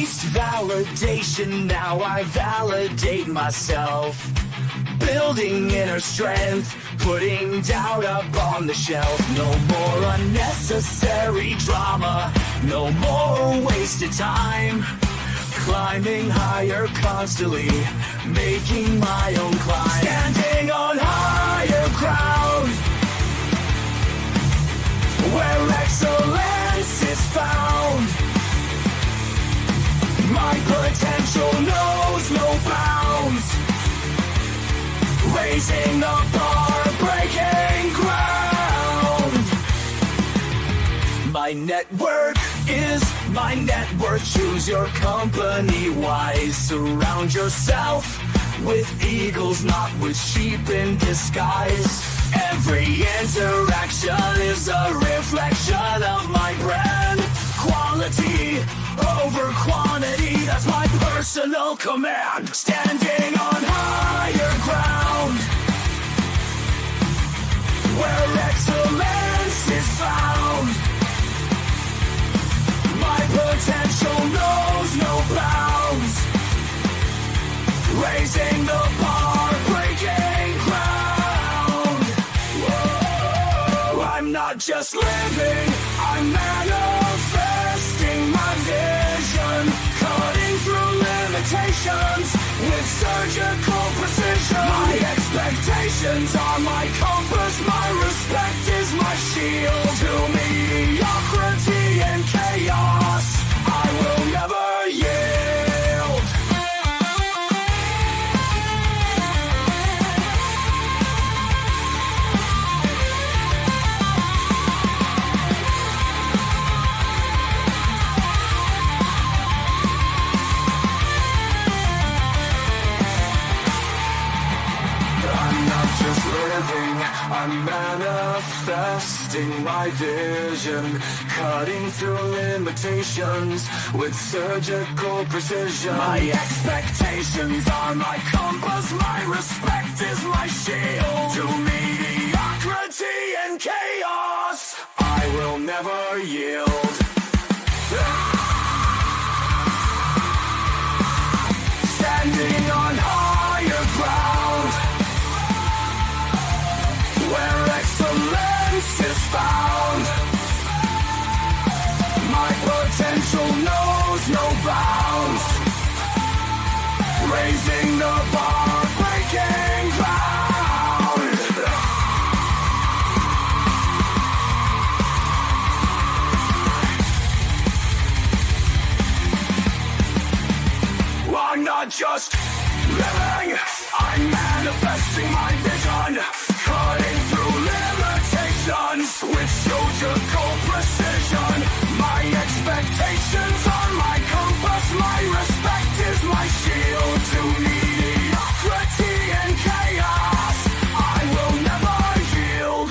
chased validation, now I validate myself. Building inner strength, putting doubt up on the shelf. No more unnecessary drama, no more wasted time. Climbing higher constantly, making my own climb. Standing on higher ground, where excellence is found. My potential knows no bounds. Raising the bar, breaking ground. My network is my net worth. Choose your company wise. Surround yourself with eagles, not with sheep in disguise. Every interaction is a reflection of my brand. Quality over quantity, that's my personal command. Standing on higher ground, where excellence is found. My potential knows no bounds. Raising the bar, breaking ground. Whoa, I'm not just living, I'm manifesting my vision. Cutting through limitations with surgical precision. My expectations are my compass, my respect is my shield. To mediocrity and chaos, I will never yield. I'm not just living, I'm manifesting my vision. Cutting through limitations with surgical precision. My expectations are my compass, my respect is my shield. To mediocrity and chaos, I will never yield. Standing on higher ground, where excellence is found. My potential knows no bounds. Raising the bar, breaking ground. I'm not just living, I'm manifesting my vision. Cutting through limitations with surgical precision. My expectations are my compass, my respect is my shield. To mediocrity and chaos, I will never yield.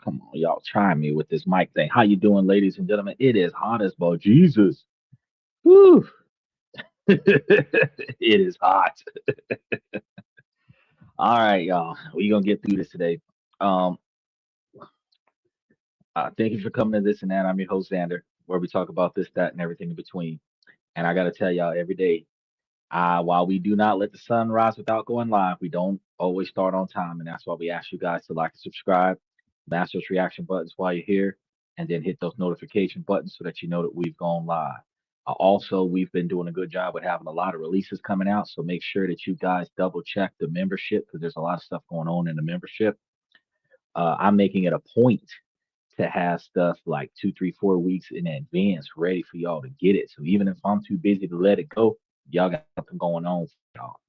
Come on, y'all, try me with this mic thing. How you doing, ladies and gentlemen? It is hot as but Jesus. Woo. It is hot. All right, y'all. We gonna get through this today. Um, thank you for coming to this and that. I'm your host Xander, where we talk about this, that, and everything in between. And I gotta tell y'all every day, while we do not let the sun rise without going live, we don't always start on time, and that's why we ask you guys to like and subscribe, mash those reaction buttons while you're here, and then hit those notification buttons so that you know that we've gone live. Also, we've been doing a good job with having a lot of releases coming out, so make sure that you guys double check the membership because there's a lot of stuff going on in the membership. I'm making it a point to have stuff like 2, 3, 4 weeks in advance ready for y'all to get it. So even if I'm too busy to let it go, y'all got something going on for y'all.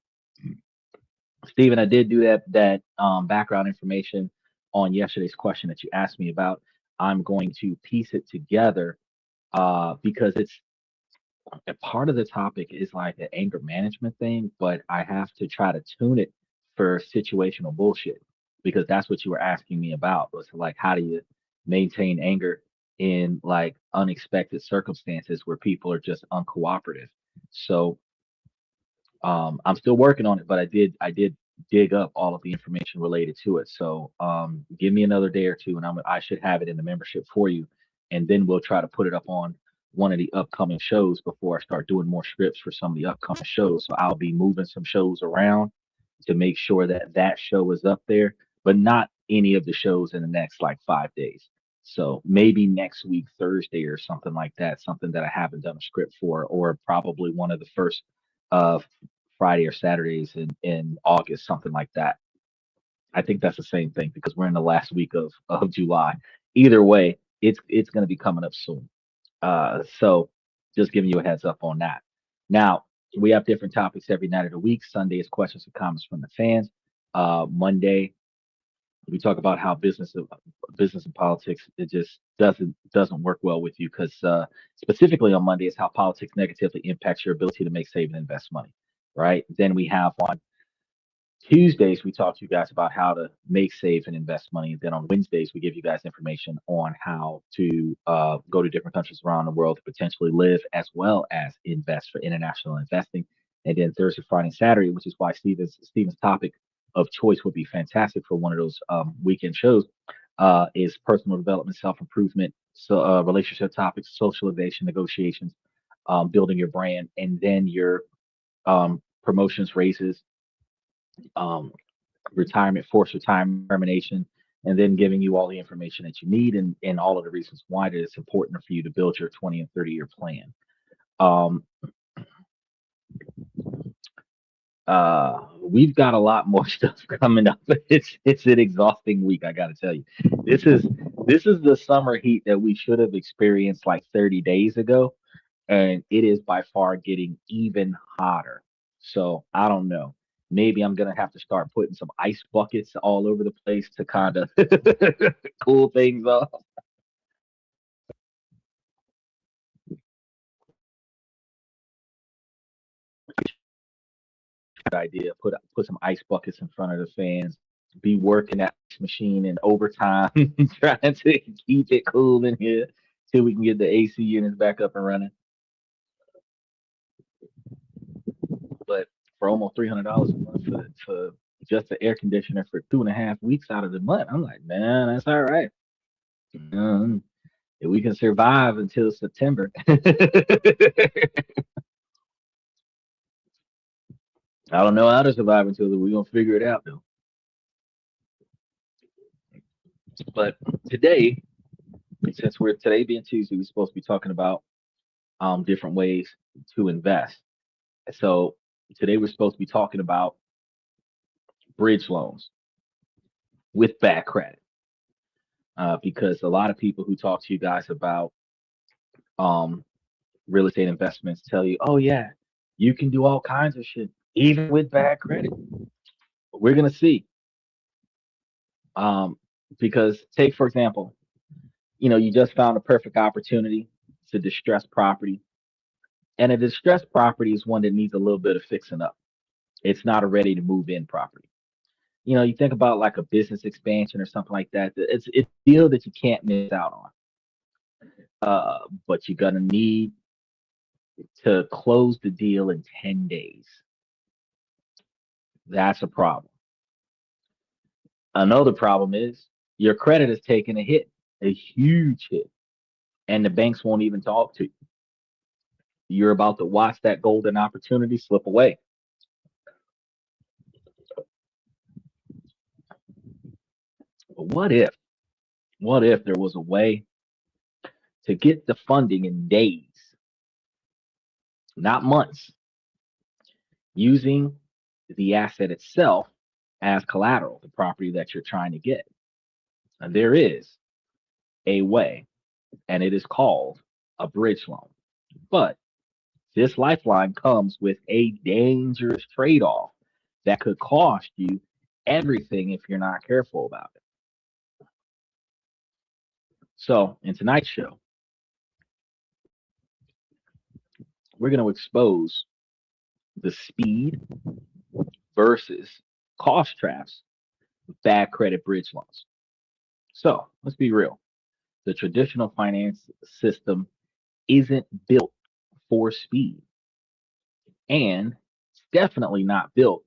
Steven, I did do that background information on yesterday's question that you asked me about. I'm going to piece it together because it's a part of the topic is like an anger management thing, but I have to try to tune it for situational bullshit because that's what you were asking me about was like how do you maintain anger in like unexpected circumstances where people are just uncooperative. So I'm still working on it, but I did dig up all of the information related to it. So give me another day or two, and I should have it in the membership for you, and then we'll try to put it up on one of the upcoming shows before I start doing more scripts for some of the upcoming shows. So I'll be moving some shows around to make sure that that show is up there, but not any of the shows in the next like 5 days. So maybe next week, Thursday or something like that, something that I haven't done a script for, or probably one of the first uh, Friday or Saturdays in August, something like that. I think that's the same thing because we're in the last week of July. Either way, it's going to be coming up soon. So just giving you a heads up on that. Now we have different topics every night of the week. Sunday is questions and comments from the fans. Monday we talk about how business and politics it just doesn't work well with you because specifically on Monday is how politics negatively impacts your ability to make, save, and invest money. Right. Then we have on Tuesdays, we talk to you guys about how to make, save, and invest money. And then on Wednesdays, we give you guys information on how to go to different countries around the world to potentially live as well as invest for international investing. And then Thursday, Friday, and Saturday, which is why Steven's topic of choice would be fantastic for one of those weekend shows, is personal development, self improvement, so relationship topics, socialization, negotiations, building your brand, and then your promotions, raises, um, retirement, forced retirement, termination, and then giving you all the information that you need and all of the reasons why that it's important for you to build your 20 and 30-year plan. Um, we've got a lot more stuff coming up. It's an exhausting week, I got to tell you. This is this is the summer heat that we should have experienced like 30 days ago, and it is by far getting even hotter. So I don't know. Maybe I'm gonna have to start putting some ice buckets all over the place to kind of cool things off. Good idea. Put some ice buckets in front of the fans. Be working that machine in overtime, trying to keep it cool in here till we can get the AC units back up and running. But for almost $300 a month for just the air conditioner for 2.5 weeks out of the month, I'm like, man, that's all right. If we can survive until September, I don't know how to survive until then. We're gonna figure it out though. But today, since we're today being Tuesday, we're supposed to be talking about different ways to invest. So today we're supposed to be talking about bridge loans with bad credit, because a lot of people who talk to you guys about um, real estate investments tell you, oh yeah, you can do all kinds of shit even with bad credit. We're gonna see. Um, because take for example, you just found a perfect opportunity to distress property, and a distressed property is one that needs a little bit of fixing up. It's not a ready to move in property. You think about like a business expansion or something like that. It's a deal that you can't miss out on. But you're gonna need to close the deal in 10 days. That's a problem. Another problem is your credit is taking a hit, a huge hit, and the banks won't even talk to you. You're about to watch that golden opportunity slip away. But what if there was a way to get the funding in days, not months, using the asset itself as collateral, the property that you're trying to get? And there is a way, and it is called a bridge loan. But this lifeline comes with a dangerous trade off that could cost you everything if you're not careful about it. So, in tonight's show, we're going to expose the speed versus cost traps of bad credit bridge loans. So, let's be real. The traditional finance system isn't built for speed, and it's definitely not built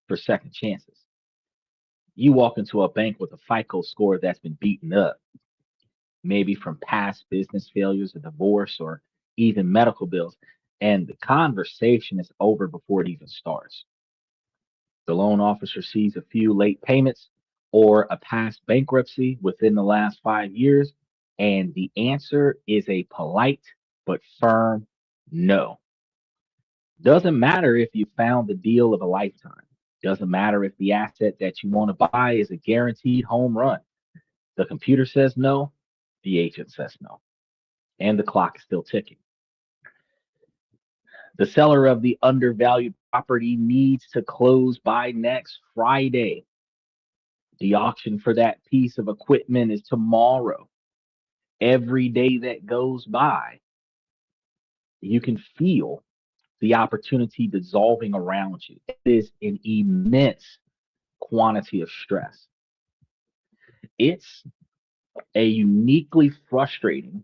for second chances. You walk into a bank with a FICO score that's been beaten up, maybe from past business failures, a divorce, or even medical bills, and the conversation is over before it even starts. The loan officer sees a few late payments or a past bankruptcy within the last 5 years, and the answer is a polite but firm no. Doesn't matter if you found the deal of a lifetime. Doesn't matter if the asset that you want to buy is a guaranteed home run. The computer says no, the agent says no, and the clock is still ticking. The seller of the undervalued property needs to close by next Friday. The auction for that piece of equipment is tomorrow. Every day that goes by, you can feel the opportunity dissolving around you. It is an immense quantity of stress. It's a uniquely frustrating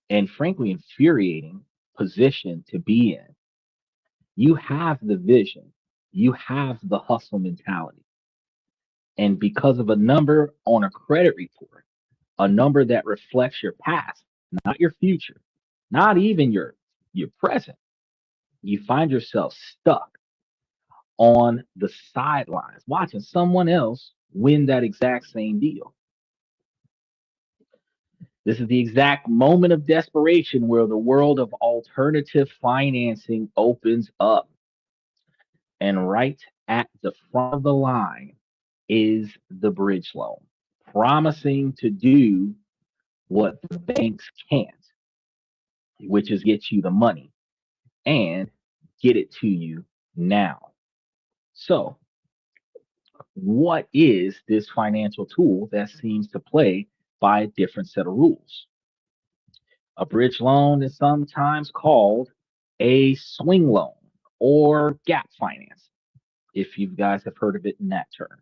and frankly infuriating position to be in. You have the vision, you have the hustle mentality. And because of a number on a credit report, a number that reflects your past, not your future, not even your present, you find yourself stuck on the sidelines watching someone else win that exact same deal. This is the exact moment of desperation where the world of alternative financing opens up. And right at the front of the line is the bridge loan, promising to do what the banks can't, which is get you the money and get it to you now. So, what is this financial tool that seems to play by a different set of rules? A bridge loan is sometimes called a swing loan or gap finance, if you guys have heard of it in that term.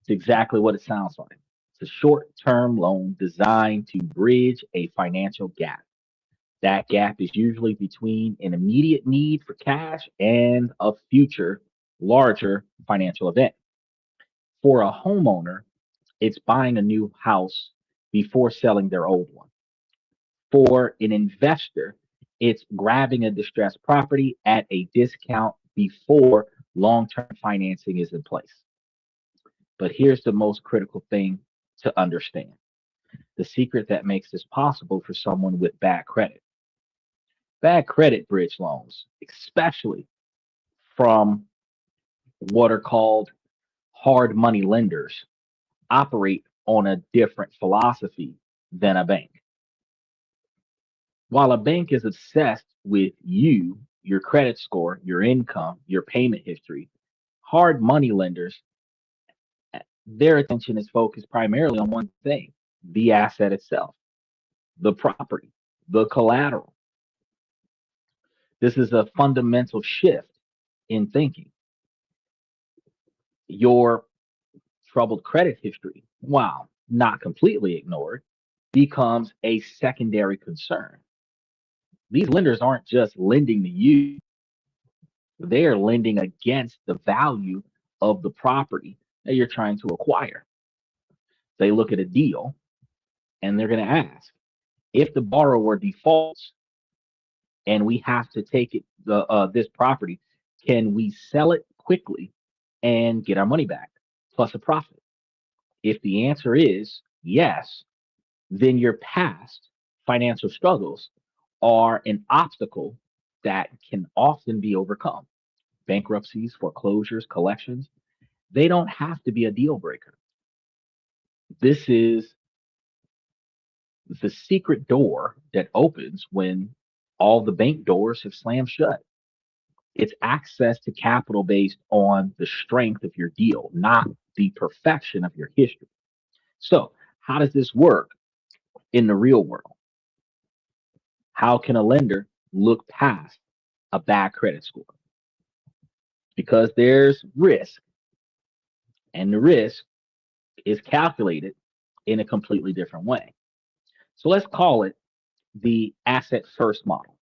It's exactly what it sounds like. It's a short term loan designed to bridge a financial gap. That gap is usually between an immediate need for cash and a future larger financial event. For a homeowner, it's buying a new house before selling their old one. For an investor, it's grabbing a distressed property at a discount before long term financing is in place. But here's the most critical thing to understand, the secret that makes this possible for someone with bad credit. Bad credit bridge loans, especially from what are called hard money lenders, operate on a different philosophy than a bank. While a bank is obsessed with you, your credit score, your income, your payment history, hard money lenders, their attention is focused primarily on one thing, the asset itself, the property, the collateral. This is a fundamental shift in thinking. Your troubled credit history, while not completely ignored, becomes a secondary concern. These lenders aren't just lending to you, they are lending against the value of the property that you're trying to acquire. They look at a deal and they're going to ask, if the borrower defaults and we have to take it this property, can we sell it quickly and get our money back plus a profit? If the answer is yes, then your past financial struggles are an obstacle that can often be overcome. Bankruptcies, foreclosures, collections, they don't have to be a deal breaker. This is the secret door that opens when all the bank doors have slammed shut. It's access to capital based on the strength of your deal, not the perfection of your history. So, how does this work in the real world? How can a lender look past a bad credit score? Because there's risk, and the risk is calculated in a completely different way. So, let's call it the asset first model.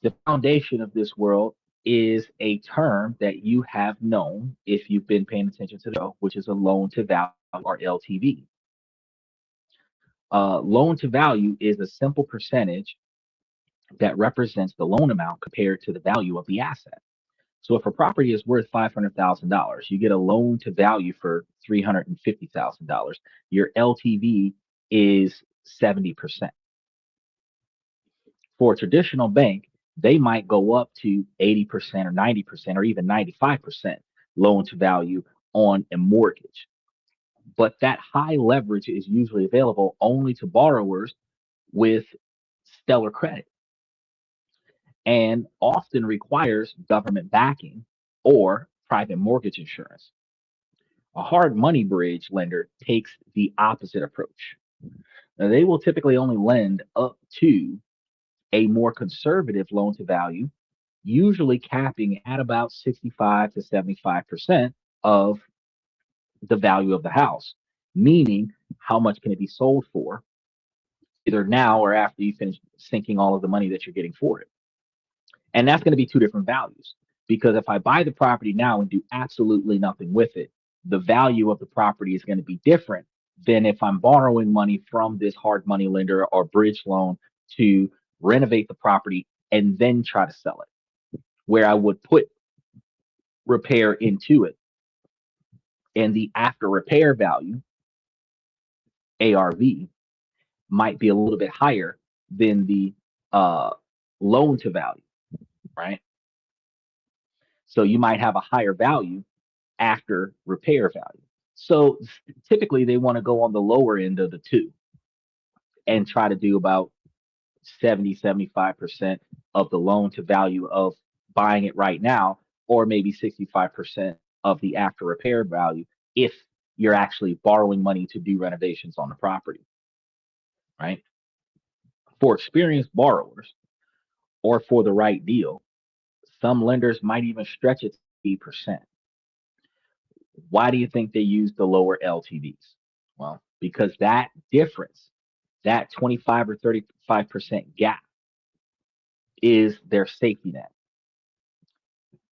The foundation of this world is a term that you have known if you've been paying attention to the show, which is a loan to value or LTV. Loan to value is a simple percentage that represents the loan amount compared to the value of the asset. So if a property is worth $500,000, you get a loan to value for $350,000. Your LTV is 70%. For a traditional bank, they might go up to 80% or 90% or even 95% loan to value on a mortgage. But that high leverage is usually available only to borrowers with stellar credit and often requires government backing or private mortgage insurance. A hard money bridge lender takes the opposite approach. Now, they will typically only lend up to a more conservative loan to value, usually capping at about 65 to 75% of the value of the house, meaning how much can it be sold for, either now or after you finish sinking all of the money that you're getting for it. And that's going to be two different values. Because if I buy the property now and do absolutely nothing with it, the value of the property is going to be different than if I'm borrowing money from this hard money lender or bridge loan to renovate the property and then try to sell it, where I would put repair into it. And the after repair value, ARV, might be a little bit higher than the uh, loan to value, right? So you might have a higher value after repair value. So typically they want to go on the lower end of the two and try to do about 70, 75% of the loan to value of buying it right now, or maybe 65% of the after repair value if you're actually borrowing money to do renovations on the property, right? For experienced borrowers or for the right deal, some lenders might even stretch it to 80%. Why do you think they use the lower LTVs? Well, because that difference, that 25 or 35% gap, is their safety net.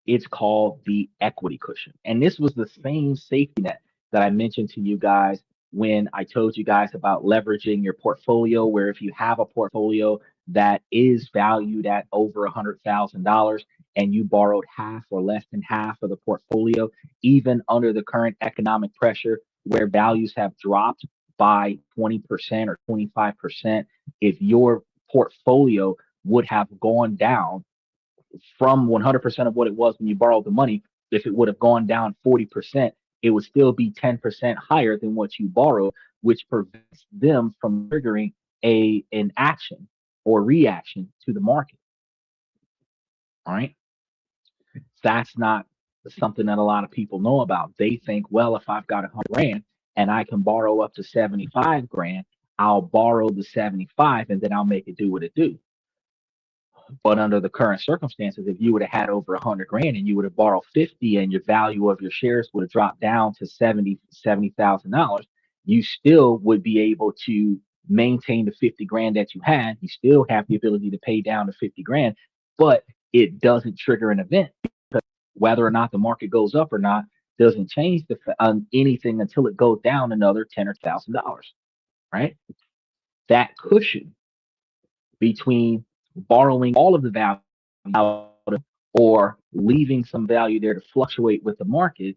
It's called the equity cushion. And this was the same safety net that I mentioned to you guys when I told you guys about leveraging your portfolio, where if you have a portfolio that is valued at over $100,000 and you borrowed half or less than half of the portfolio, even under the current economic pressure where values have dropped by 20% or 25%, if your portfolio would have gone down from 100% of what it was when you borrowed the money, if it would have gone down 40%, it would still be 10% higher than what you borrowed, which prevents them from triggering an action or reaction to the market. All right. That's not something that a lot of people know about. They think, well, if I've got 100 grand and I can borrow up to 75 grand, I'll borrow the 75 and then I'll make it do what it do. But under the current circumstances, if you would have had over 100 grand and you would have borrowed 50 and your value of your shares would have dropped down to $70,000, you still would be able to maintain the 50 grand that you had. You still have the ability to pay down the 50 grand, but it doesn't trigger an event because whether or not the market goes up or not doesn't change anything until it goes down another 10 or $1,000, right? That cushion between borrowing all of the value out or leaving some value there to fluctuate with the market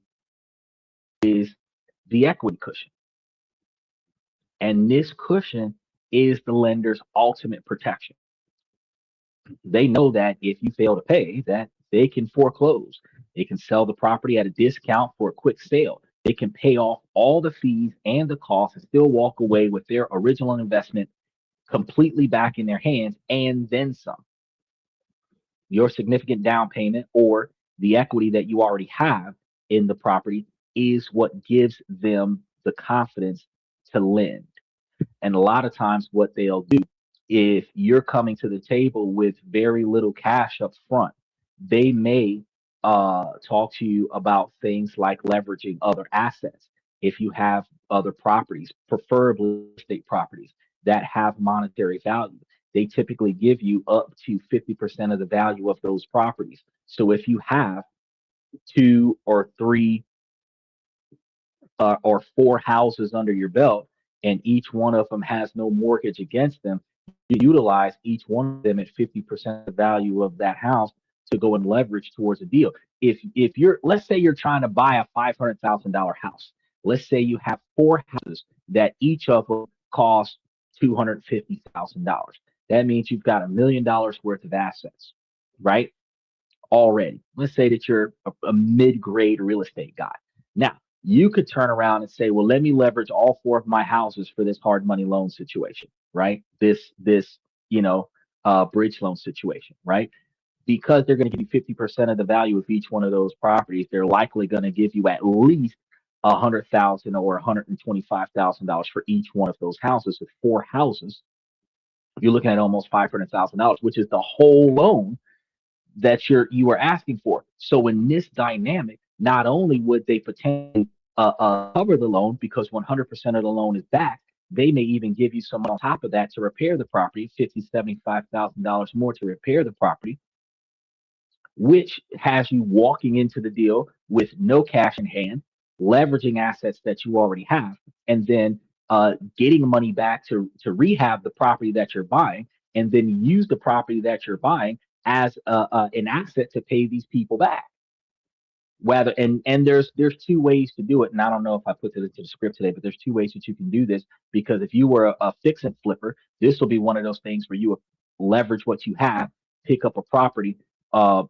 is the equity cushion. And this cushion is the lender's ultimate protection. They know that if you fail to pay, that they can foreclose. They can sell the property at a discount for a quick sale. They can pay off all the fees and the costs and still walk away with their original investment completely back in their hands and then some. Your significant down payment or the equity that you already have in the property is what gives them the confidence to lend. And a lot of times, what they'll do, if you're coming to the table with very little cash up front, they may talk to you about things like leveraging other assets. If you have other properties, preferably real estate properties that have monetary value, they typically give you up to 50% of the value of those properties So if you have two or three or four houses under your belt, and each one of them has no mortgage against them, you utilize each one of them at 50% of the value of that house to go and leverage towards a deal. If you're, let's say you're trying to buy a $500,000 house, let's say you have four houses that each of them cost $250,000. That means you've got $1 million worth of assets, right? Already. Let's say that you're a mid-grade real estate guy. Now, you could turn around and say, well, let me leverage all four of my houses for this hard money loan situation, right? This, you know, bridge loan situation, right? Because they're going to give you 50% of the value of each one of those properties, they're likely going to give you at least $100,000 or $125,000 for each one of those houses. With four houses, you're looking at almost $500,000, which is the whole loan that you are asking for. So in this dynamic, not only would they potentially cover the loan because 100% of the loan is back, they may even give you some on top of that to repair the property, $50,000, $75,000 more to repair the property, which has you walking into the deal with no cash in hand, leveraging assets that you already have, and then getting money back to rehab the property that you're buying, and then use the property that you're buying as an asset to pay these people back. Whether and there's two ways to do it, and I don't know if I put it into the script today, but there's two ways that you can do this. Because if you were a fix and flipper, this will be one of those things where you leverage what you have, pick up a property, uh,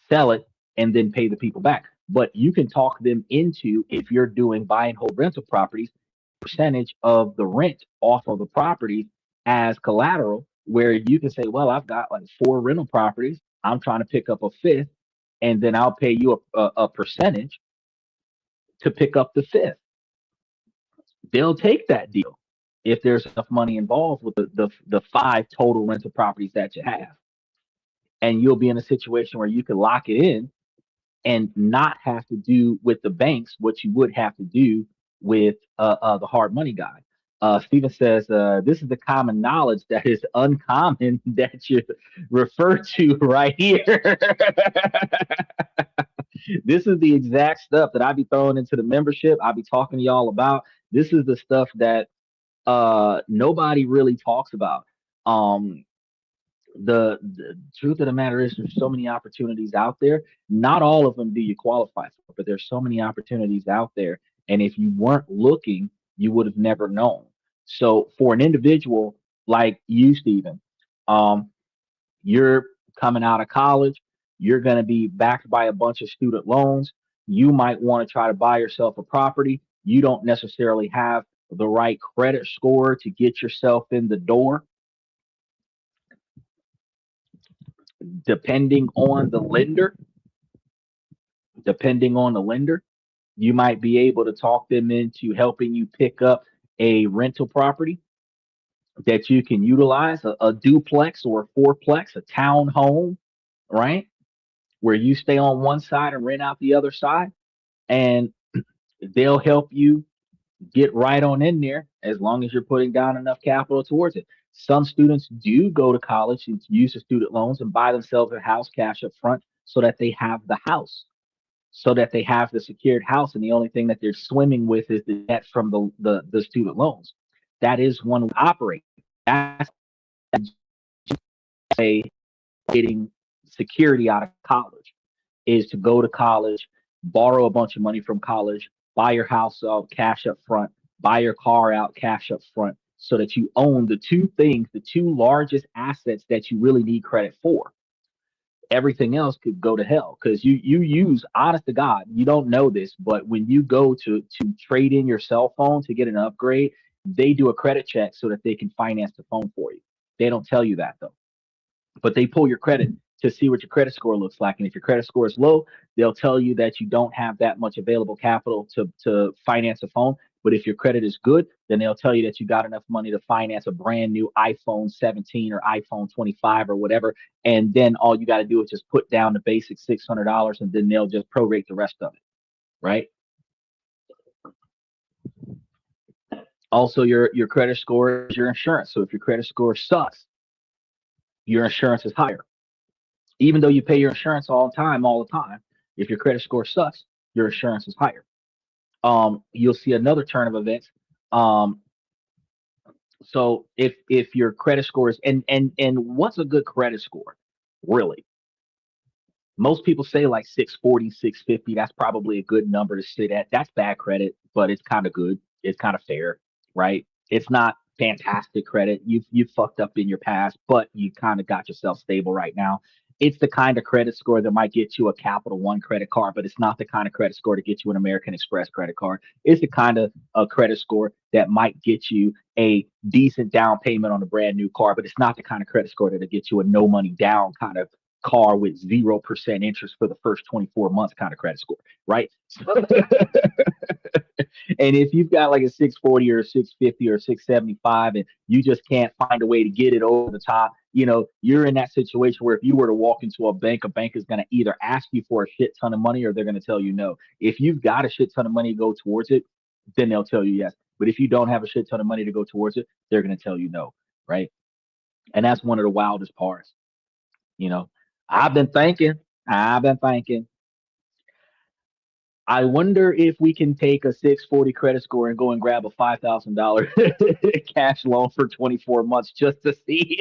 sell it, and then pay the people back. But you can talk them into, if you're doing buy and hold rental properties, percentage of the rent off of the property as collateral, where you can say, well, I've got like four rental properties. I'm trying to pick up a fifth, and then I'll pay you a percentage to pick up the fifth. They'll take that deal if there's enough money involved with the five total rental properties that you have. And you'll be in a situation where you can lock it in and not have to do with the banks what you would have to do with the hard money guy. Steven says, this is the common knowledge that is uncommon that you refer to right here. This is the exact stuff that I be throwing into the membership. I be talking to y'all about. This is the stuff that nobody really talks about. Um, the truth of the matter is there's so many opportunities out there. Not all of them do you qualify for, but there's so many opportunities out there. And if you weren't looking, you would have never known. So for an individual like you, Stephen, um, you're coming out of college, you're going to be backed by a bunch of student loans. You might want to try to buy yourself a property. You don't necessarily have the right credit score to get yourself in the door. Depending on the lender, depending on the lender, you might be able to talk them into helping you pick up a rental property that you can utilize, a duplex or a fourplex, a town home, right? Where you stay on one side and rent out the other side, and they'll help you get right on in there as long as you're putting down enough capital towards it. Some students do go to college and use the student loans and buy themselves a house cash up front so that they have the house, so that they have the secured house, and the only thing that they're swimming with is the debt from the student loans. That is one way to operate. That's a getting security out of college, is to go to college, borrow a bunch of money from college, buy your house out cash up front, buy your car out cash up front, so that you own the two things, the two largest assets that you really need credit for. Everything else could go to hell because you use, honest to God, you don't know this, but when you go to trade in your cell phone to get an upgrade, they do a credit check so that they can finance the phone for you. They don't tell you that though, but they pull your credit to see what your credit score looks like. And if your credit score is low, they'll tell you that you don't have that much available capital to finance a phone. But if your credit is good, then they'll tell you that you got enough money to finance a brand new iPhone 17 or iPhone 25 or whatever. And then all you got to do is just put down the basic $600, and then they'll just prorate the rest of it. Right. Also, your credit score is your insurance. So if your credit score sucks, your insurance is higher. Even though you pay your insurance all the time, if your credit score sucks, your insurance is higher. You'll see another turn of events. Um, so if your credit score is and what's a good credit score, really? Most people say like 640, 650. That's probably a good number to sit at. That's bad credit, but it's kind of good. It's kind of fair, right? It's not fantastic credit. You've fucked up in your past, but you kind of got yourself stable right now. It's the kind of credit score that might get you a Capital One credit card, but it's not the kind of credit score to get you an American Express credit card. It's the kind of a credit score that might get you a decent down payment on a brand new car, but it's not the kind of credit score that'll get you a no money down kind of car with 0% interest for the first 24 months kind of credit score, right? And if you've got like a 640 or a 650 or a 675 and you just can't find a way to get it over the top, you're in that situation where if you were to walk into a bank is going to either ask you for a shit ton of money or they're going to tell you no. If you've got a shit ton of money to go towards it, then they'll tell you yes. But if you don't have a shit ton of money to go towards it, they're going to tell you no, right? And that's one of the wildest parts. You know, I've been thinking, I've been thinking, I wonder if we can take a 640 credit score and go and grab a $5,000 cash loan for 24 months just to see.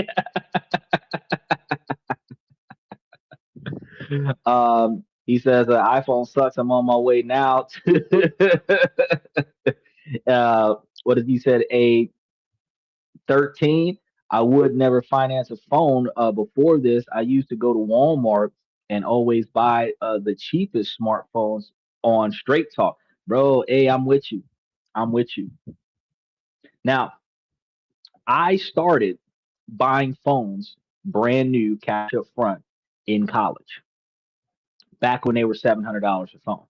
He says, iPhone sucks. I'm on my way now. What did he said? A 13. I would never finance a phone. Before this, I used to go to Walmart and always buy the cheapest smartphones on Straight Talk. Bro, hey, I'm with you. I'm with you. Now, I started buying phones brand new, cash up front in college, back when they were $700 a phone.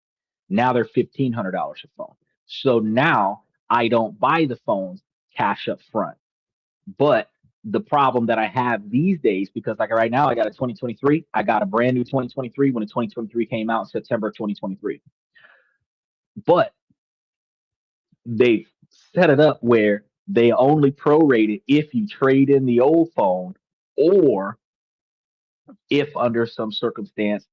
Now they're $1,500 a phone. So now I don't buy the phones cash up front. But the problem that I have these days, because like right now I got a 2023, I got a brand new 2023 when the 2023 came out in September 2023. But they set it up where they only prorate it if you trade in the old phone or if under some circumstance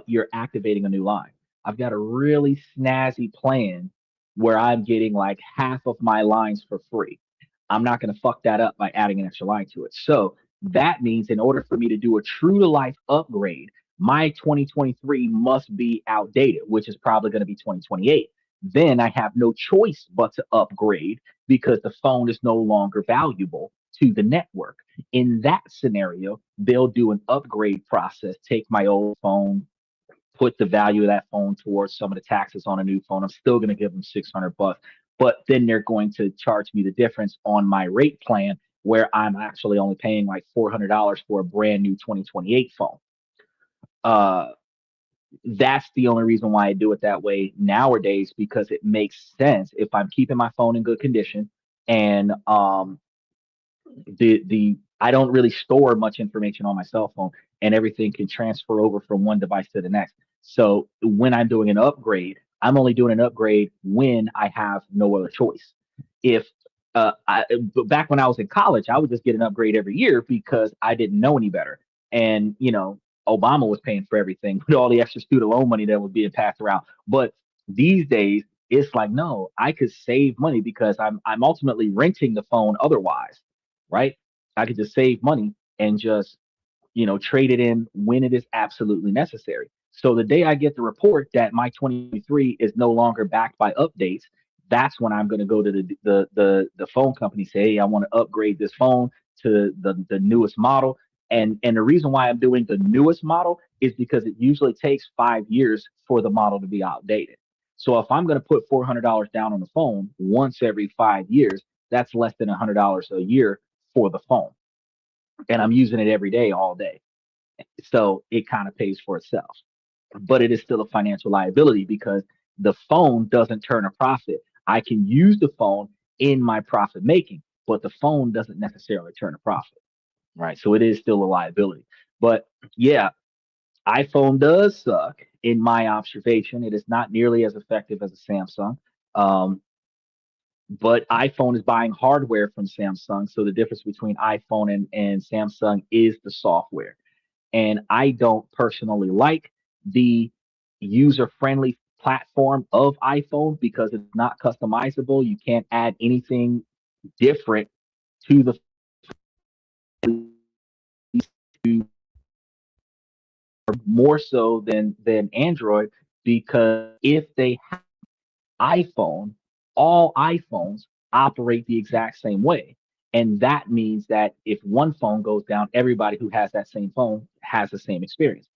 you're activating a new line. I've got a really snazzy plan where I'm getting like half of my lines for free. I'm not going to fuck that up by adding an extra line to it. So that means in order for me to do a true to life upgrade, my 2023 must be outdated, which is probably going to be 2028. Then I have no choice but to upgrade because the phone is no longer valuable to the network. In that scenario, they'll do an upgrade process, take my old phone, put the value of that phone towards some of the taxes on a new phone. I'm still going to give them 600 bucks, but then they're going to charge me the difference on my rate plan where I'm actually only paying like $400 for a brand new 2028 phone. Uh, that's the only reason why I do it that way nowadays because it makes sense if I'm keeping my phone in good condition and the I don't really store much information on my cell phone and everything can transfer over from one device to the next. So when I'm doing an upgrade, I'm only doing an upgrade when I have no other choice. If back when I was in college, I would just get an upgrade every year because I didn't know any better. And Obama was paying for everything with all the extra student loan money that was being passed around. But these days, it's like no, I could save money because I'm ultimately renting the phone otherwise, right? I could just save money and just, trade it in when it is absolutely necessary. So the day I get the report that my 2023 is no longer backed by updates, that's when I'm going to go to the phone company, say, hey, I want to upgrade this phone to the newest model. And the reason why I'm doing the newest model is because it usually takes 5 years for the model to be outdated. So if I'm going to put $400 down on the phone once every 5 years, that's less than $100 a year for the phone. And I'm using it every day, all day. So it kind of pays for itself. But it is still a financial liability because the phone doesn't turn a profit. I can use the phone in my profit making, but the phone doesn't necessarily turn a profit. Right. So it is still a liability. But yeah, iPhone does suck in my observation. It is not nearly as effective as a Samsung. Um, but iPhone is buying hardware from Samsung. So the difference between iPhone and Samsung is the software. And I don't personally like the user friendly platform of iPhone because it's not customizable. You can't add anything different to the more so than Android, because if they have iPhone, all iPhones operate the exact same way. And that means that if one phone goes down, everybody who has that same phone has the same experience.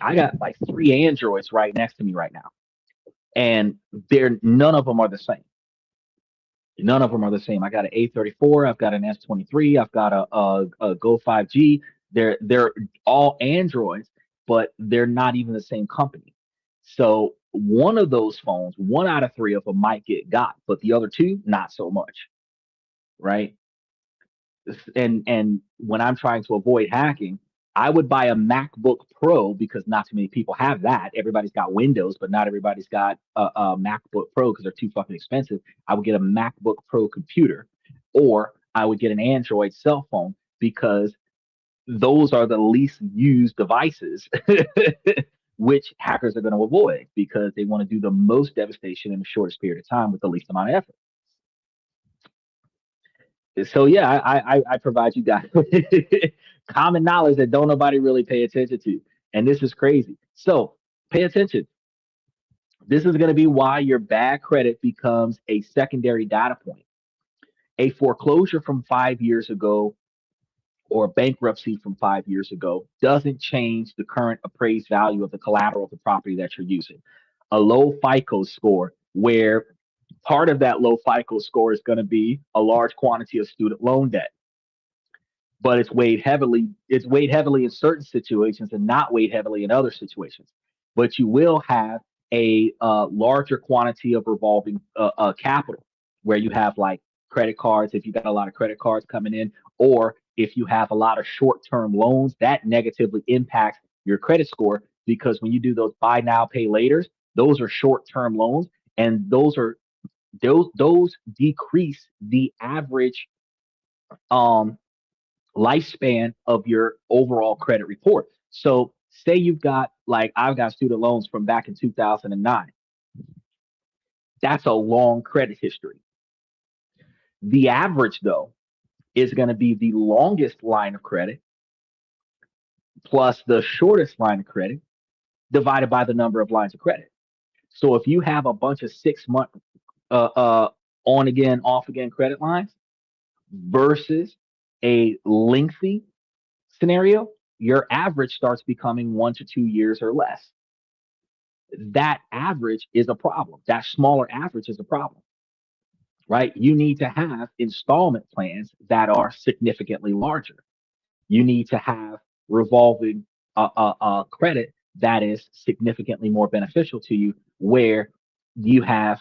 I got like three Androids right next to me right now, and they're none of them are the same. None of them are the same. I got an A34, I've got an S23, I've got a Go 5G. They're all Androids, but they're not even the same company. So one of those phones, one out of three of them might get got, but the other two, not so much, right? And when I'm trying to avoid hacking, I would buy a MacBook Pro because not too many people have that. Everybody's got Windows, but not everybody's got a MacBook Pro because they're too fucking expensive. I would get a MacBook Pro computer, or I would get an Android cell phone because those are the least used devices, which hackers are going to avoid because they want to do the most devastation in the shortest period of time with the least amount of effort. So yeah, I provide you guys common knowledge that don't nobody really pay attention to, and this is crazy. So pay attention. This is going to be why your bad credit becomes a secondary data point. A foreclosure from 5 years ago or bankruptcy from 5 years ago doesn't change the current appraised value of the collateral of the property that you're using. A low FICO score, where part of that low FICO score is going to be a large quantity of student loan debt, but it's weighed heavily in certain situations and not weighed heavily in other situations. But you will have a larger quantity of revolving capital, where you have like credit cards, if you got a lot of credit cards coming in, or if you have a lot of short-term loans, that negatively impacts your credit score, because when you do those buy now pay laters, those are short-term loans, and those decrease the average um lifespan of your overall credit report. So say you've got, like, I've got student loans from back in 2009. That's a long credit history. The average though is going to be the longest line of credit plus the shortest line of credit divided by the number of lines of credit. So if you have a bunch of 6 month uh, uh, on again, off again credit lines versus a lengthy scenario, your average starts becoming 1 to 2 years or less. That average is a problem. That smaller average is a problem, right? You need to have installment plans that are significantly larger. You need to have revolving credit that is significantly more beneficial to you, where you have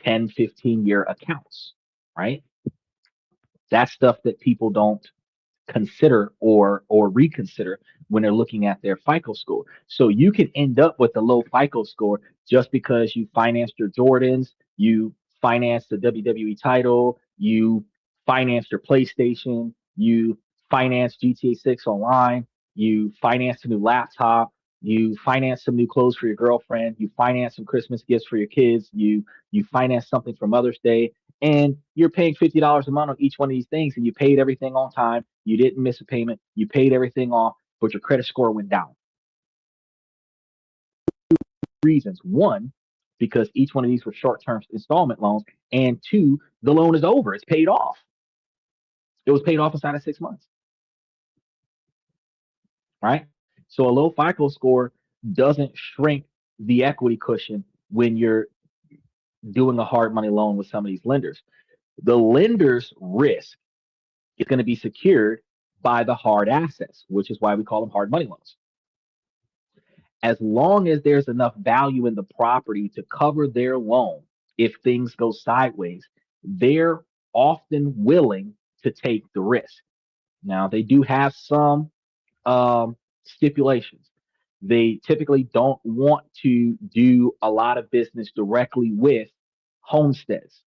10, 15-year accounts, right? That's stuff that people don't consider or reconsider when they're looking at their FICO score. So you can end up with a low FICO score just because you financed your Jordans, you financed the WWE title, you financed your PlayStation, you financed GTA 6 online, you financed a new laptop, you financed some new clothes for your girlfriend, you financed some Christmas gifts for your kids, you financed something for Mother's Day, and you're paying $50 a month on each one of these things, and you paid everything on time, you didn't miss a payment, you paid everything off, but your credit score went down. Reasons: one, because each one of these were short-term installment loans, and two, the loan is over, it's paid off. It was paid off inside of 6 months, right? So a low FICO score doesn't shrink the equity cushion when you're doing a hard money loan with some of these lenders. The lender's risk is going to be secured by the hard assets, which is why we call them hard money loans. As long as there's enough value in the property to cover their loan, if things go sideways, they're often willing to take the risk. Now, they do have some stipulations. They typically don't want to do a lot of business directly with homesteads,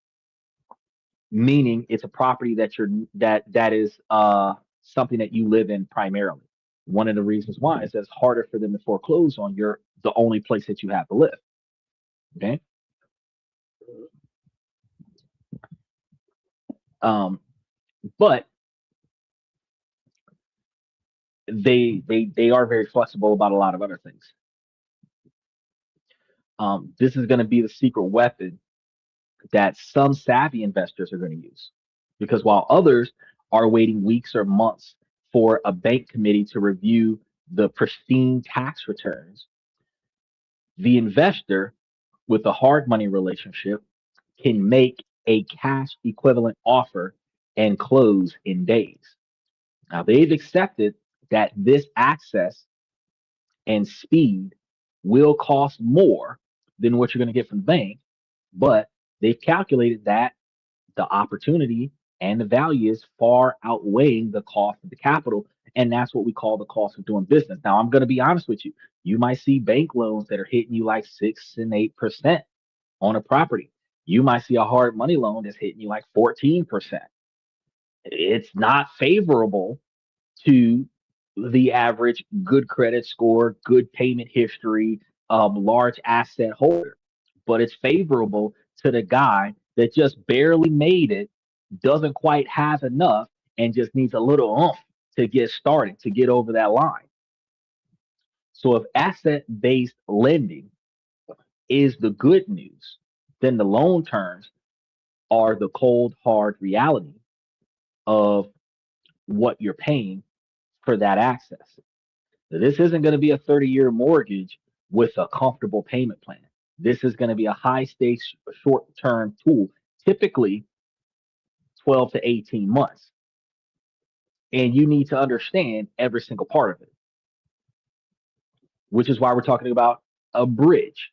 meaning it's a property that is something that you live in primarily. One of the reasons why is that it's harder for them to foreclose on the only place that you have to live. Okay. Um, but they are very flexible about a lot of other things. This is going to be the secret weapon that some savvy investors are going to use, because while others are waiting weeks or months for a bank committee to review the pristine tax returns, the investor with a hard money relationship can make a cash equivalent offer and close in days. Now, they've accepted that this access and speed will cost more than what you're going to get from the bank, but they've calculated that the opportunity and the value is far outweighing the cost of the capital. And that's what we call the cost of doing business. Now, I'm going to be honest with you. You might see bank loans that are hitting you like 6 and 8% on a property. You might see a hard money loan that's hitting you like 14%. It's not favorable to the average good credit score, good payment history, large asset holder. But it's favorable to the guy that just barely made it, doesn't quite have enough, and just needs a little oomph to get started, to get over that line. So if asset based lending is the good news, then the loan terms are the cold, hard reality of what you're paying for that access. So this isn't going to be a 30-year mortgage with a comfortable payment plan. This is going to be a high stakes short term tool, typically 12 to 18 months. And you need to understand every single part of it, which is why we're talking about a bridge,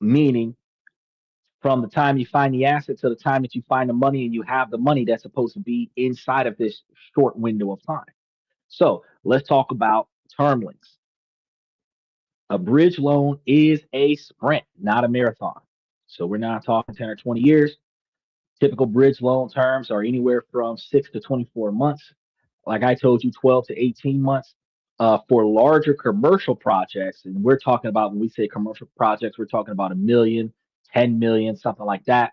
meaning from the time you find the asset to the time that you find the money and you have the money that's supposed to be inside of this short window of time. So let's talk about term lengths. A bridge loan is a sprint, not a marathon. So we're not talking 10 or 20 years. Typical bridge loan terms are anywhere from 6 to 24 months. Like I told you, 12 to 18 months. For larger commercial projects, and we're talking about, when we say commercial projects, we're talking about a million, 10 million, something like that.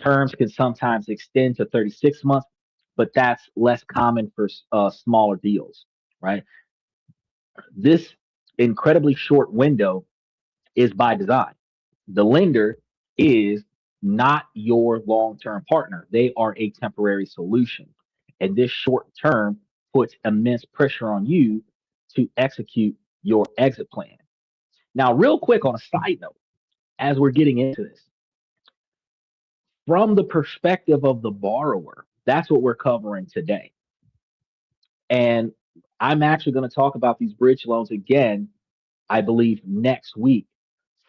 Terms can sometimes extend to 36 months, but that's less common for smaller deals, right? This incredibly short window is by design. The lender is not your long term partner, they are a temporary solution. And this short term puts immense pressure on you to execute your exit plan. Now, real quick on a side note, as we're getting into this, from the perspective of the borrower, that's what we're covering today. And I'm actually going to talk about these bridge loans again, I believe, next week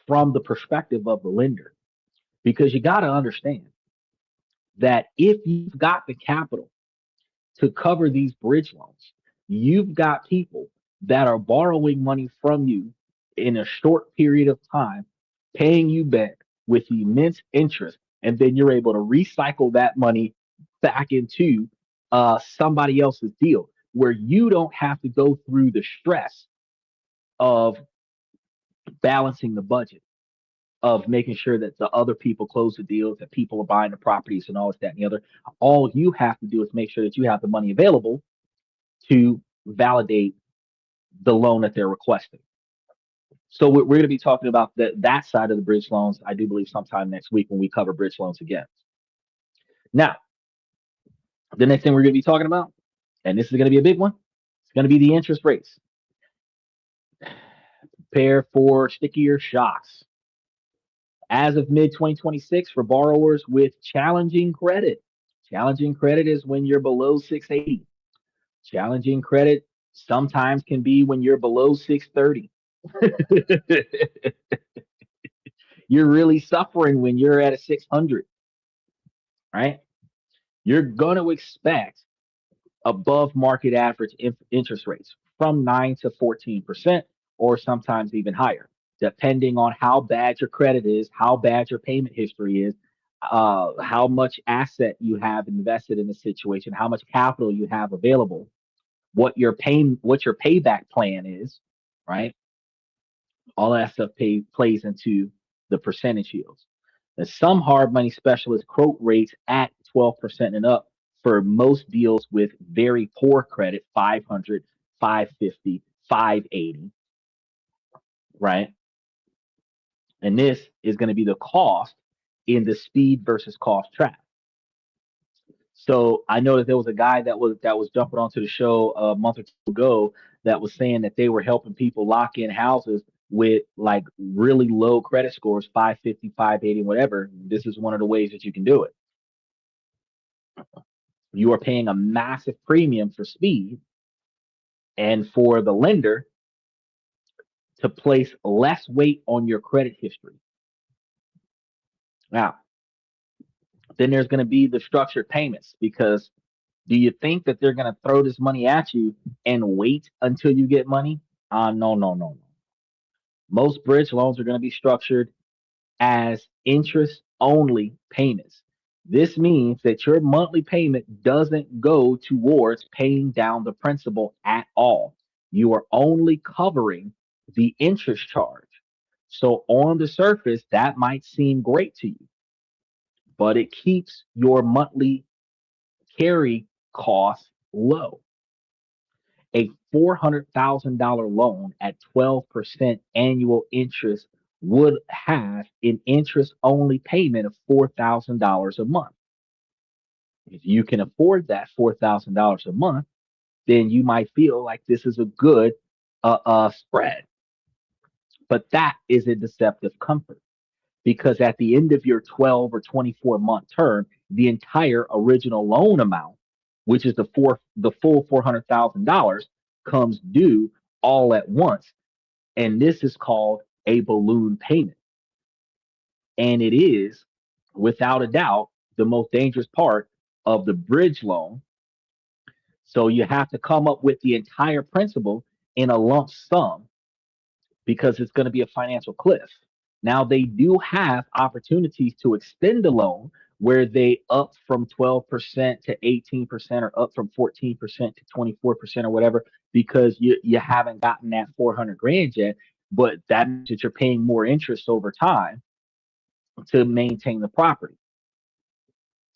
from the perspective of the lender. Because you got to understand that if you've got the capital to cover these bridge loans, you've got people that are borrowing money from you in a short period of time, paying you back with immense interest, and then you're able to recycle that money back into somebody else's deal where you don't have to go through the stress of balancing the budget, of making sure that the other people close the deals, that people are buying the properties and all this, that, and the other. All you have to do is make sure that you have the money available to validate the loan that they're requesting. So we're going to be talking about that side of the bridge loans, I do believe, sometime next week when we cover bridge loans again. Now, the next thing we're going to be talking about, and this is going to be a big one, it's going to be the interest rates. Prepare for stickier shocks. As of mid 2026, for borrowers with challenging credit. Challenging credit is when you're below 680. Challenging credit sometimes can be when you're below 630. You're really suffering when you're at a 600, right? You're going to expect above market average interest rates from 9 to 14%, or sometimes even higher, depending on how bad your credit is, how bad your payment history is, how much asset you have invested in the situation, how much capital you have available. what your payback plan is, right? All that stuff plays into the percentage yields. And some hard money specialists quote rates at 12% and up for most deals with very poor credit, 500, 550, 580, right? And this is going to be the cost in the speed versus cost trap. So I know that there was a guy that was jumping onto the show a month or two ago that was saying that they were helping people lock in houses with like really low credit scores, 550, 580, whatever. This is one of the ways that you can do it. You are paying a massive premium for speed and for the lender to place less weight on your credit history. Now, then there's going to be the structured payments because do you think that they're going to throw this money at you and wait until you get money? No, no, no, no. Most bridge loans are going to be structured as interest only payments. This means that your monthly payment doesn't go towards paying down the principal at all. You are only covering the interest charge. So, on the surface, that might seem great to you, but it keeps your monthly carry costs low. A $400,000 loan at 12% annual interest would have an interest only payment of $4,000 a month. If you can afford that $4,000 a month, then you might feel like this is a good spread. But that is a deceptive comfort because at the end of your 12 or 24-month term, the entire original loan amount, which is the full $400,000, comes due all at once, and this is called a balloon payment. And it is, without a doubt, the most dangerous part of the bridge loan. So you have to come up with the entire principal in a lump sum because it's going to be a financial cliff. Now they do have opportunities to extend the loan where they up from 12% to 18% or up from 14% to 24% or whatever because you haven't gotten that 400 grand yet, but that means that you're paying more interest over time to maintain the property.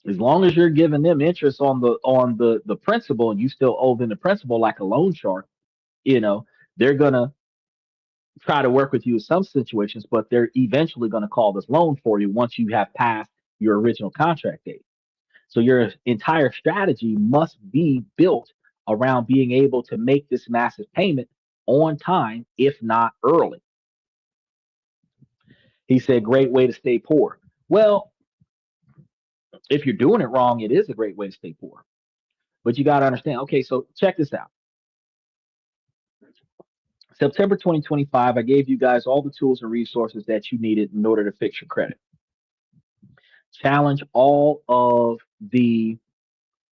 As long as you're giving them interest on the principal and you still owe them the principal like a loan shark, they're gonna try to work with you in some situations, but they're eventually going to call this loan for you once you have passed your original contract date. So your entire strategy must be built around being able to make this massive payment on time, if not early. He said, great way to stay poor. Well, if you're doing it wrong, it is a great way to stay poor. But you got to understand, okay, so check this out. September 2025, I gave you guys all the tools and resources that you needed in order to fix your credit. Challenge all of the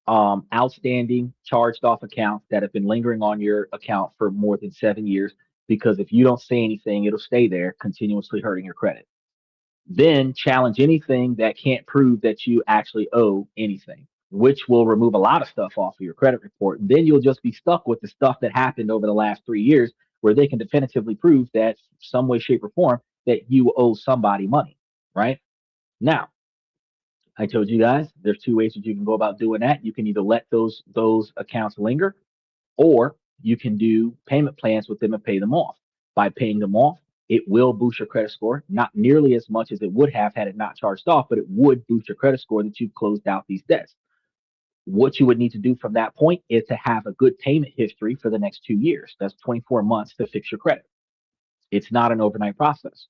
outstanding charged off accounts that have been lingering on your account for more than 7 years, because if you don't say anything, it'll stay there, continuously hurting your credit. Then challenge anything that can't prove that you actually owe anything, which will remove a lot of stuff off of your credit report. And then you'll just be stuck with the stuff that happened over the last 3 years where they can definitively prove that some way, shape, or form that you owe somebody money, right? Now, I told you guys there's two ways that you can go about doing that. You can either let those accounts linger, or you can do payment plans with them and pay them off. By paying them off, it will boost your credit score, not nearly as much as it would have had it not charged off, but it would boost your credit score that you've closed out these debts. What you would need to do from that point is to have a good payment history for the next 2 years. That's 24 months to fix your credit. It's not an overnight process.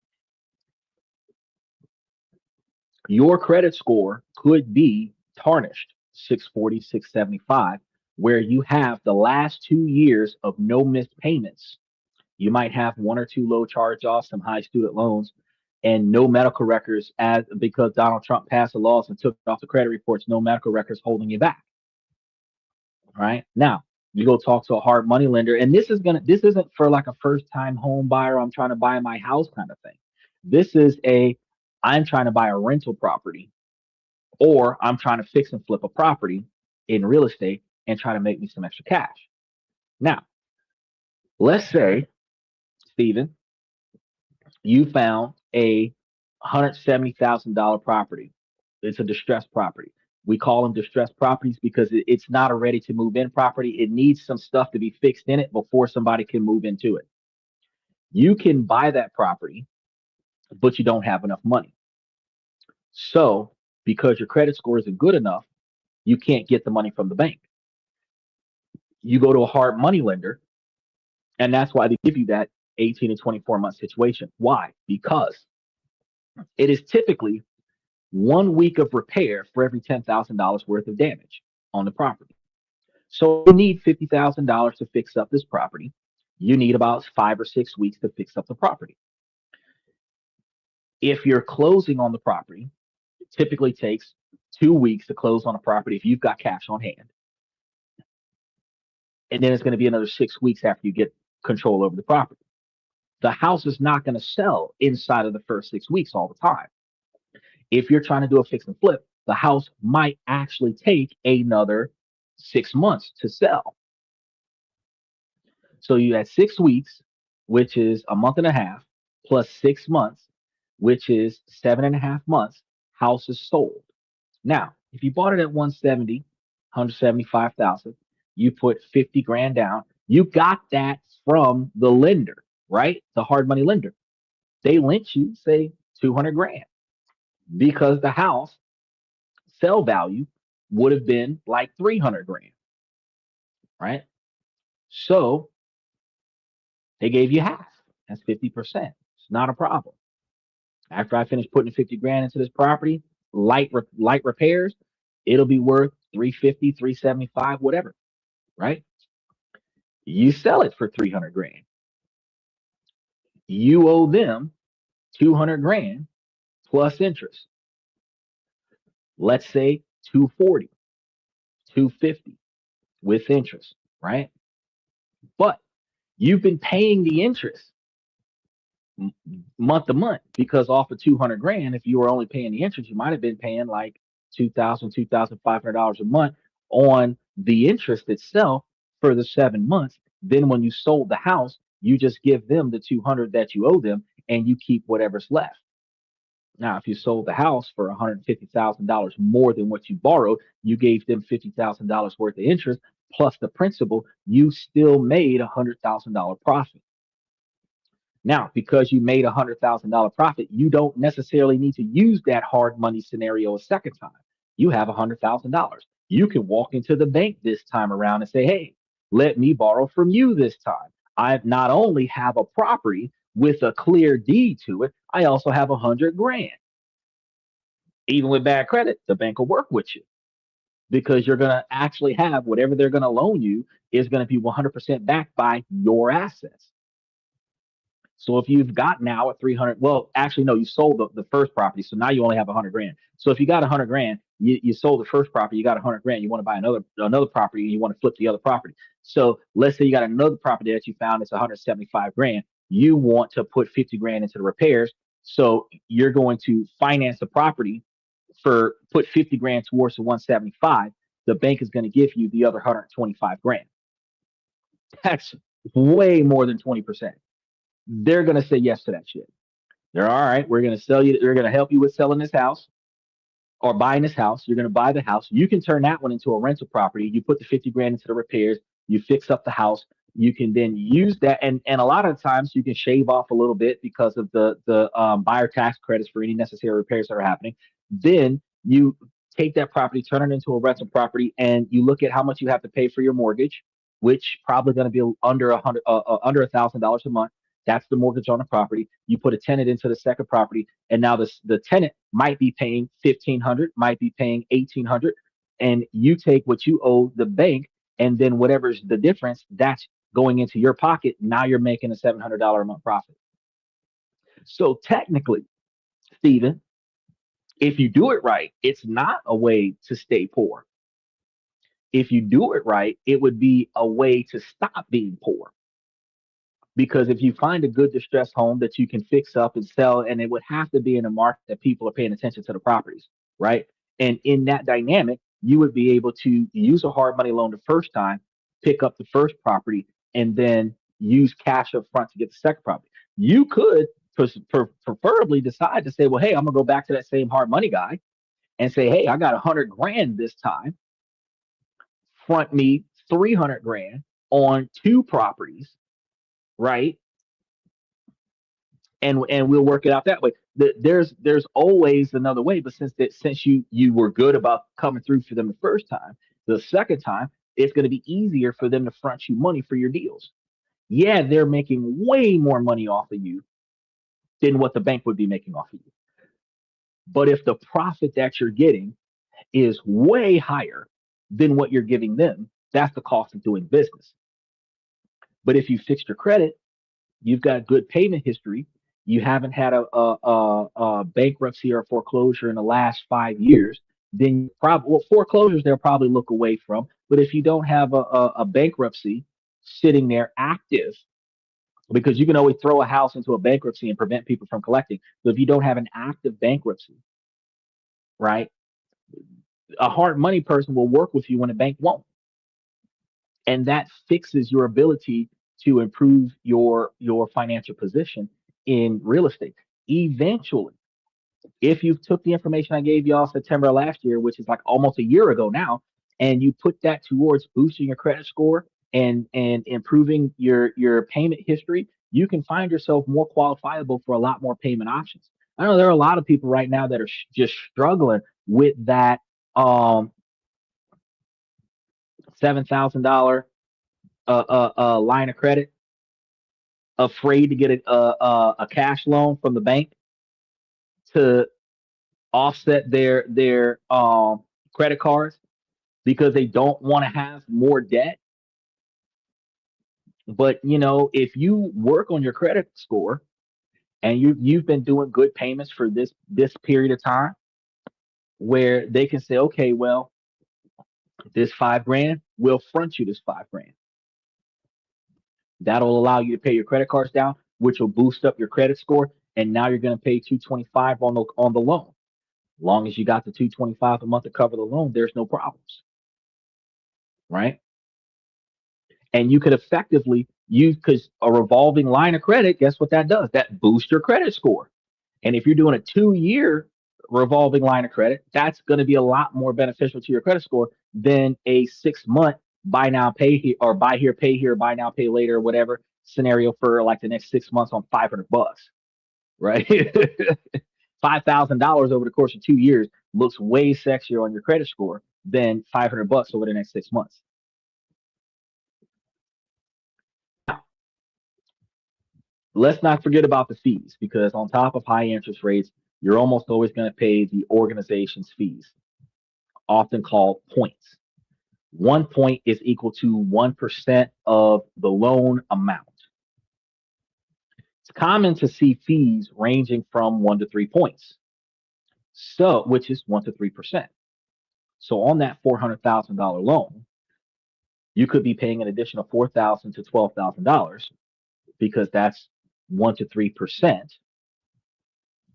Your credit score could be tarnished 640, 675, where you have the last 2 years of no missed payments. You might have one or two low charge offs, some high student loans, and no medical records as because Donald Trump passed the laws and took off the credit reports, no medical records holding you back. All right. Now you go talk to a hard money lender, and this isn't for like a first time home buyer. I'm trying to buy my house kind of thing. This is I'm trying to buy a rental property, or I'm trying to fix and flip a property in real estate and try to make me some extra cash. Now, let's say, Stephen, you found a $170,000 property. It's a distressed property. We call them distressed properties because it's not a ready to move in property. It needs some stuff to be fixed in it before somebody can move into it. You can buy that property, but you don't have enough money. So, because your credit score isn't good enough, you can't get the money from the bank. You go to a hard money lender, and that's why they give you that 18 to 24-month situation. Why? Because it is typically 1 week of repair for every $10,000 worth of damage on the property. So you need $50,000 to fix up this property. You need about 5 or 6 weeks to fix up the property. If you're closing on the property, it typically takes 2 weeks to close on a property if you've got cash on hand. And then it's going to be another 6 weeks after you get control over the property. The house is not going to sell inside of the first 6 weeks all the time. If you're trying to do a fix and flip, the house might actually take another 6 months to sell. So you had 6 weeks, which is a month and a half, plus 6 months, which is 7.5 months. House is sold. Now, if you bought it at 170, 175,000, you put 50 grand down. You got that from the lender, right? The hard money lender. They lent you, say, 200 grand because the house sell value would have been like 300 grand, right? So they gave you half. That's 50%. It's not a problem. After I finish putting 50 grand into this property, light repairs, it'll be worth 350, 375, whatever, right? You sell it for 300 grand. You owe them 200 grand plus interest. Let's say 240, 250 with interest, right? But you've been paying the interest month to month because off of 200 grand, if you were only paying the interest, you might have been paying like $2,500 a month on the interest itself for the 7 months. Then when you sold the house, you just give them the 200 that you owe them and you keep whatever's left. Now, if you sold the house for $150,000 more than what you borrowed, you gave them $50,000 worth of interest plus the principal, you still made $100,000 profit. Now, because you made $100,000 profit, you don't necessarily need to use that hard money scenario a second time. You have $100,000. You can walk into the bank this time around and say, hey, let me borrow from you this time. I not only have a property with a clear deed to it, I also have 100 grand. Even with bad credit, the bank will work with you because you're going to actually have whatever they're going to loan you is going to be 100% backed by your assets. So if you've got now a 300, well, actually, no, you sold the first property. So now you only have 100 grand. So if you got 100 grand, you sold the first property, you got 100 grand, you want to buy another property and you want to flip the other property. So let's say you got another property that you found, it's 175 grand. You want to put 50 grand into the repairs. So you're going to finance the property for put 50 grand towards the 175. The bank is going to give you the other 125 grand. That's way more than 20%. They're going to say yes to that shit. They're all right. We're going to sell you. We're going to help you with selling this house or buying this house. You're going to buy the house. You can turn that one into a rental property. You put the 50 grand into the repairs. You fix up the house. You can then use that. And a lot of times you can shave off a little bit because of the buyer tax credits for any necessary repairs that are happening. Then you take that property, turn it into a rental property, and you look at how much you have to pay for your mortgage, which probably going to be under $1,000 a month. That's the mortgage on the property. You put a tenant into the second property, and now the tenant might be paying 1,500, might be paying 1,800, and you take what you owe the bank, and then whatever's the difference, that's going into your pocket. Now you're making a $700 a month profit. So technically, Stephen, if you do it right, it's not a way to stay poor. If you do it right, it would be a way to stop being poor. Because if you find a good distressed home that you can fix up and sell, and it would have to be in a market that people are paying attention to the properties, right? And in that dynamic, you would be able to use a hard money loan the first time, pick up the first property and then use cash up front to get the second property. You could preferably decide to say, well, hey, I'm gonna go back to that same hard money guy and say, hey, I got 100 grand this time. Front me 300 grand on two properties, right? And we'll work it out that way. There's always another way, but since you were good about coming through for them the first time, the second time it's going to be easier for them to front you money for your deals. Yeah, they're making way more money off of you than what the bank would be making off of you. But if the profit that you're getting is way higher than what you're giving them, that's the cost of doing business. But if you fixed your credit, you've got good payment history, you haven't had a bankruptcy or foreclosure in the last 5 years, then probably, well, foreclosures they'll probably look away from. But if you don't have a bankruptcy sitting there active, because you can always throw a house into a bankruptcy and prevent people from collecting. So if you don't have an active bankruptcy, right, a hard money person will work with you when a bank won't, and that fixes your ability to improve your financial position in real estate. Eventually, if you took the information I gave y'all September last year, which is like almost a year ago now, and you put that towards boosting your credit score and improving your payment history, you can find yourself more qualifiable for a lot more payment options. I know there are a lot of people right now that are just struggling with that $7,000 line of credit, afraid to get a cash loan from the bank to offset their credit cards because they don't want to have more debt. But if you work on your credit score and you've been doing good payments for this period of time, where they can say, okay, well, this 5 grand will front you this 5 grand. That'll allow you to pay your credit cards down, which will boost up your credit score. And now you're going to pay 225 on the loan. As long as you got the 225 a month to cover the loan, there's no problems, right? And you could effectively use, because a revolving line of credit, guess what that does? That boosts your credit score. And if you're doing a 2 year revolving line of credit, that's going to be a lot more beneficial to your credit score than a 6 month buy now, pay here, or buy here, pay here, buy now, pay later, or whatever scenario for like the next 6 months on $500, right? $5,000 over the course of 2 years looks way sexier on your credit score than $500 over the next 6 months. Now, let's not forget about the fees, because on top of high interest rates, you're almost always going to pay the organization's fees, often called points. 1 point is equal to 1% of the loan amount. It's common to see fees ranging from 1 to 3 points, so which is 1 to 3%. So on that $400,000 loan, you could be paying an additional $4,000 to $12,000, because that's 1 to 3%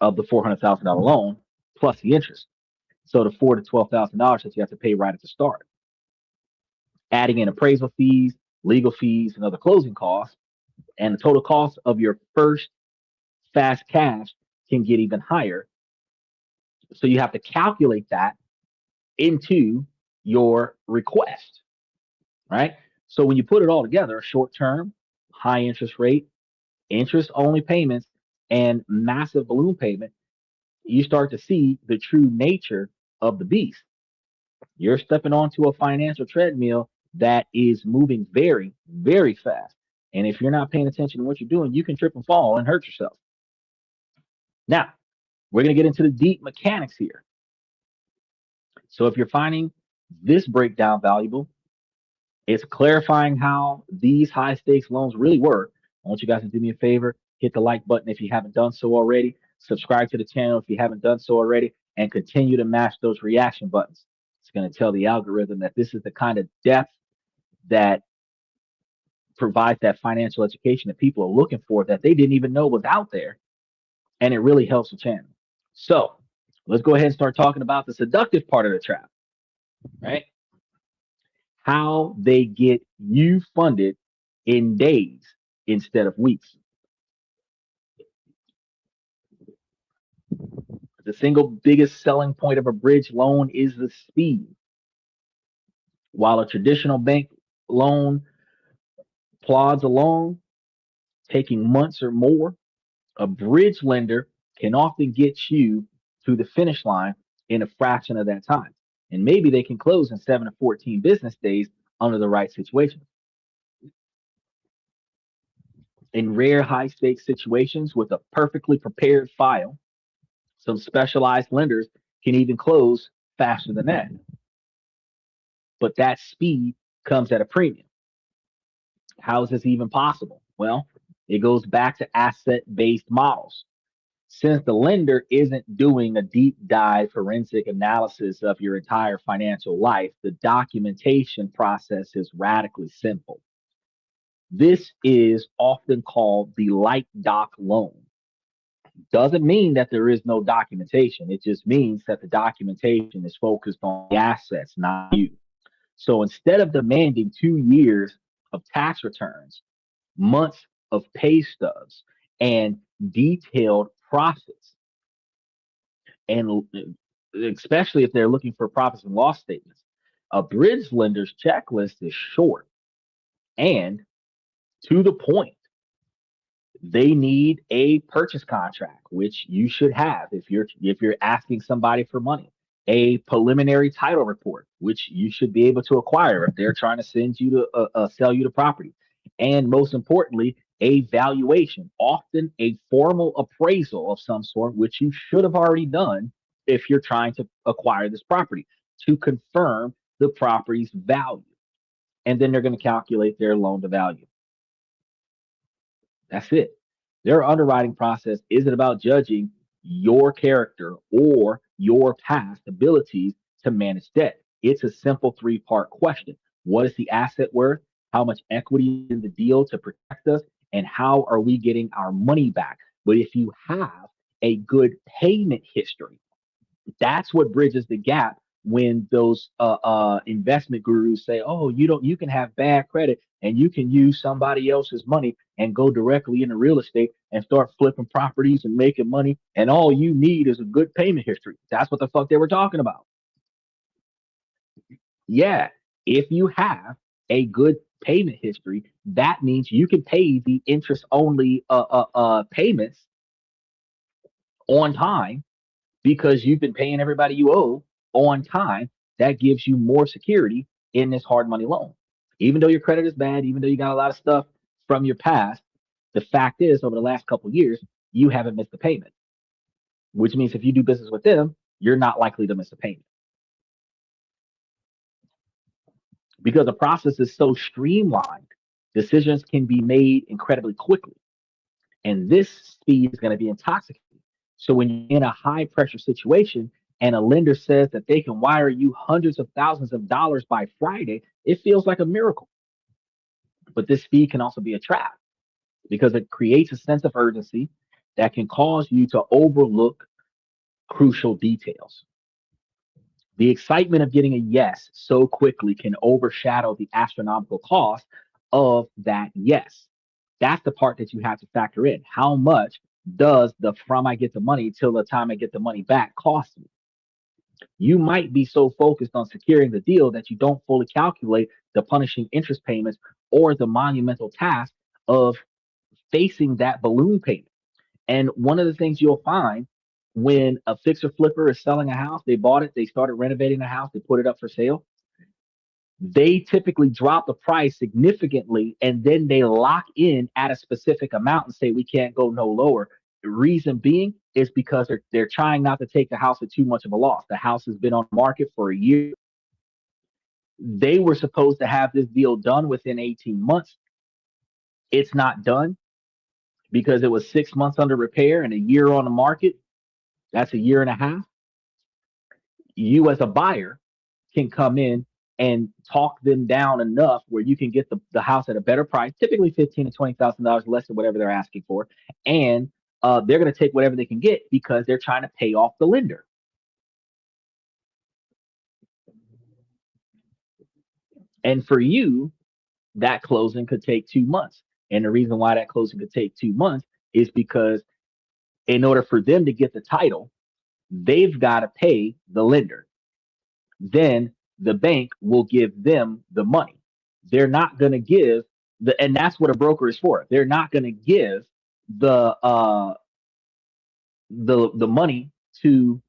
of the $400,000 loan plus the interest. So the $4,000 to $12,000 that you have to pay right at the start, adding in appraisal fees, legal fees, and other closing costs, and the total cost of your first fast cash can get even higher. So you have to calculate that into your request, right? So when you put it all together, short term, high interest rate, interest only payments, and massive balloon payment, you start to see the true nature of the beast. You're stepping onto a financial treadmill that is moving very, very fast. And if you're not paying attention to what you're doing, you can trip and fall and hurt yourself. Now, we're going to get into the deep mechanics here. So if you're finding this breakdown valuable, it's clarifying how these high stakes loans really work. I want you guys to do me a favor, hit the like button if you haven't done so already, subscribe to the channel if you haven't done so already, and continue to mash those reaction buttons. It's going to tell the algorithm that this is the kind of depth that provides that financial education that people are looking for, that they didn't even know was out there. And it really helps the channel. So let's go ahead and start talking about the seductive part of the trap, right? how they get you funded in days instead of weeks. The single biggest selling point of a bridge loan is the speed. While a traditional bank loan plods along, taking months or more, a bridge lender can often get you to the finish line in a fraction of that time. And maybe they can close in 7 to 14 business days under the right situation. In rare high stakes situations with a perfectly prepared file, some specialized lenders can even close faster than that. But that speed comes at a premium. How is this even possible? Well, it goes back to asset based models. Since the lender isn't doing a deep dive forensic analysis of your entire financial life, the documentation process is radically simple. This is often called the light doc loan. Doesn't mean that there is no documentation. It just means that the documentation is focused on the assets, not you. So instead of demanding 2 years of tax returns, months of pay stubs, and detailed profits, and especially if they're looking for profits and loss statements, a bridge lender's checklist is short and to the point. They need a purchase contract, which you should have if you're asking somebody for money. A preliminary title report, which you should be able to acquire if they're trying to send you to sell you the property, and most importantly, a valuation, often a formal appraisal of some sort, which you should have already done if you're trying to acquire this property to confirm the property's value. And then they're going to calculate their loan to value. That's it. Their underwriting process isn't about judging your character or your past abilities to manage debt. It's a simple three-part question. What is the asset worth? How much equity in the deal to protect us? And how are we getting our money back? But if you have a good payment history, that's what bridges the gap when those investment gurus say, "Oh, you can have bad credit and you can use somebody else's money and go directly into real estate and start flipping properties and making money, and all you need is a good payment history." That's what the fuck they were talking about. Yeah, if you have a good payment history, that means you can pay the interest only payments on time because you've been paying everybody you owe on time. That gives you more security in this hard money loan. Even though your credit is bad, even though you got a lot of stuff from your past, the fact is, over the last couple of years, you haven't missed a payment, which means if you do business with them, you're not likely to miss a payment because the process is so streamlined. Decisions can be made incredibly quickly. And this speed is going to be intoxicating. So when you're in a high pressure situation and a lender says that they can wire you hundreds of thousands of dollars by Friday, it feels like a miracle. But this speed can also be a trap because it creates a sense of urgency that can cause you to overlook crucial details. The excitement of getting a yes so quickly can overshadow the astronomical cost of that yes. That's the part that you have to factor in. How much does the from I get the money till the time I get the money back cost me? You might be so focused on securing the deal that you don't fully calculate the punishing interest payments or the monumental task of facing that balloon payment. And one of the things you'll find when a fixer flipper is selling a house, they bought it, they started renovating the house, they put it up for sale. They typically drop the price significantly and then they lock in at a specific amount and say we can't go no lower. The reason being is because they're trying not to take the house at too much of a loss. The house has been on the market for a year. They were supposed to have this deal done within 18 months. It's not done because it was 6 months under repair and a year on the market. That's a year and a half. You as a buyer can come in and talk them down enough where you can get the house at a better price, typically 15 to $20,000 less than whatever they're asking for, and they're going to take whatever they can get because they're trying to pay off the lender. And for you, that closing could take 2 months. And the reason why that closing could take 2 months is because in order for them to get the title, they've got to pay the lender. Then the bank will give them the money. They're not going to give and that's what a broker is for. They're not going to give the the money to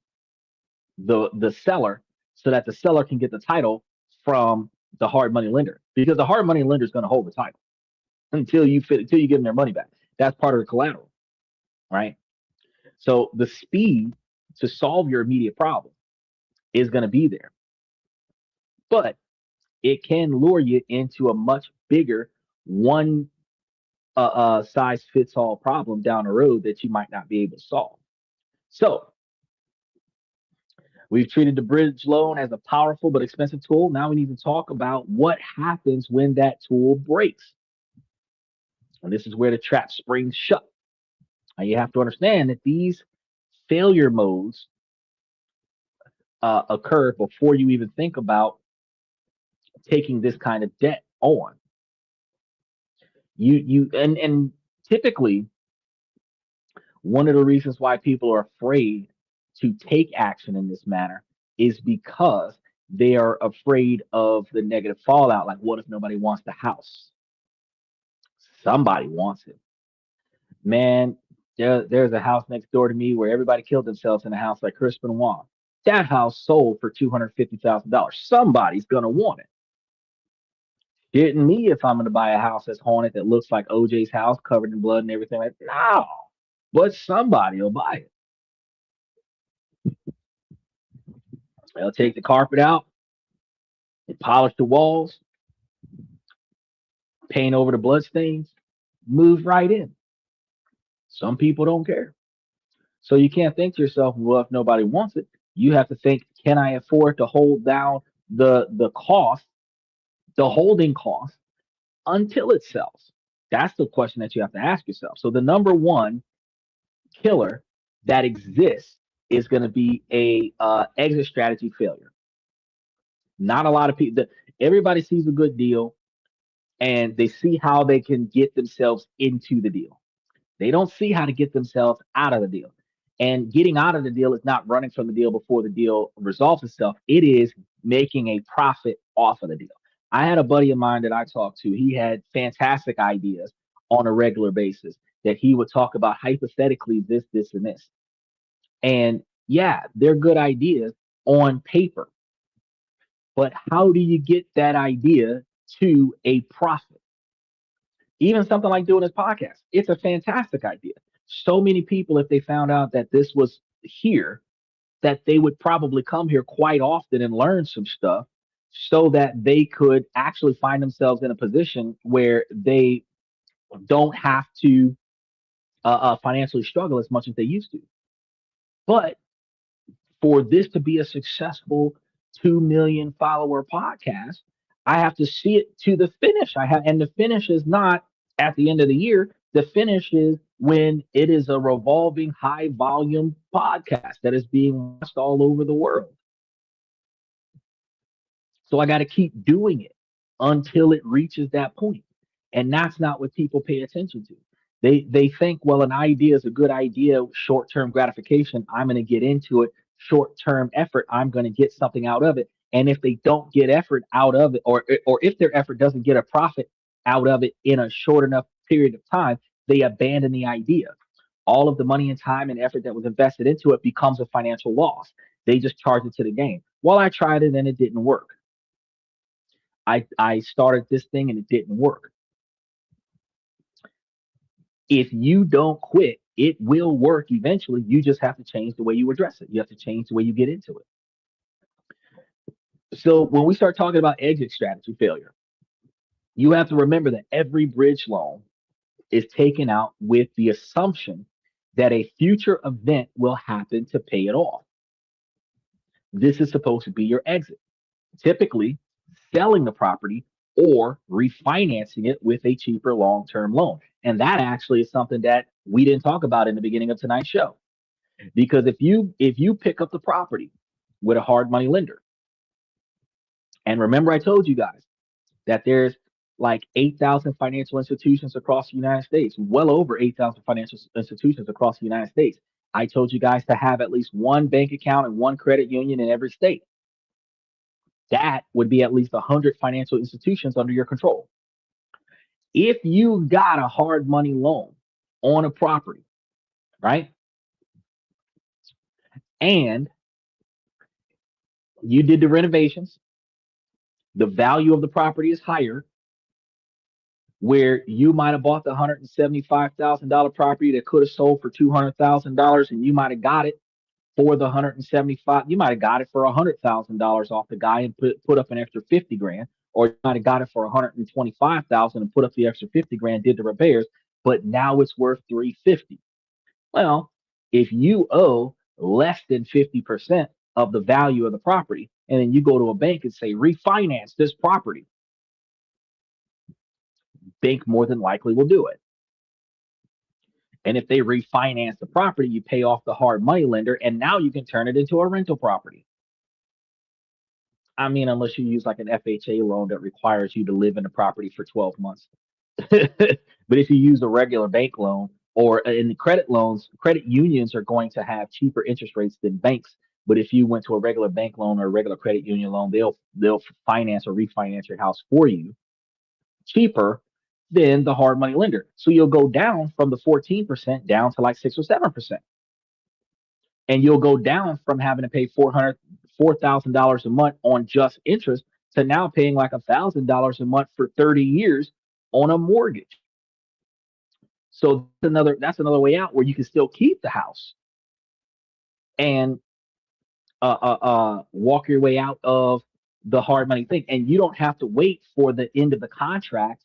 the seller so that the seller can get the title from the hard money lender, because the hard money lender is going to hold the title until you give them their money back. That's part of the collateral, right? So the speed to solve your immediate problem is going to be there, but it can lure you into a much bigger one size fits all problem down the road that you might not be able to solve. So we've treated the bridge loan as a powerful but expensive tool. Now we need to talk about what happens when that tool breaks. And this is where the trap springs shut. Now you have to understand that these failure modes occur before you even think about taking this kind of debt on. And typically one of the reasons why people are afraid to take action in this manner is because they are afraid of the negative fallout. Like, what if nobody wants the house? Somebody wants it. Man, there's a house next door to me where everybody killed themselves in a house like Chris Benoit. That house sold for $250,000. Somebody's going to want it. Didn't me if I'm going to buy a house that's haunted that looks like OJ's house covered in blood and everything like that. No, but somebody will buy it. They'll take the carpet out, polish the walls, paint over the bloodstains, move right in. Some people don't care. So you can't think to yourself, well, if nobody wants it, you have to think, can I afford to hold down the cost, the holding cost until it sells? That's the question that you have to ask yourself. So the number one killer that exists is going to be a exit strategy failure. Not a lot of people. Everybody sees a good deal and they see how they can get themselves into the deal. They don't see how to get themselves out of the deal. And getting out of the deal is not running from the deal before the deal resolves itself. It is making a profit off of the deal. I had a buddy of mine that I talked to. He had fantastic ideas on a regular basis that he would talk about hypothetically this, and this. And yeah, they're good ideas on paper. But how do you get that idea to a profit? Even something like doing this podcast, it's a fantastic idea. So many people, if they found out that this was here, that they would probably come here quite often and learn some stuff so that they could actually find themselves in a position where they don't have to financially struggle as much as they used to. But for this to be a successful 2 million follower podcast, I have to see it to the finish. And the finish is not at the end of the year. The finish is when it is a revolving high volume podcast that is being watched all over the world. So I got to keep doing it until it reaches that point. And that's not what people pay attention to. They think, well, an idea is a good idea, short-term gratification. I'm going to get into it, short-term effort. I'm going to get something out of it. And if they don't get effort out of it, or if their effort doesn't get a profit out of it in a short enough period of time, they abandon the idea. All of the money and time and effort that was invested into it becomes a financial loss. They just charge it to the game. Well, I tried it and it didn't work. I started this thing and it didn't work. If you don't quit, it will work eventually. You just have to change the way you address it. You have to change the way you get into it. So when we start talking about exit strategy failure, you have to remember that every bridge loan is taken out with the assumption that a future event will happen to pay it off. This is supposed to be your exit. Typically, selling the property or refinancing it with a cheaper long-term loan. And that actually is something that we didn't talk about in the beginning of tonight's show. Because if you pick up the property with a hard money lender, and remember I told you guys, that there's like 8,000 financial institutions across the United States, well over 8,000 financial institutions across the United States. I told you guys to have at least one bank account and one credit union in every state. That would be at least 100 financial institutions under your control. If you got a hard money loan on a property, right? And you did the renovations, the value of the property is higher, where you might have bought the $175,000 property that could have sold for $200,000, and you might have got it for the 175. You might have got it for $100,000 off the guy and put up an extra 50 grand, or you might have got it for 125,000 and put up the extra 50 grand, did the repairs, but now it's worth 350. Well, if you owe less than 50% of the value of the property, and then you go to a bank and say refinance this property, bank more than likely will do it. And if they refinance the property, you pay off the hard money lender, and now you can turn it into a rental property. I mean, unless you use like an FHA loan that requires you to live in the property for 12 months. But if you use a regular bank loan, or in the credit loans, credit unions are going to have cheaper interest rates than banks. But if you went to a regular bank loan or a regular credit union loan, they'll finance or refinance your house for you cheaper than the hard money lender. So you'll go down from the 14% down to like 6 or 7%. And you'll go down from having to pay $4,000 a month on just interest to now paying like $1,000 a month for 30 years on a mortgage. So that's another way out where you can still keep the house and walk your way out of the hard money thing. And you don't have to wait for the end of the contract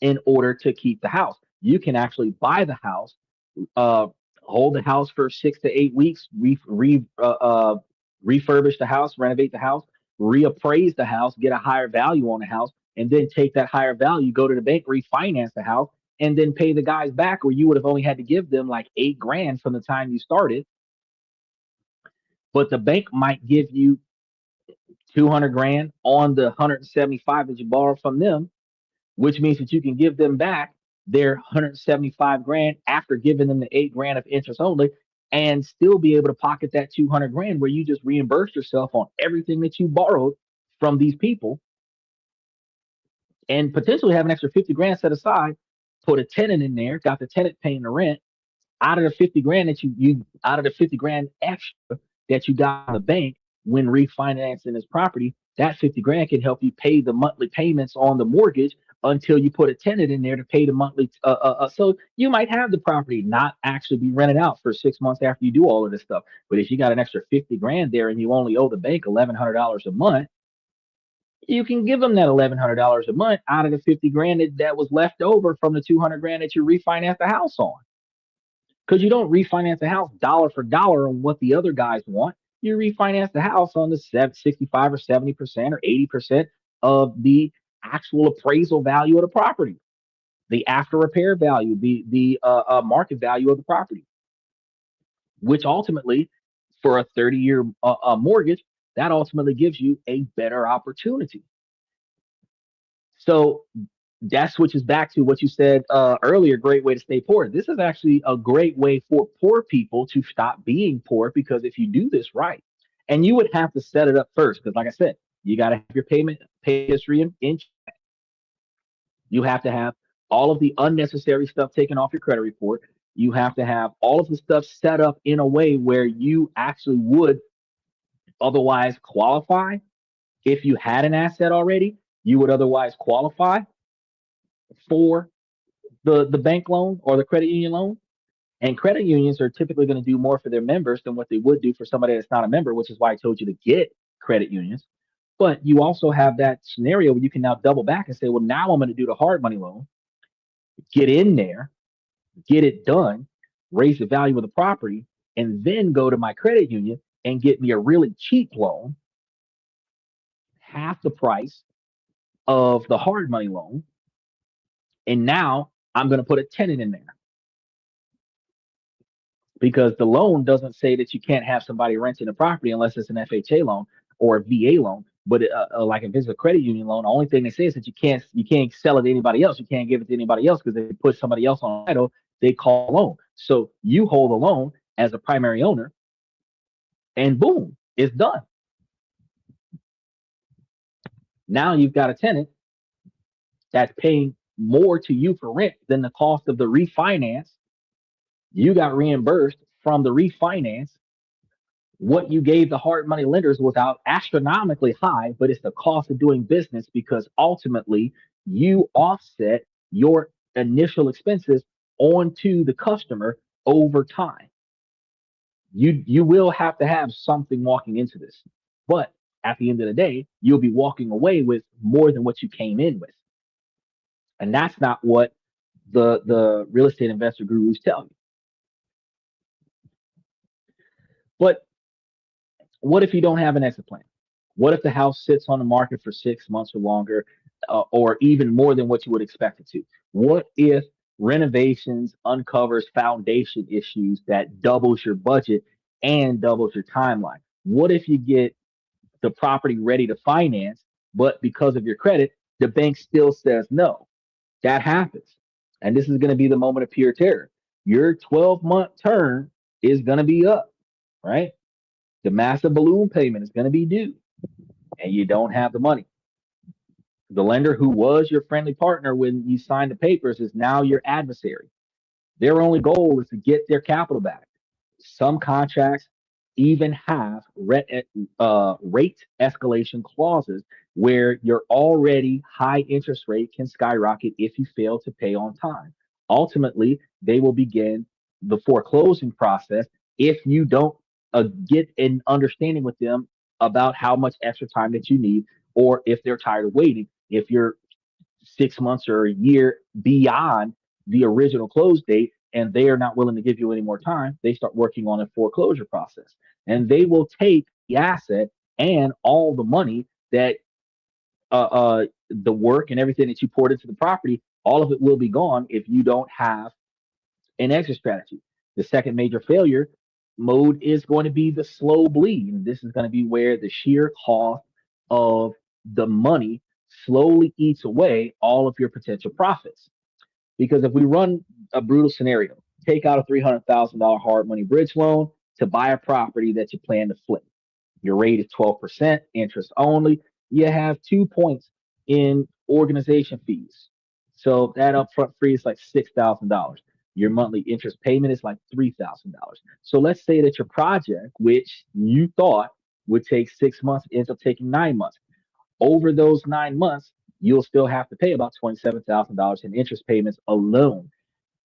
in order to keep the house. You can actually buy the house, uh, hold the house for 6 to 8 weeks, refurbish the house, renovate the house, reappraise the house, get a higher value on the house, and then take that higher value, go to the bank, refinance the house, and then pay the guys back, where you would have only had to give them like 8 grand from the time you started. But the bank might give you 200 grand on the 175 that you borrowed from them, which means that you can give them back their 175 grand after giving them the 8 grand of interest only, and still be able to pocket that 200 grand, where you just reimburse yourself on everything that you borrowed from these people, and potentially have an extra 50 grand set aside, put a tenant in there, got the tenant paying the rent out of the 50 grand that you out of the 50 grand extra that you got in the bank when refinancing this property. That 50 grand can help you pay the monthly payments on the mortgage until you put a tenant in there to pay the monthly. So you might have the property not actually be rented out for 6 months after you do all of this stuff. But if you got an extra 50 grand there and you only owe the bank $1,100 a month, you can give them that $1,100 a month out of the 50 grand that was left over from the 200 grand that you refinanced the house on. Because you don't refinance the house dollar for dollar on what the other guys want. You refinance the house on the 65 or 70% or 80% of the actual appraisal value of the property, the after repair value, the market value of the property, which ultimately, for a 30-year mortgage, that ultimately gives you a better opportunity. So that switches back to what you said earlier. Great way to stay poor. This is actually a great way for poor people to stop being poor, because if you do this right, and you would have to set it up first, because like I said, you got to have your pay history in check. You have to have all of the unnecessary stuff taken off your credit report. You have to have all of the stuff set up in a way where you actually would otherwise qualify. If you had an asset already, you would otherwise qualify for the bank loan or the credit union loan. And credit unions are typically going to do more for their members than what they would do for somebody that's not a member, which is why I told you to get credit unions. But you also have that scenario where you can now double back and say, well, now I'm going to do the hard money loan, get in there, get it done, raise the value of the property, and then go to my credit union and get me a really cheap loan, half the price of the hard money loan. And now I'm going to put a tenant in there, because the loan doesn't say that you can't have somebody renting the property unless it's an FHA loan or a VA loan. But like if it's a credit union loan, the only thing they say is that you can't sell it to anybody else. You can't give it to anybody else because if they put somebody else on title, they call a loan. So you hold the loan as a primary owner, and boom, it's done. Now you've got a tenant that's paying more to you for rent than the cost of the refinance. You got reimbursed from the refinance. What you gave the hard money lenders was out astronomically high, but it's the cost of doing business because ultimately you offset your initial expenses onto the customer over time. You will have to have something walking into this, but at the end of the day, you'll be walking away with more than what you came in with, and that's not what the real estate investor gurus tell you. But what if you don't have an exit plan? What if the house sits on the market for 6 months or longer, or even more than what you would expect it to? What if renovations uncovers foundation issues that doubles your budget and doubles your timeline? What if you get the property ready to finance, but because of your credit, the bank still says no? That happens. And this is going to be the moment of pure terror. Your 12-month term is going to be up, right? The massive balloon payment is going to be due, and you don't have the money. The lender who was your friendly partner when you signed the papers is now your adversary. Their only goal is to get their capital back. Some contracts even have rate escalation clauses where your already high interest rate can skyrocket if you fail to pay on time. Ultimately, they will begin the foreclosing process if you don't get an understanding with them about how much extra time that you need, or if they're tired of waiting. If you're 6 months or a year beyond the original close date and they are not willing to give you any more time, they start working on a foreclosure process. And they will take the asset and all the money that the work and everything that you poured into the property, all of it will be gone if you don't have an exit strategy. The second major failure mode is going to be the slow bleed. And this is going to be where the sheer cost of the money slowly eats away all of your potential profits. Because if we run a brutal scenario, take out a $300,000 hard money bridge loan to buy a property that you plan to flip. Your rate is 12%, interest only. You have 2 points in organization fees. So that upfront fee is like $6,000. Your monthly interest payment is like $3,000. So let's say that your project, which you thought would take 6 months, ends up taking 9 months. Over those 9 months, you'll still have to pay about $27,000 in interest payments alone.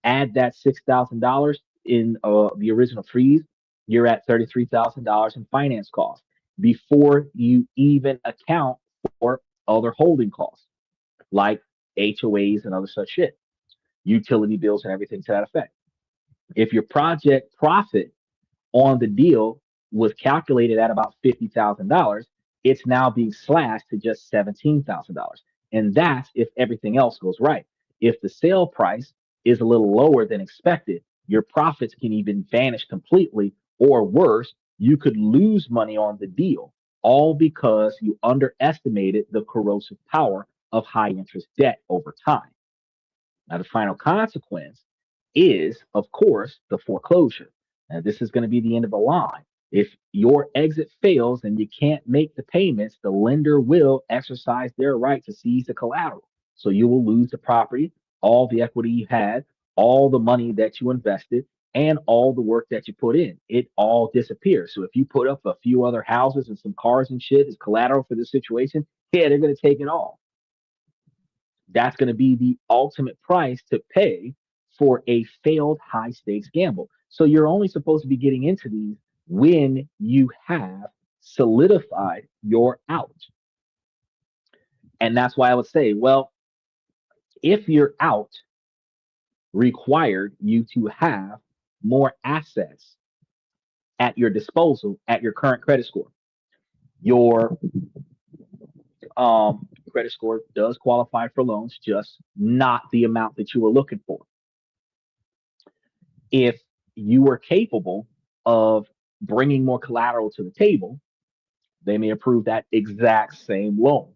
Add that $6,000 in the original fees, you're at $33,000 in finance costs before you even account for other holding costs like HOAs and other such shit, utility bills and everything to that effect. If your project profit on the deal was calculated at about $50,000, it's now being slashed to just $17,000. And that's if everything else goes right. If the sale price is a little lower than expected, your profits can even vanish completely, or worse, you could lose money on the deal, all because you underestimated the corrosive power of high interest debt over time. Now, the final consequence is, of course, the foreclosure. Now, this is going to be the end of the line. If your exit fails and you can't make the payments, the lender will exercise their right to seize the collateral. So you will lose the property, all the equity you had, all the money that you invested, and all the work that you put in. It all disappears. So if you put up a few other houses and some cars and shit as collateral for this situation, yeah, they're going to take it all. That's going to be the ultimate price to pay for a failed high stakes gamble. So you're only supposed to be getting into these when you have solidified your out. And that's why I would say, well, if your out required you to have more assets at your disposal at your current credit score, your credit score does qualify for loans, just not the amount that you were looking for. If you were capable of bringing more collateral to the table, They may approve that exact same loan.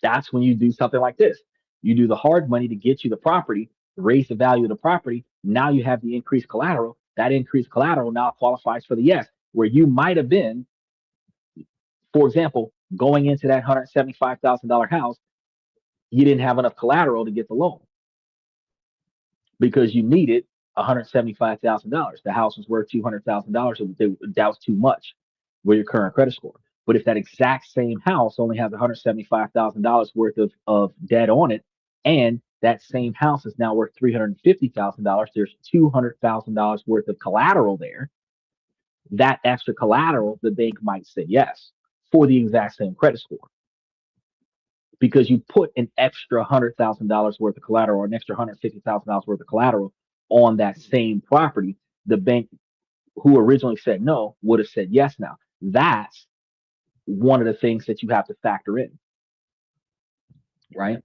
That's when you do something like this. You do the hard money to get you the property, raise the value of the property. Now you have the increased collateral. That increased collateral now qualifies for the yes, where you might have been, for example, going into that $175,000 house, you didn't have enough collateral to get the loan because you needed $175,000. The house was worth $200,000. So that was too much with your current credit score. But if that exact same house only has $175,000 worth of debt on it, and that same house is now worth $350,000, there's $200,000 worth of collateral there. That extra collateral, the bank might say yes for the exact same credit score because you put an extra $100,000 worth of collateral or an extra $150,000 worth of collateral on that same property. The bank who originally said no would have said yes now. That's one of the things that you have to factor in, right?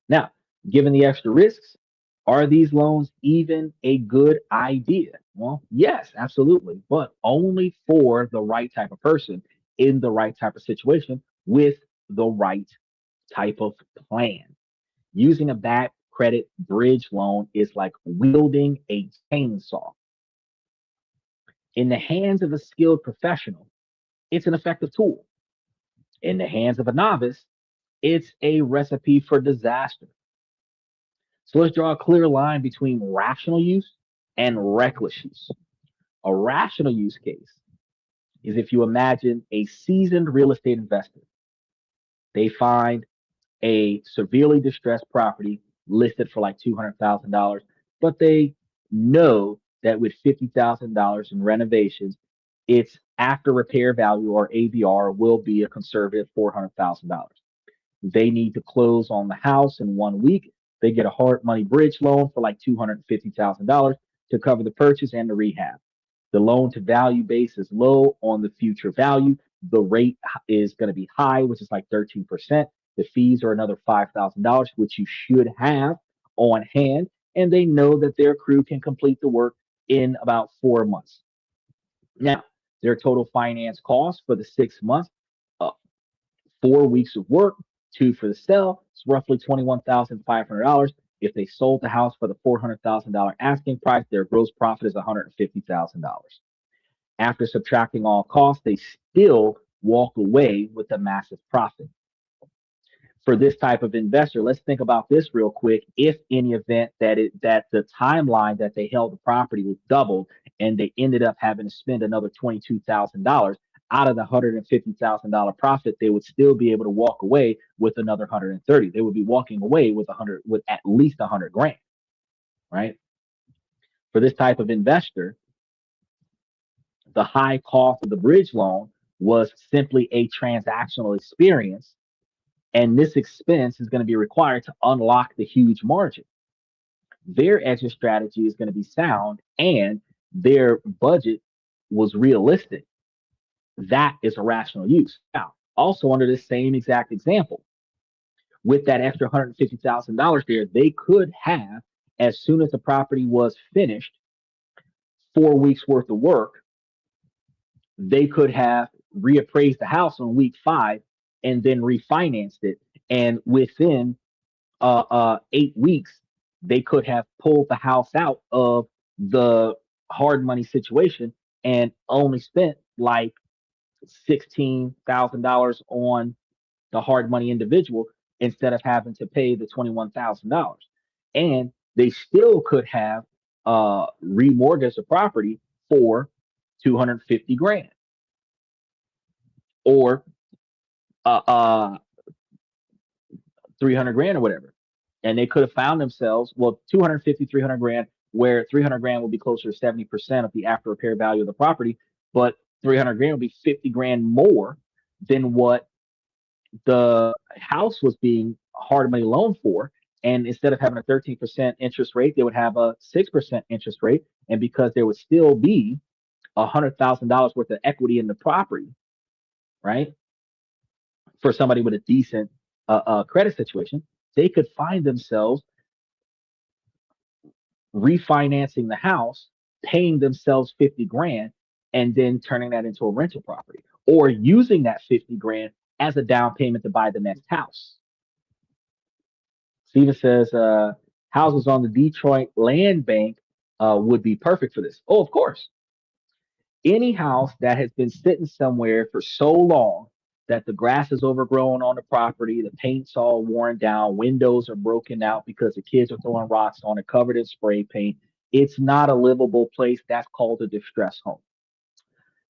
Now, given the extra risks, are these loans even a good idea? Well, yes, absolutely, but only for the right type of person in the right type of situation with the right type of plan. Using a bad credit bridge loan is like wielding a chainsaw. In the hands of a skilled professional, it's an effective tool. In the hands of a novice, it's a recipe for disaster. So let's draw a clear line between rational use and reckless use. A rational use case is if you imagine a seasoned real estate investor. They find a severely distressed property listed for like $200,000, but they know that with $50,000 in renovations, its after repair value or AVR will be a conservative $400,000. They need to close on the house in 1 week. They get a hard money bridge loan for like $250,000 to cover the purchase and the rehab. The loan to value base is low on the future value. The rate is going to be high, which is like 13%. The fees are another $5,000, which you should have on hand. And they know that their crew can complete the work in about 4 months. Now, their total finance cost for the 6 months, uh, 4 weeks of work, two for the sale, it's roughly $21,500. If they sold the house for the $400,000 asking price, their gross profit is $150,000. After subtracting all costs, they still walk away with a massive profit. For this type of investor, let's think about this real quick. If in the event that the timeline that they held the property was doubled and they ended up having to spend another $22,000 out of the $150,000 profit, they would still be able to walk away with another 130. They would be walking away with at least 100 grand, right? For this type of investor, the high cost of the bridge loan was simply a transactional experience. And this expense is going to be required to unlock the huge margin. Their exit strategy is going to be sound and their budget was realistic. That is a rational use. Now, also under this same exact example, with that extra $150,000 there, they could have, as soon as the property was finished, 4 weeks worth of work, they could have reappraised the house on week 5 and then refinanced it. And within 8 weeks, they could have pulled the house out of the hard money situation and only spent like $16,000 on the hard money individual instead of having to pay the $21,000. And they still could have remortgaged the property for 250 grand or uh, uh, 300 grand or whatever. And they could have found themselves, well, 250, 300 grand, where 300 grand will be closer to 70% of the after repair value of the property, but 300 grand will be 50 grand more than what the house was being hard money loan for. And instead of having a 13% interest rate, they would have a 6% interest rate. And because there would still be $100,000 worth of equity in the property, right? For somebody with a decent credit situation, they could find themselves refinancing the house, paying themselves 50 grand, and then turning that into a rental property, or using that 50 grand as a down payment to buy the next house. Steven says houses on the Detroit land bank would be perfect for this. Oh, of course. Any house that has been sitting somewhere for so long that the grass is overgrown on the property, the paint's all worn down, windows are broken out because the kids are throwing rocks on it, covered in spray paint. It's not a livable place. That's called a distress home.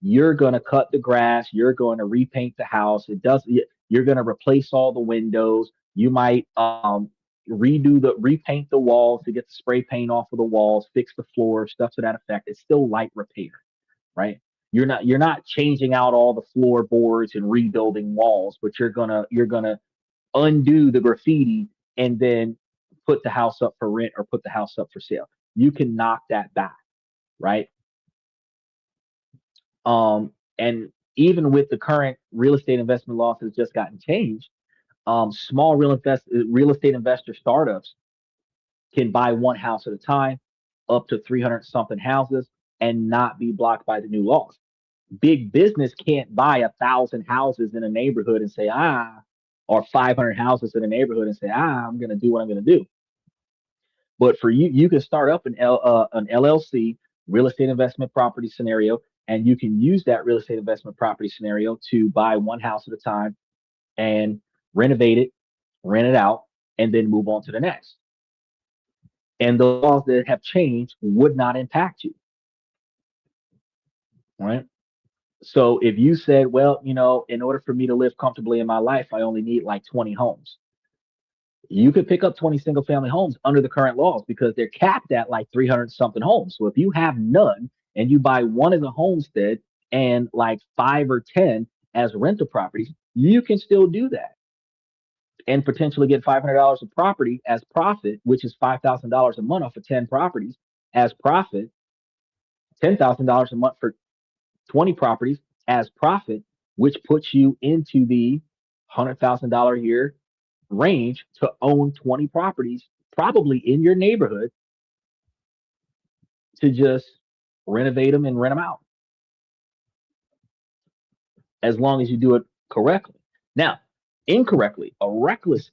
You're going to cut the grass. You're going to repaint the house. You're going to replace all the windows. You might repaint the walls to get the spray paint off of the walls, fix the floor, stuff to that effect. It's still light repair, right? You're not changing out all the floorboards and rebuilding walls, but you're gonna undo the graffiti and then put the house up for rent or put the house up for sale. You can knock that back, right? And even with the current real estate investment laws that's just gotten changed, small real estate investor startups can buy one house at a time, up to 300 something houses, and not be blocked by the new laws. Big business can't buy 1,000 houses in a neighborhood and say, or 500 houses in a neighborhood and say, I'm going to do what I'm going to do. But for you, you can start up an LLC, real estate investment property scenario, and you can use that real estate investment property scenario to buy one house at a time and renovate it, rent it out, and then move on to the next. And the laws that have changed would not impact you, right? So if you said, well, in order for me to live comfortably in my life, I only need like 20 homes. You could pick up 20 single family homes under the current laws because they're capped at like 300 something homes. So if you have none and you buy one as a homestead and like 5 or 10 as rental properties, you can still do that and potentially get $500 a property as profit, which is $5,000 a month off of 10 properties as profit, $10,000 a month for 20 properties as profit, which puts you into the $100,000 a year range to own 20 properties, probably in your neighborhood, to just renovate them and rent them out, as long as you do it correctly. Now, incorrectly, a reckless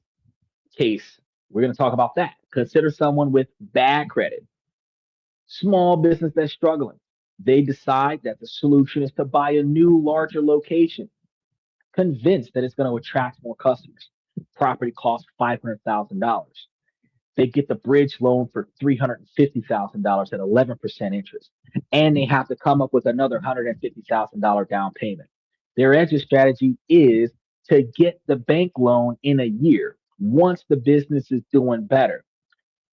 case, we're going to talk about that. Consider someone with bad credit, small business that's struggling. They decide that the solution is to buy a new, larger location, convinced that it's going to attract more customers. Property costs $500,000. They get the bridge loan for $350,000 at 11% interest, and they have to come up with another $150,000 down payment. Their exit strategy is to get the bank loan in a year once the business is doing better.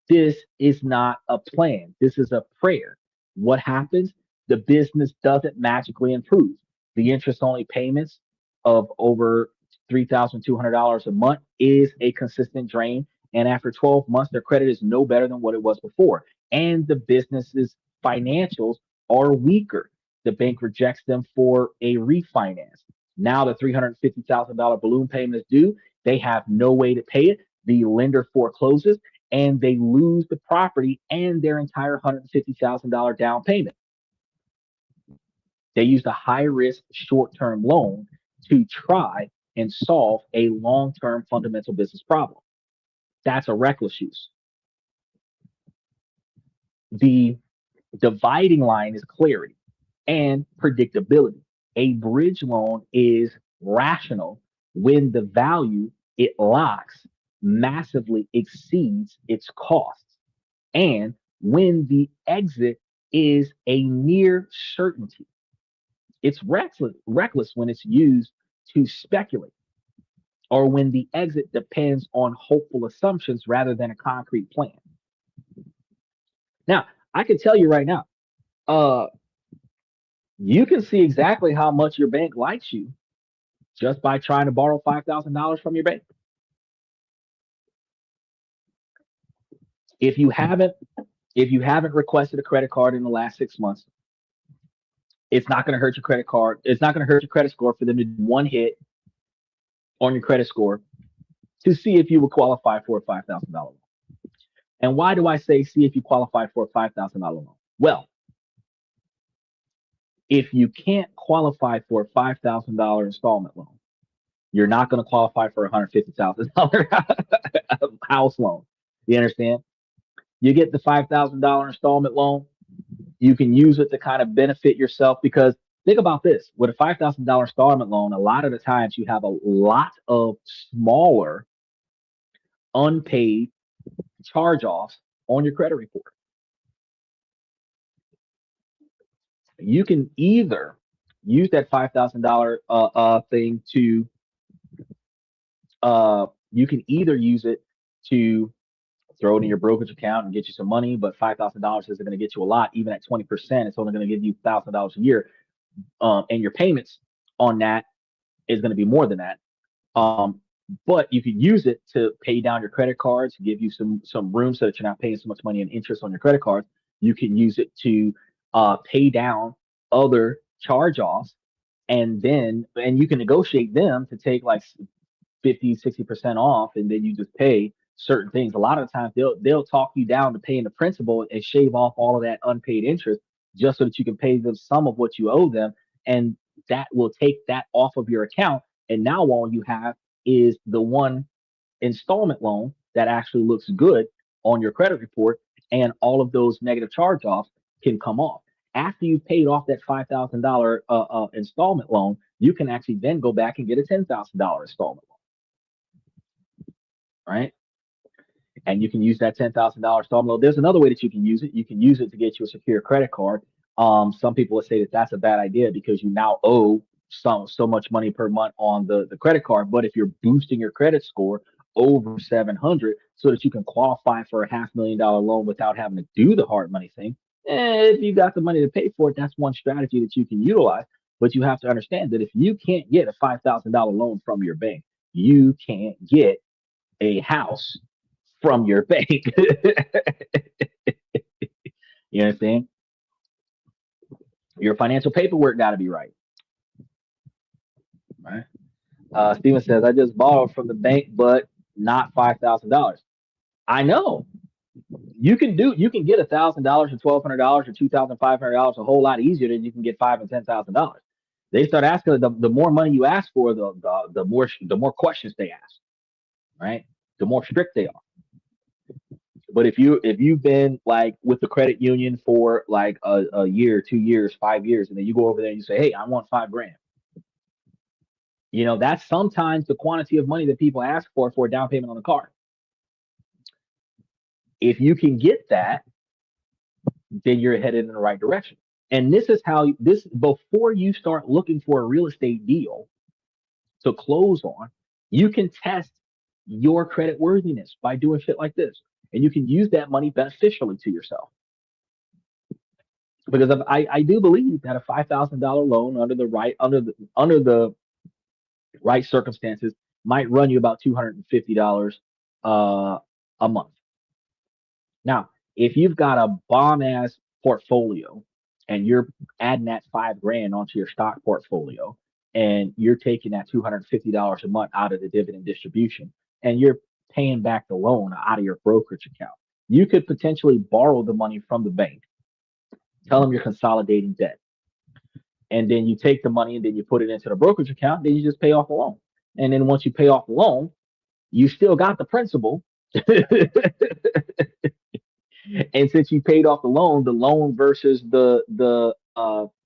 This is not a plan. This is a prayer. What happens? The business doesn't magically improve. The interest only payments of over $3,200 a month is a consistent drain. And after 12 months, their credit is no better than what it was before. And the business's financials are weaker. The bank rejects them for a refinance. Now the $350,000 balloon payment is due. They have no way to pay it. The lender forecloses and they lose the property and their entire $150,000 down payment. They used a high risk short term loan to try and solve a long term fundamental business problem. That's a reckless use. The dividing line is clarity and predictability. A bridge loan is rational when the value it locks massively exceeds its costs and when the exit is a near certainty. It's reckless when it's used to speculate or when the exit depends on hopeful assumptions rather than a concrete plan. Now, I can tell you right now, uh, you can see exactly how much your bank likes you just by trying to borrow $5,000 from your bank. If you haven't, if you haven't requested a credit card in the last 6 months, it's not going to hurt your credit card. It's not going to hurt your credit score for them to do one hit on your credit score to see if you would qualify for a $5,000 loan. And why do I say see if you qualify for a $5,000 loan? Well, If you can't qualify for a $5,000 installment loan, you're not going to qualify for a $150,000 house loan. You understand? You get the $5,000 installment loan, you can use it to kind of benefit yourself because think about this with a $5,000 installment loan, a lot of the times you have a lot of smaller unpaid charge offs on your credit report. You can either use that $5,000 thing to, you can either use it to throw it in your brokerage account and get you some money, but $5,000 isn't going to get you a lot. Even at 20%, it's only going to give you $1,000 a year. And your payments on that is going to be more than that. But you can use it to pay down your credit cards, give you some room so that you're not paying so much money in interest on your credit cards. You can use it to pay down other charge offs, and you can negotiate them to take like 50, 60% off, and then you just pay certain things. A lot of the times they'll talk you down to paying the principal and shave off all of that unpaid interest just so that you can pay them some of what you owe them. And that will take that off of your account. And now all you have is the one installment loan that actually looks good on your credit report, and all of those negative charge offs can come off. After you've paid off that $5,000 installment loan, you can actually then go back and get a $10,000 installment loan, right? And you can use that $10,000 installment loan. There's another way that you can use it. You can use it to get you a secure credit card. Some people would say that that's a bad idea because you now owe so much money per month on the credit card. But if you're boosting your credit score over 700 so that you can qualify for a $500,000 loan without having to do the hard money thing, if you got the money to pay for it, that's one strategy that you can utilize. But you have to understand that if you can't get a $5,000 loan from your bank, you can't get a house from your bank. You understand? Your financial paperwork got to be right. Right. Steven says, I just borrowed from the bank, but not $5,000. I know. You can get $1,000 or $1,200 or $2,500 a whole lot easier than you can get $5,000 and $10,000. They start asking the more money you ask for, the more questions they ask, right? The more strict they are. But if you've been like with the credit union for like a year, 2 years, 5 years, and then you go over there and you say, hey, I want 5 grand. That's sometimes the quantity of money that people ask for a down payment on a car. If you can get that, then you're headed in the right direction. And this is how this before you start looking for a real estate deal to close on, you can test your credit worthiness by doing shit like this. And you can use that money beneficially to yourself. Because I do believe that a $5,000 loan under the right circumstances might run you about $250 a month. Now, if you've got a bomb ass portfolio and you're adding that 5 grand onto your stock portfolio and you're taking that $250 a month out of the dividend distribution and you're paying back the loan out of your brokerage account, you could potentially borrow the money from the bank, tell them you're consolidating debt, and then you take the money and then you put it into the brokerage account, then you just pay off the loan. And then once you pay off the loan, you still got the principal. And since you paid off the loan versus the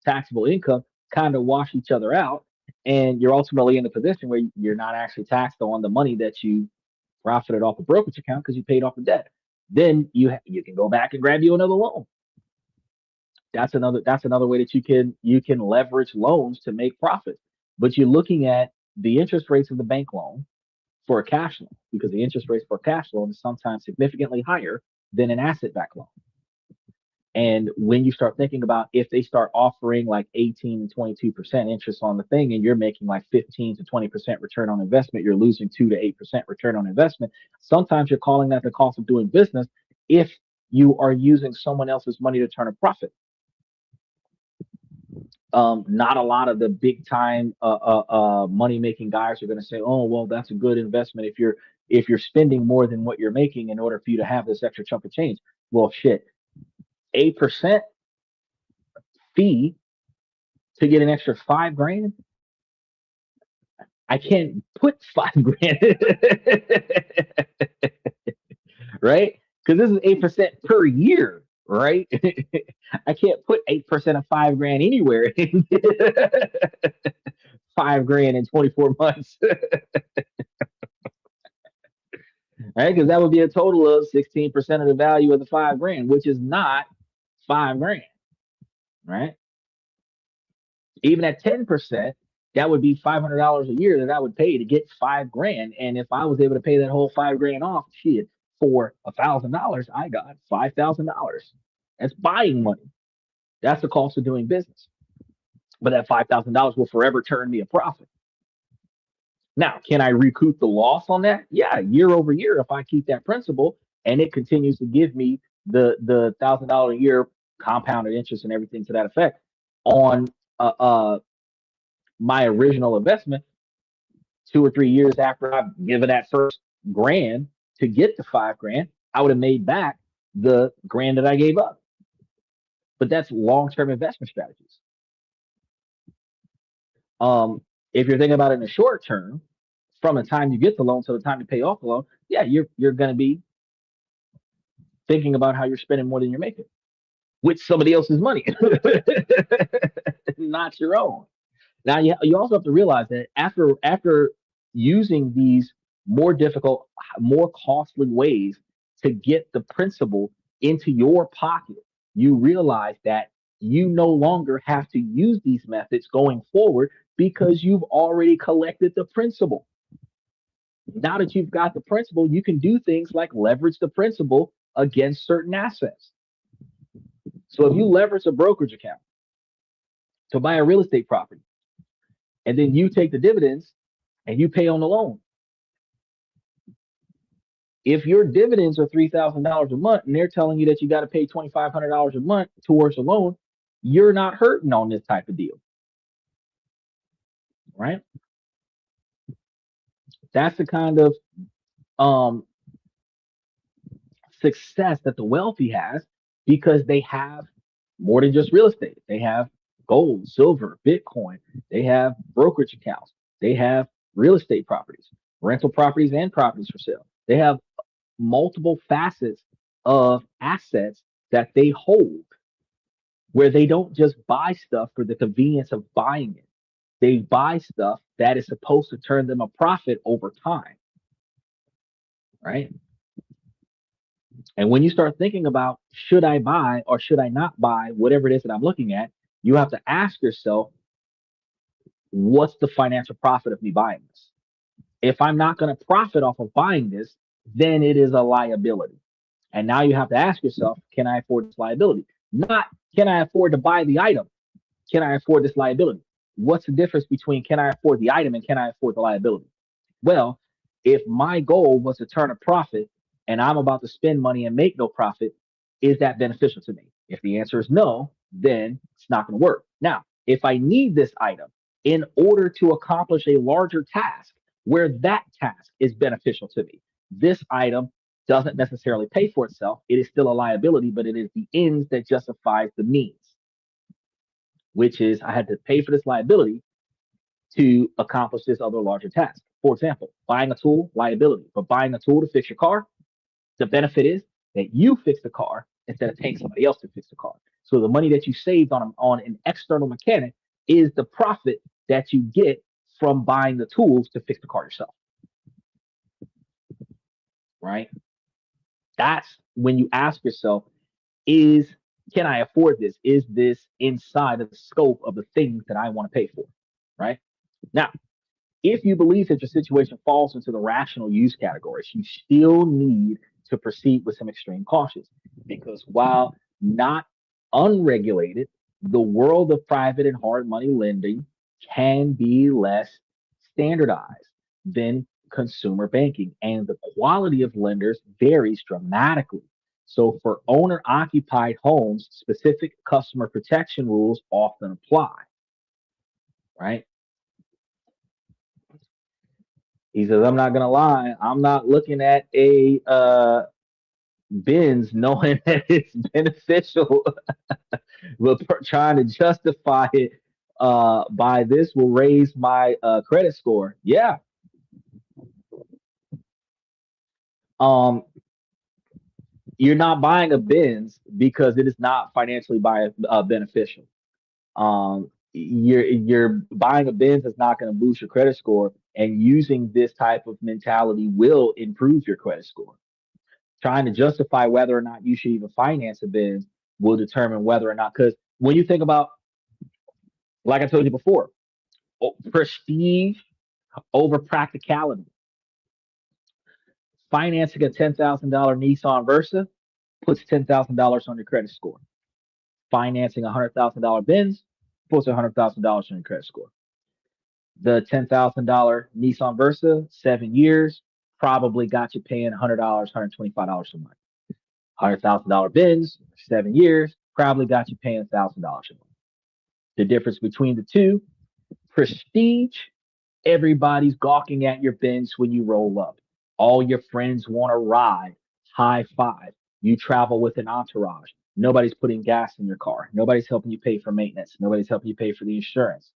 taxable income kind of wash each other out, and you're ultimately in a position where you're not actually taxed on the money that you profited off the brokerage account because you paid off the debt. Then you can go back and grab you another loan. That's another way that you can leverage loans to make profit. But you're looking at the interest rates of the bank loan for a cash loan because the interest rates for a cash loan is sometimes significantly higher than an asset-backed loan. And when you start thinking about if they start offering like 18 and 22% interest on the thing and you're making like 15 to 20% return on investment, you're losing 2 to 8% return on investment. Sometimes you're calling that the cost of doing business if you are using someone else's money to turn a profit. Not a lot of the big time money making guys are going to say, oh, well, that's a good investment if you're spending more than what you're making in order for you to have this extra chunk of change. Well, shit, 8% fee to get an extra 5 grand, I can't put 5 grand, right? Because this is 8% per year, right? I can't put 8% of 5 grand anywhere. 5 grand in 24 months, right? Because that would be a total of 16% of the value of the 5 grand, which is not 5 grand, right? Even at 10%, that would be $500 a year that I would pay to get 5 grand. And if I was able to pay that whole 5 grand off, shit, for $1,000, I got $5,000. That's buying money. That's the cost of doing business. But that $5,000 will forever turn me a profit. Now, can I recoup the loss on that? Yeah, year over year, if I keep that principal and it continues to give me the $1,000 a year compounded interest and everything to that effect on my original investment, 2 or 3 years after I've given that first grand to get the 5 grand, I would have made back the grand that I gave up. But that's long-term investment strategies. If you're thinking about it in the short term, from the time you get the loan to the time you pay off the loan, yeah, you're going to be thinking about how you're spending more than you're making with somebody else's money, not your own. Now you also have to realize that after using these more difficult, more costly ways to get the principal into your pocket, you realize that you no longer have to use these methods going forward because you've already collected the principal. Now that you've got the principal, you can do things like leverage the principal against certain assets. So if you leverage a brokerage account to buy a real estate property, and then you take the dividends and you pay on the loan. If your dividends are $3,000 a month and they're telling you that you got to pay $2,500 a month towards the loan, you're not hurting on this type of deal, right? That's the kind of success that the wealthy has because they have more than just real estate. They have gold, silver, Bitcoin. They have brokerage accounts. They have real estate properties, rental properties, and properties for sale. They have multiple facets of assets that they hold where they don't just buy stuff for the convenience of buying it. They buy stuff that is supposed to turn them a profit over time, right? And when you start thinking about should I buy or should I not buy whatever it is that I'm looking at, you have to ask yourself, what's the financial profit of me buying this? If I'm not going to profit off of buying this, then it is a liability. And now you have to ask yourself, can I afford this liability? Not can I afford to buy the item? Can I afford this liability? What's the difference between can I afford the item and can I afford the liability? Well, if my goal was to turn a profit and I'm about to spend money and make no profit, is that beneficial to me? If the answer is no, then it's not going to work. Now, if I need this item in order to accomplish a larger task where that task is beneficial to me, this item doesn't necessarily pay for itself. It is still a liability, but it is the ends that justifies the means, which is I had to pay for this liability to accomplish this other larger task. For example, buying a tool, liability, but buying a tool to fix your car, the benefit is that you fix the car instead of paying somebody else to fix the car. So the money that you saved on an external mechanic is the profit that you get from buying the tools to fix the car yourself. Right? That's when you ask yourself, can I afford this? Is this inside of the scope of the things that I want to pay for? Right? Now, if you believe that your situation falls into the rational use categories, you still need to proceed with some extreme caution because while not unregulated, the world of private and hard money lending can be less standardized than consumer banking, and the quality of lenders varies dramatically. So, for owner occupied homes, specific customer protection rules often apply, right? He says, I'm not going to lie, I'm not looking at a Benz knowing that it's beneficial, but trying to justify it Buy this will raise my credit score. Yeah. Um, you're not buying a Benz because it is not financially beneficial. You're buying a Benz that's not going to boost your credit score, and using this type of mentality will improve your credit score. Trying to justify whether or not you should even finance a Benz will determine whether or not, because when you think about, like I told you before, prestige over practicality. Financing a $10,000 Nissan Versa puts $10,000 on your credit score. Financing a $100,000 Benz puts $100,000 on your credit score. The $10,000 Nissan Versa, 7 years, probably got you paying $100, $125 a month. $100,000 Benz, 7 years, probably got you paying $1,000 a month. The difference between the two, prestige, everybody's gawking at your Benz when you roll up. All your friends want to ride, high five. You travel with an entourage. Nobody's putting gas in your car. Nobody's helping you pay for maintenance. Nobody's helping you pay for the insurance.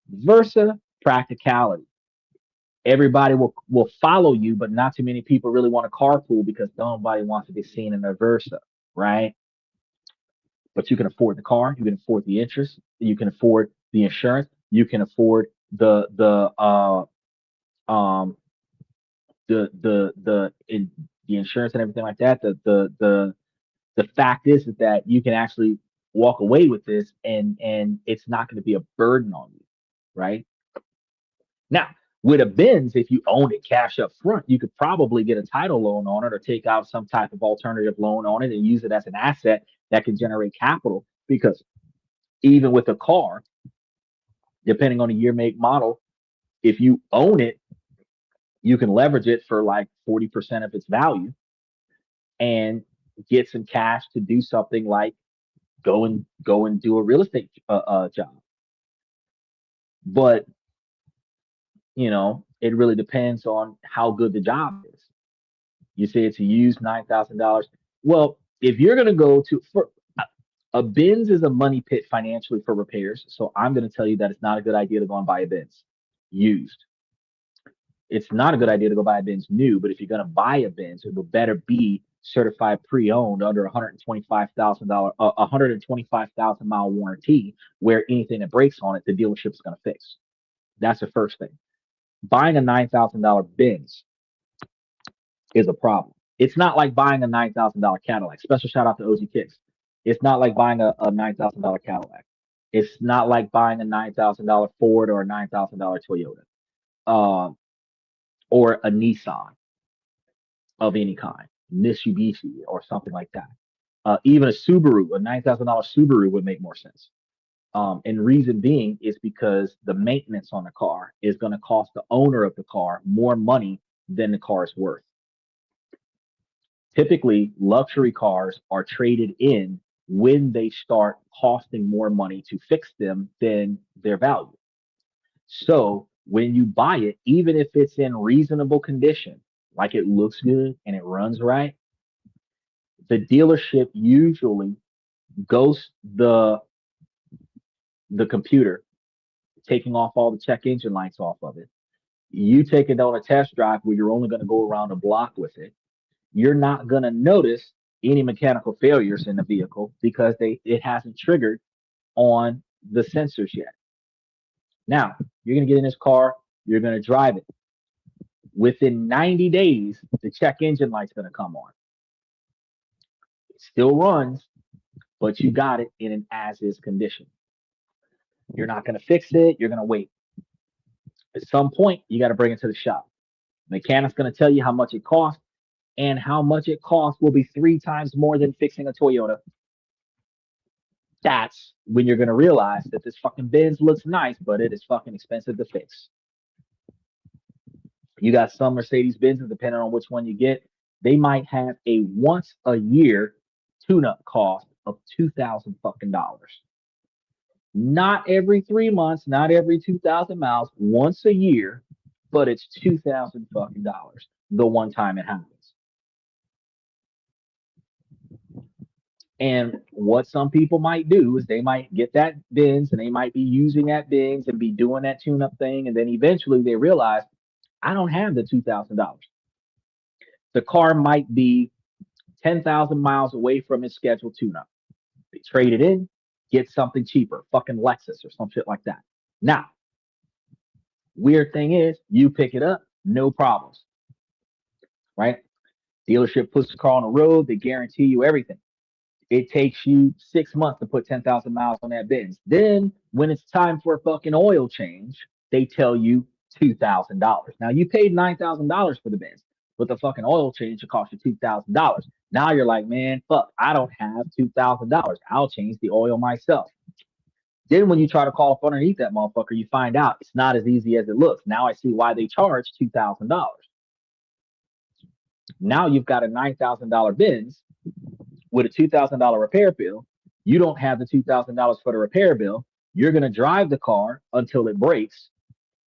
Versa, practicality. Everybody will follow you, but not too many people really want to carpool because nobody wants to be seen in their Versa, right? But you can afford the car, you can afford the interest, you can afford the insurance, you can afford um the insurance and everything like that. The fact is that you can actually walk away with this, and it's not going to be a burden on you, right? Now, with a Benz, if you owned it cash up front, you could probably get a title loan on it or take out some type of alternative loan on it and use it as an asset that can generate capital. Because even with a car, depending on the year, make, model, if you own it, you can leverage it for like 40% of its value and get some cash to do something like go and do a real estate job. But it really depends on how good the job is. You say it's a used $9,000. Well, if you're going to go to for a Benz is a money pit financially for repairs. So I'm going to tell you that it's not a good idea to go and buy a Benz used. It's not a good idea to go buy a Benz new, but if you're going to buy a Benz, it will better be certified pre-owned under $125,000, 125,000 mile warranty, where anything that breaks on it, the dealership is going to fix. That's the first thing. Buying a $9,000 Benz is a problem. It's not like buying a $9,000 Cadillac. Special shout out to OG Kicks. It's not like buying a $9,000 Cadillac. It's not like buying a $9,000 Ford or a $9,000 Toyota, um, or a Nissan of any kind, Mitsubishi or something like that. Even a Subaru, a $9,000 Subaru would make more sense. And reason being is because the maintenance on the car is going to cost the owner of the car more money than the car is worth. Typically, luxury cars are traded in when they start costing more money to fix them than their value. So when you buy it, even if it's in reasonable condition, like it looks good and it runs right, the dealership usually goes the computer, taking off all the check engine lights off of it. You take it on a test drive where you're only going to go around a block with it. You're not going to notice any mechanical failures in the vehicle because it hasn't triggered on the sensors yet. Now, you're going to get in this car, you're going to drive it. Within 90 days, the check engine light's going to come on. It still runs, but you got it in an as is condition. You're not going to fix it, you're going to wait. At some point, you got to bring it to the shop. The mechanic's going to tell you how much it costs, and how much it costs will be 3 times more than fixing a Toyota. That's when you're going to realize that this fucking Benz looks nice, but it is fucking expensive to fix. You got some Mercedes Benzes, depending on which one you get, they might have a once a year tune-up cost of $2,000 fucking. Not every 3 months, not every 2,000 miles, once a year, but it's $2,000 fucking the one time it happens. And what some people might do is they might get that Benz and they might be using that Benz and be doing that tune up thing. And then eventually they realize, I don't have the $2,000. The car might be 10,000 miles away from its scheduled tune up. They trade it in, get something cheaper, fucking Lexus or some shit like that. Now, weird thing is, you pick it up, no problems, right? Dealership puts the car on the road, they guarantee you everything. It takes you 6 months to put 10,000 miles on that Benz. Then, when it's time for a fucking oil change, they tell you $2,000. Now, you paid $9,000 for the Benz, but the fucking oil change it cost you $2,000. Now you're like, man, fuck, I don't have $2,000. I'll change the oil myself. Then, when you try to call up underneath that motherfucker, you find out it's not as easy as it looks. Now I see why they charge $2,000. Now you've got a $9,000 Benz with a $2,000 repair bill. You don't have the $2,000 for the repair bill. You're going to drive the car until it breaks,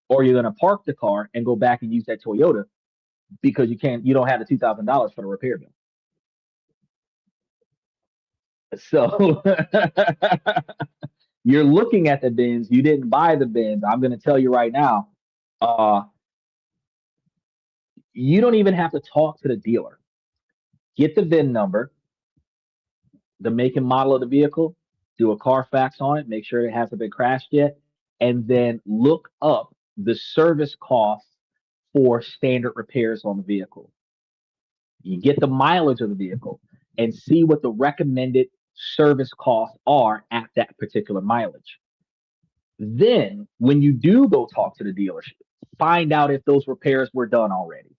or you're going to park the car and go back and use that Toyota because you don't have the $2,000 for the repair bill. So you're looking at the Benz. You didn't buy the Benz. I'm going to tell you right now, uh, you don't even have to talk to the dealer. Get the VIN number, the make and model of the vehicle, do a Carfax on it, make sure it hasn't been crashed yet, and then look up the service costs for standard repairs on the vehicle. You get the mileage of the vehicle and see what the recommended service costs are at that particular mileage. Then, when you do go talk to the dealership, find out if those repairs were done already.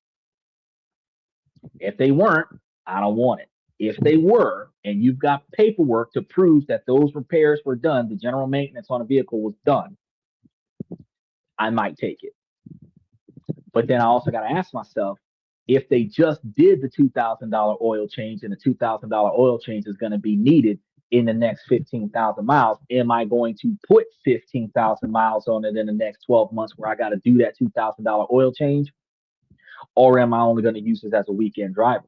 If they weren't, I don't want it. If they were, and you've got paperwork to prove that those repairs were done, the general maintenance on a vehicle was done, I might take it. But then I also got to ask myself, if they just did the $2,000 oil change and the $2,000 oil change is going to be needed in the next 15,000 miles, am I going to put 15,000 miles on it in the next 12 months where I got to do that $2,000 oil change? Or am I only going to use this as a weekend driver?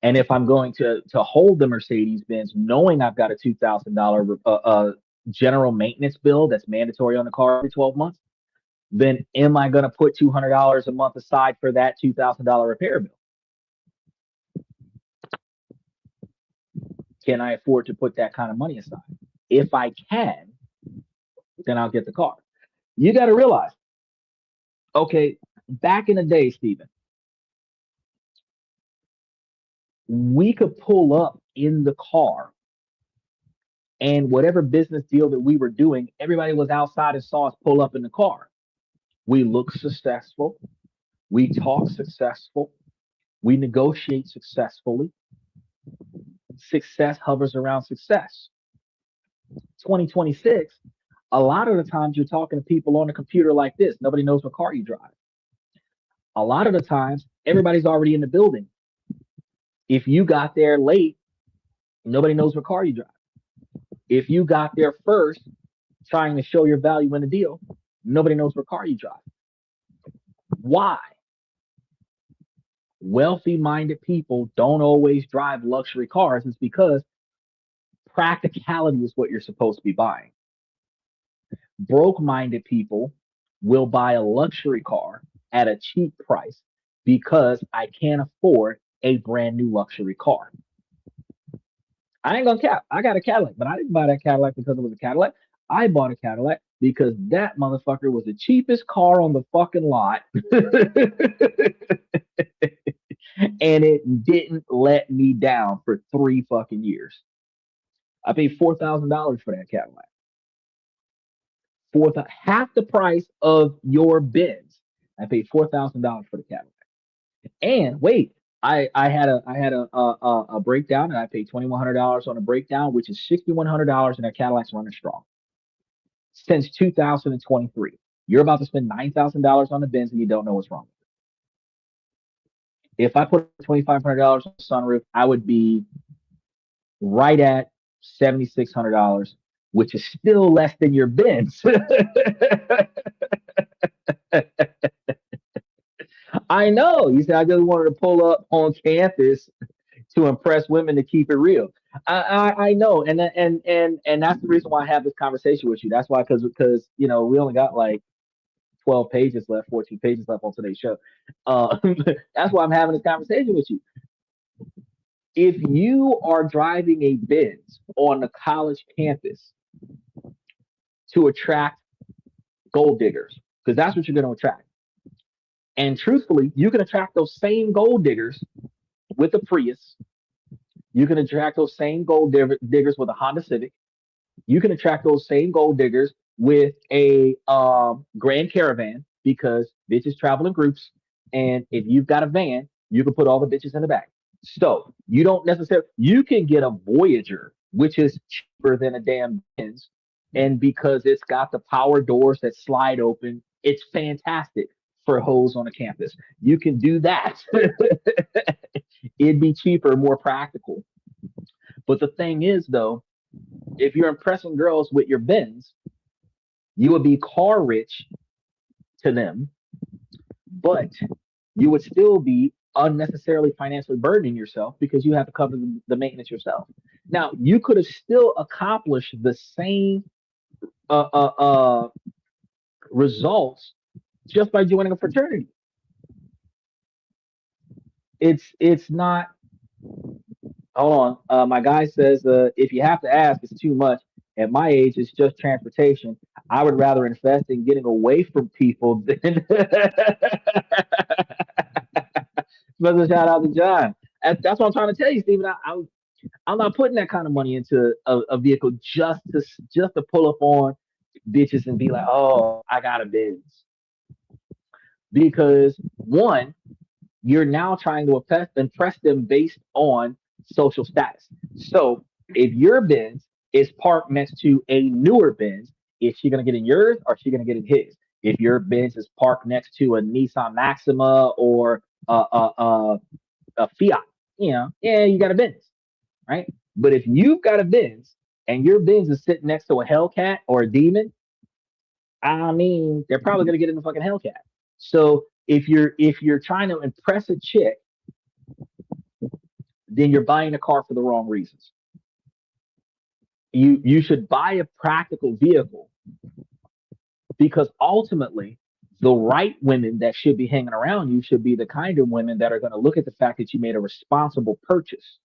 And if I'm going to hold the Mercedes Benz, knowing I've got a $2,000 general maintenance bill that's mandatory on the car every 12 months, then am I going to put $200 a month aside for that $2,000 repair bill? Can I afford to put that kind of money aside? If I can, then I'll get the car. You got to realize, okay, back in the day, Stephen, we could pull up in the car and whatever business deal that we were doing, everybody was outside and saw us pull up in the car. We look successful. We talk successful. We negotiate successfully. Success hovers around success. 2026, a lot of the times you're talking to people on a computer like this. Nobody knows what car you drive. A lot of the times, everybody's already in the building. If you got there late, nobody knows what car you drive. If you got there first, trying to show your value in the deal, nobody knows what car you drive. Why? Wealthy-minded people don't always drive luxury cars. It's because practicality is what you're supposed to be buying. Broke-minded people will buy a luxury car at a cheap price because I can't afford a brand new luxury car. I ain't gonna cap. I got a Cadillac, but I didn't buy that Cadillac because it was a Cadillac. I bought a Cadillac because that motherfucker was the cheapest car on the fucking lot. And it didn't let me down for 3 fucking years. I paid $4,000 for that Cadillac. Half the price of your Benz. I paid $4,000 for the Cadillac. And wait, I had a breakdown, and I paid $2,100 on a breakdown, which is $6,100, and that Cadillac's running strong since 2023. You're about to spend $9,000 on the Benz, and you don't know what's wrong. If I put $2,500 on the sunroof, I would be right at $7,600, which is still less than your Benz. I know. You said I just wanted to pull up on campus to impress women to keep it real. I know, and that's the reason why I have this conversation with you. That's why, because we only got like 12 pages left, 14 pages left on today's show. Uh, that's why I'm having this conversation with you. If you are driving a Benz on the college campus to attract gold diggers, because that's what you're going to attract. And truthfully, you can attract those same gold diggers with a Prius. You can attract those same diggers with a Honda Civic. You can attract those same gold diggers with a Grand Caravan because bitches travel in groups. And if you've got a van, you can put all the bitches in the back. So you don't necessarily, you can get a Voyager, which is cheaper than a damn Benz. And because it's got the power doors that slide open, it's fantastic for hoes on a campus. You can do that. It'd be cheaper, more practical. But the thing is, though, if you're impressing girls with your Benz, you would be car rich to them, but you would still be unnecessarily financially burdening yourself because you have to cover the maintenance yourself. Now, you could have still accomplished the same uh, uh, uh, results just by joining a fraternity. It's not. Hold on. My guy says if you have to ask, it's too much. At my age, it's just transportation. I would rather invest in getting away from people than. Special shout out to John. That's what I'm trying to tell you, Stephen. I'm not putting that kind of money into a vehicle just to pull up on bitches and be like, oh, I got a Benz. Because one, you're now trying to impress them based on social status. So if your Benz is parked next to a newer Benz, is she going to get in yours or is she going to get in his? If your Benz is parked next to a Nissan Maxima or a Fiat, yeah, you got a Benz, right? But if you've got a Benz and your Benz is sitting next to a Hellcat or a Demon, I mean, they're probably going to get in the fucking Hellcat. So if you're trying to impress a chick, then you're buying a car for the wrong reasons. You should buy a practical vehicle because ultimately the right women that should be hanging around you should be the kind of women that are going to look at the fact that you made a responsible purchase.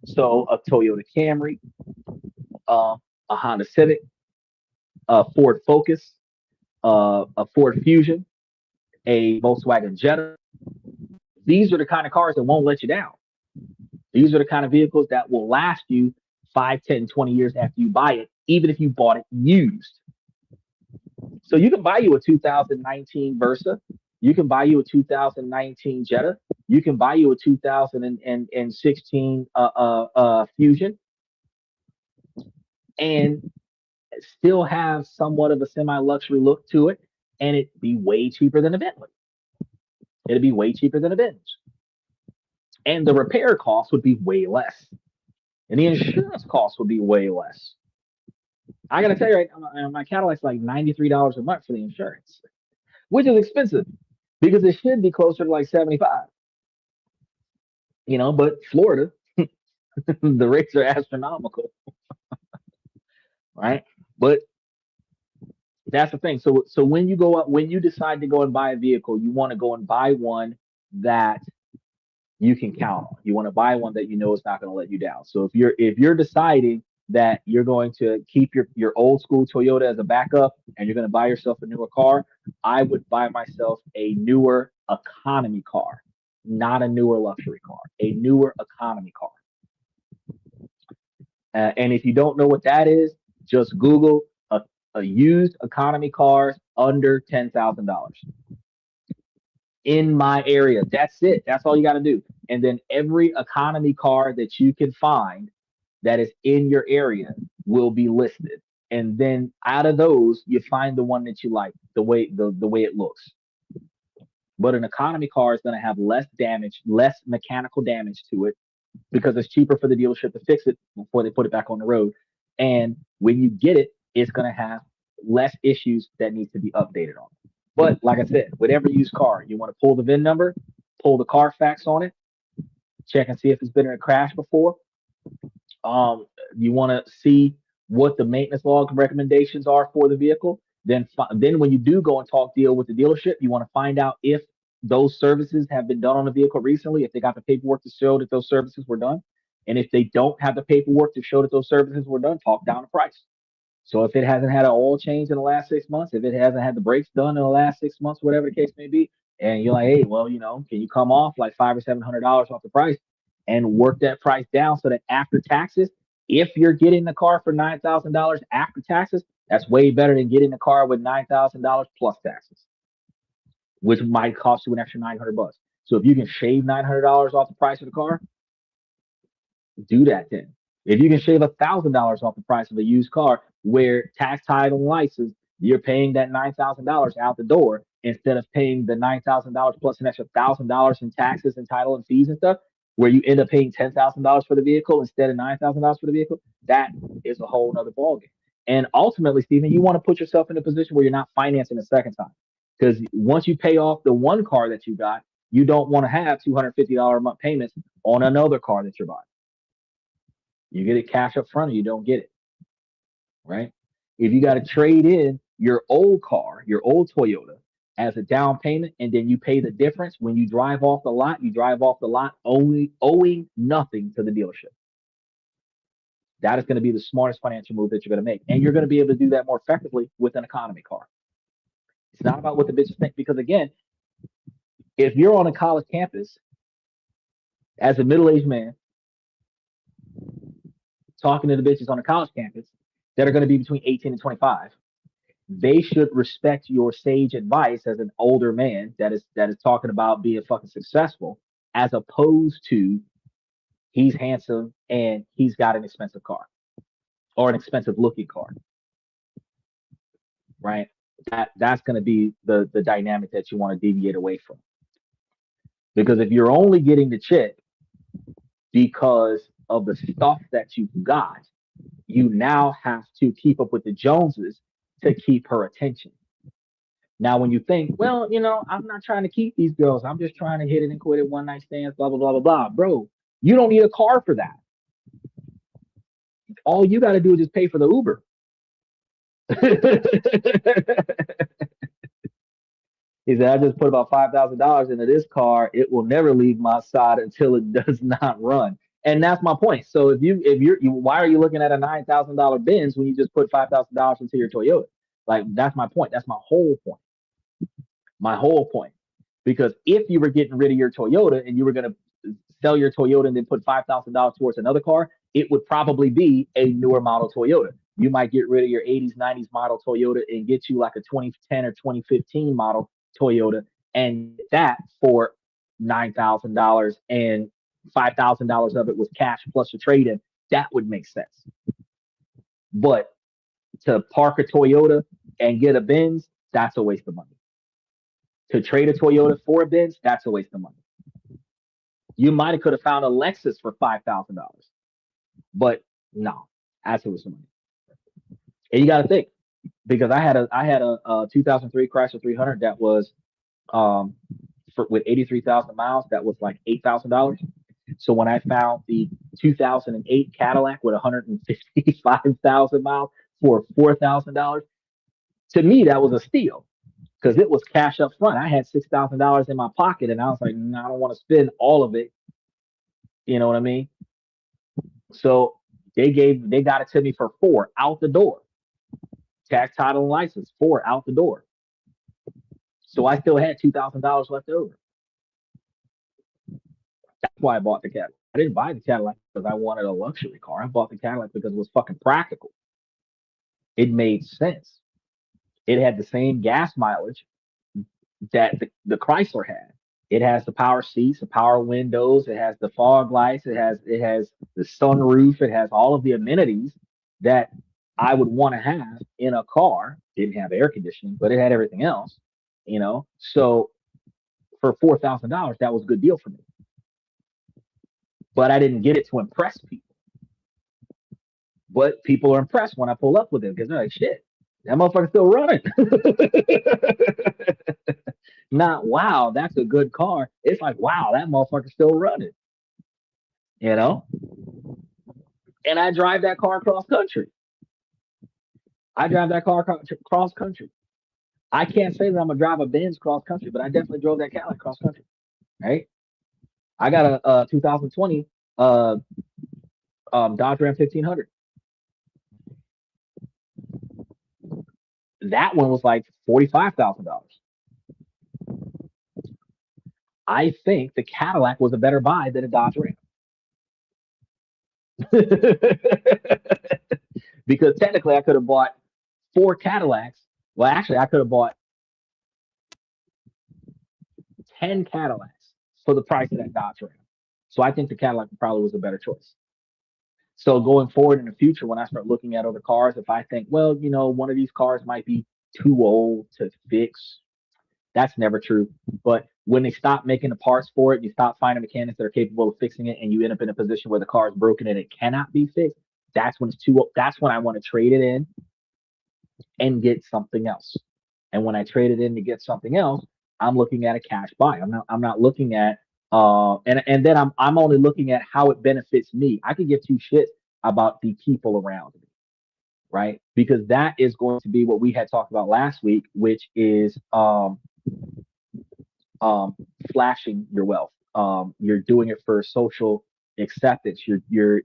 So a Toyota Camry, a Honda Civic, a Ford Focus, a Ford Fusion, a Volkswagen Jetta. These are the kind of cars that won't let you down. These are the kind of vehicles that will last you 5, 10, 20 years after you buy it, even if you bought it used. So you can buy you a 2019 Versa. You can buy you a 2019 Jetta. You can buy you a 2016 Fusion and still have somewhat of a semi-luxury look to it, and it'd be way cheaper than a Bentley. It'd be way cheaper than a Benz. And the repair cost would be way less. And the insurance cost would be way less. I gotta tell you right now, my Cadillac's like $93 a month for the insurance, which is expensive because it should be closer to like 75. But Florida, the rates are astronomical, right? But that's the thing. So when you go up, when you decide to go and buy a vehicle, you want to go and buy one that you can count on. You want to buy one that you know is not going to let you down. So if you're deciding that you're going to keep your old school Toyota as a backup and you're going to buy yourself a newer car, I would buy myself a newer economy car, not a newer luxury car, a newer economy car. And if you don't know what that is, just Google a used economy cars under $10,000 in my area. That's it. That's all you got to do. And then every economy car that you can find that is in your area will be listed. And then out of those, you find the one that you like, the way it looks. But an economy car is going to have less damage, less mechanical damage to it because it's cheaper for the dealership to fix it before they put it back on the road. And when you get it, it's going to have less issues that needs to be updated on. But like I said, with every used car, you want to pull the VIN number, pull the Carfax on it, check and see if it's been in a crash before. Um, you want to see what the maintenance log recommendations are for the vehicle. Then when you do go and talk deal with the dealership, you want to find out if those services have been done on the vehicle recently, if they got the paperwork to show that those services were done. And if they don't have the paperwork to show that those services were done, talk down the price. So if it hasn't had an oil change in the last 6 months, if it hasn't had the brakes done in the last 6 months, whatever the case may be, and you're like, hey, well, can you come off like $500 or $700 off the price and work that price down so that after taxes, if you're getting the car for $9,000 after taxes, that's way better than getting the car with $9,000 plus taxes, which might cost you an extra 900 bucks. So if you can shave $900 off the price of the car, do that then. If you can shave $1,000 off the price of a used car, where tax, title, and license, you're paying that $9,000 out the door instead of paying the $9,000 plus an extra $1,000 in taxes and title and fees and stuff, where you end up paying $10,000 for the vehicle instead of $9,000 for the vehicle. That is a whole nother ballgame. And ultimately, Stephen, you want to put yourself in a position where you're not financing a second time, because once you pay off the one car that you got, you don't want to have $250 a month payments on another car that you're buying. You get it cash up front or you don't get it, right? If you got to trade in your old car, your old Toyota, as a down payment, and then you pay the difference when you drive off the lot, you drive off the lot only owing nothing to the dealership. That is going to be the smartest financial move that you're going to make. And you're going to be able to do that more effectively with an economy car. It's not about what the bitches think, because again, if you're on a college campus as a middle-aged man talking to the bitches on a college campus that are going to be between 18 and 25, they should respect your sage advice as an older man that is talking about being fucking successful, as opposed to he's handsome and he's got an expensive car or an expensive looking car, right? That's going to be the dynamic that you want to deviate away from. Because if you're only getting the chick because of the stuff that you've got, you now have to keep up with the Joneses to keep her attention. Now, when you think, well, I'm not trying to keep these girls, I'm just trying to hit it and quit it, one night stands, blah, blah, blah, blah, blah. Bro, you don't need a car for that. All you got to do is just pay for the Uber. He said, I just put about $5,000 into this car. It will never leave my side until it does not run. And that's my point. So why are you looking at a $9,000 Benz when you just put $5,000 into your Toyota? Like, that's my point. That's my whole point. My whole point. Because if you were getting rid of your Toyota and you were going to sell your Toyota and then put $5,000 towards another car, it would probably be a newer model Toyota. You might get rid of your 80s, 90s model Toyota and get you like a 2010 or 2015 model Toyota, and that for $9,000 and $5,000 of it was cash plus a trade-in. That would make sense. But to park a Toyota and get a Benz, that's a waste of money. To trade a Toyota for a Benz, that's a waste of money. You might have could have found a Lexus for $5,000, but no, that's a waste of money. And you got to think, because I had a 2003 Chrysler 300 that was with 83,000 miles, that was like $8,000. So when I found the 2008 Cadillac with 155,000 miles for $4,000, to me that was a steal, because it was cash up front. I had $6,000 in my pocket, and I was like, no, I don't want to spend all of it. You know what I mean? So they got it to me for $4,000 out the door. Tax, title, and license, $4,000 out the door. So I still had $2,000 left over. That's why I bought the Cadillac. I didn't buy the Cadillac because I wanted a luxury car. I bought the Cadillac because it was fucking practical. It made sense. It had the same gas mileage that the Chrysler had. It has the power seats, the power windows. It has the fog lights. It has the sunroof. It has all of the amenities that I would want to have in a car. Didn't have air conditioning, but it had everything else. So for $4,000, that was a good deal for me. But I didn't get it to impress people. But people are impressed when I pull up with it, because they're like, shit, that motherfucker's still running. Not, wow, that's a good car. It's like, wow, that motherfucker's still running. you know, and I drive that car cross country. I drive that car cross country. I can't say that I'm gonna drive a Benz cross country, but I definitely drove that Cadillac cross country. Right? I got a 2020 uh, Dodge Ram 1500. That one was like $45,000. I think the Cadillac was a better buy than a Dodge Ram. Because technically I could have bought four Cadillacs. Well, actually, I could have bought 10 Cadillacs for the price of that Dodge Ram. So I think the Cadillac probably was a better choice. So going forward in the future, when I start looking at other cars, if I think, well, one of these cars might be too old to fix, that's never true. But when they stop making the parts for it, you stop finding mechanics that are capable of fixing it, and you end up in a position where the car is broken and it cannot be fixed. That's when it's too old. That's when I want to trade it in and get something else. And when I trade it in to get something else, I'm looking at a cash buy. I'm not looking at and then I'm only looking at how it benefits me. I could give two shits about the people around me, right? Because that is going to be what we had talked about last week, which is um, flashing your wealth. You're doing it for social acceptance. You're.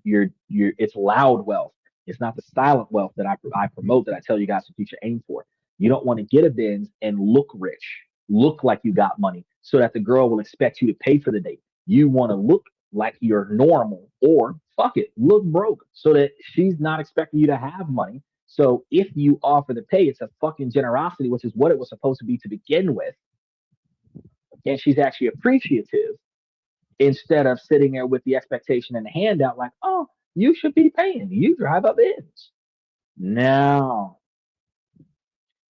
It's loud wealth. It's not the silent wealth that I promote that I tell you guys to future aim for. You don't want to get a Benz and look rich, look like you got money, so that the girl will expect you to pay for the date. You want to look like you're normal, or fuck it, look broke, so that she's not expecting you to have money. So if you offer to pay, it's a fucking generosity, which is what it was supposed to be to begin with, and she's actually appreciative instead of sitting there with the expectation and the handout like, oh, you should be paying. You drive up ends. No.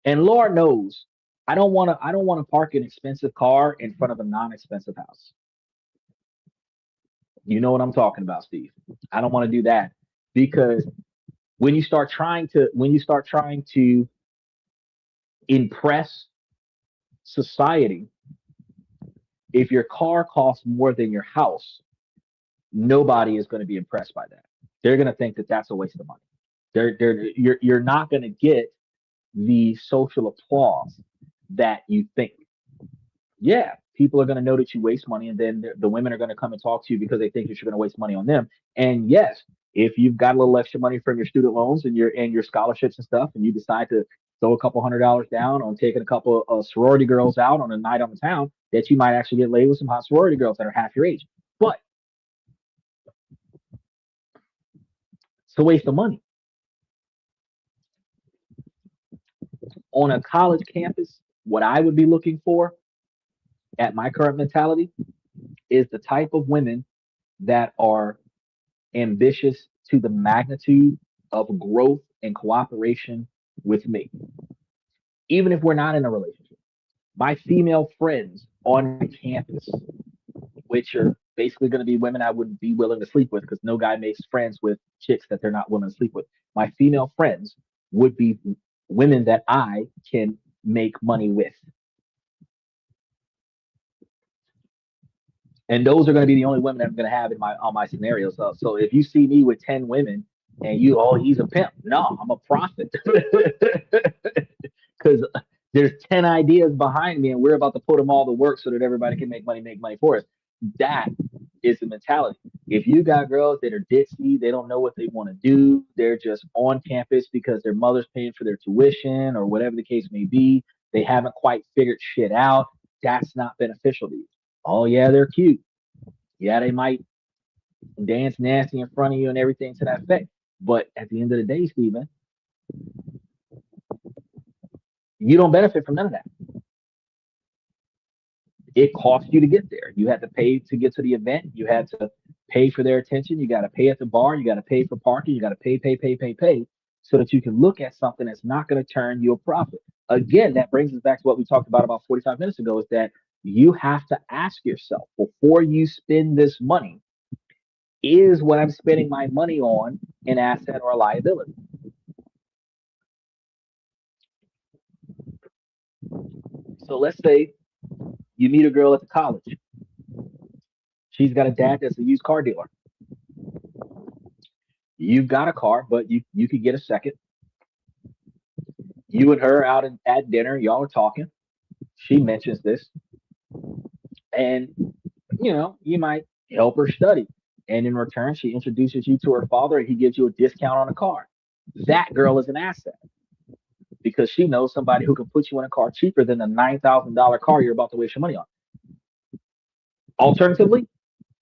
And Lord knows, I don't want to park an expensive car in front of a non-expensive house. You know what I'm talking about, Steve. I don't want to do that because when you start trying to impress society, if your car costs more than your house, nobody is going to be impressed by that. They're going to think that that's a waste of money. You're not going to get the social applause that you think. Yeah, people are going to know that you waste money, and then the women are going to come and talk to you because they think that you're going to waste money on them. And yes, if you've got a little extra money from your student loans and your scholarships and stuff, and you decide to throw a couple $100 down on taking a couple of sorority girls out on a night on the town, that you might actually get laid with some hot sorority girls that are half your age. But it's a waste of money. On a college campus, what I would be looking for at my current mentality is the type of women that are ambitious to the magnitude of growth and cooperation with me, even if we're not in a relationship. My female friends on my campus, which are basically going to be women I wouldn't be willing to sleep with because no guy makes friends with chicks that they're not willing to sleep with. My female friends would be women that I can make money with. And those are going to be the only women I'm going to have in my on my scenarios. So if you see me with 10 women and you, oh, he's a pimp. No, I'm a prophet because there's 10 ideas behind me, and we're about to put them all to work so that everybody can make money for us. That is the mentality. If you got girls that are ditzy, they don't know what they want to do. They're just on campus because their mother's paying for their tuition or whatever the case may be. They haven't quite figured shit out. That's not beneficial to you. Oh yeah, they're cute. Yeah, they might dance nasty in front of you and everything to that effect. But at the end of the day, Steven, you don't benefit from none of that. It cost you to get there. You had to pay to get to the event. You had to pay for their attention. You got to pay at the bar. You got to pay for parking. You got to pay, so that you can look at something that's not going to turn you a profit. Again, that brings us back to what we talked about 45 minutes ago, is that you have to ask yourself before you spend this money, is what I'm spending my money on an asset or a liability? So let's say you meet a girl at the college. She's got a dad that's a used car dealer. You've got a car, but you could get a second. You and her out at dinner, y'all are talking. She mentions this, and you might help her study. And in return, she introduces you to her father, and he gives you a discount on a car. That girl is an asset because she knows somebody who can put you in a car cheaper than the $9,000 car you're about to waste your money on. Alternatively,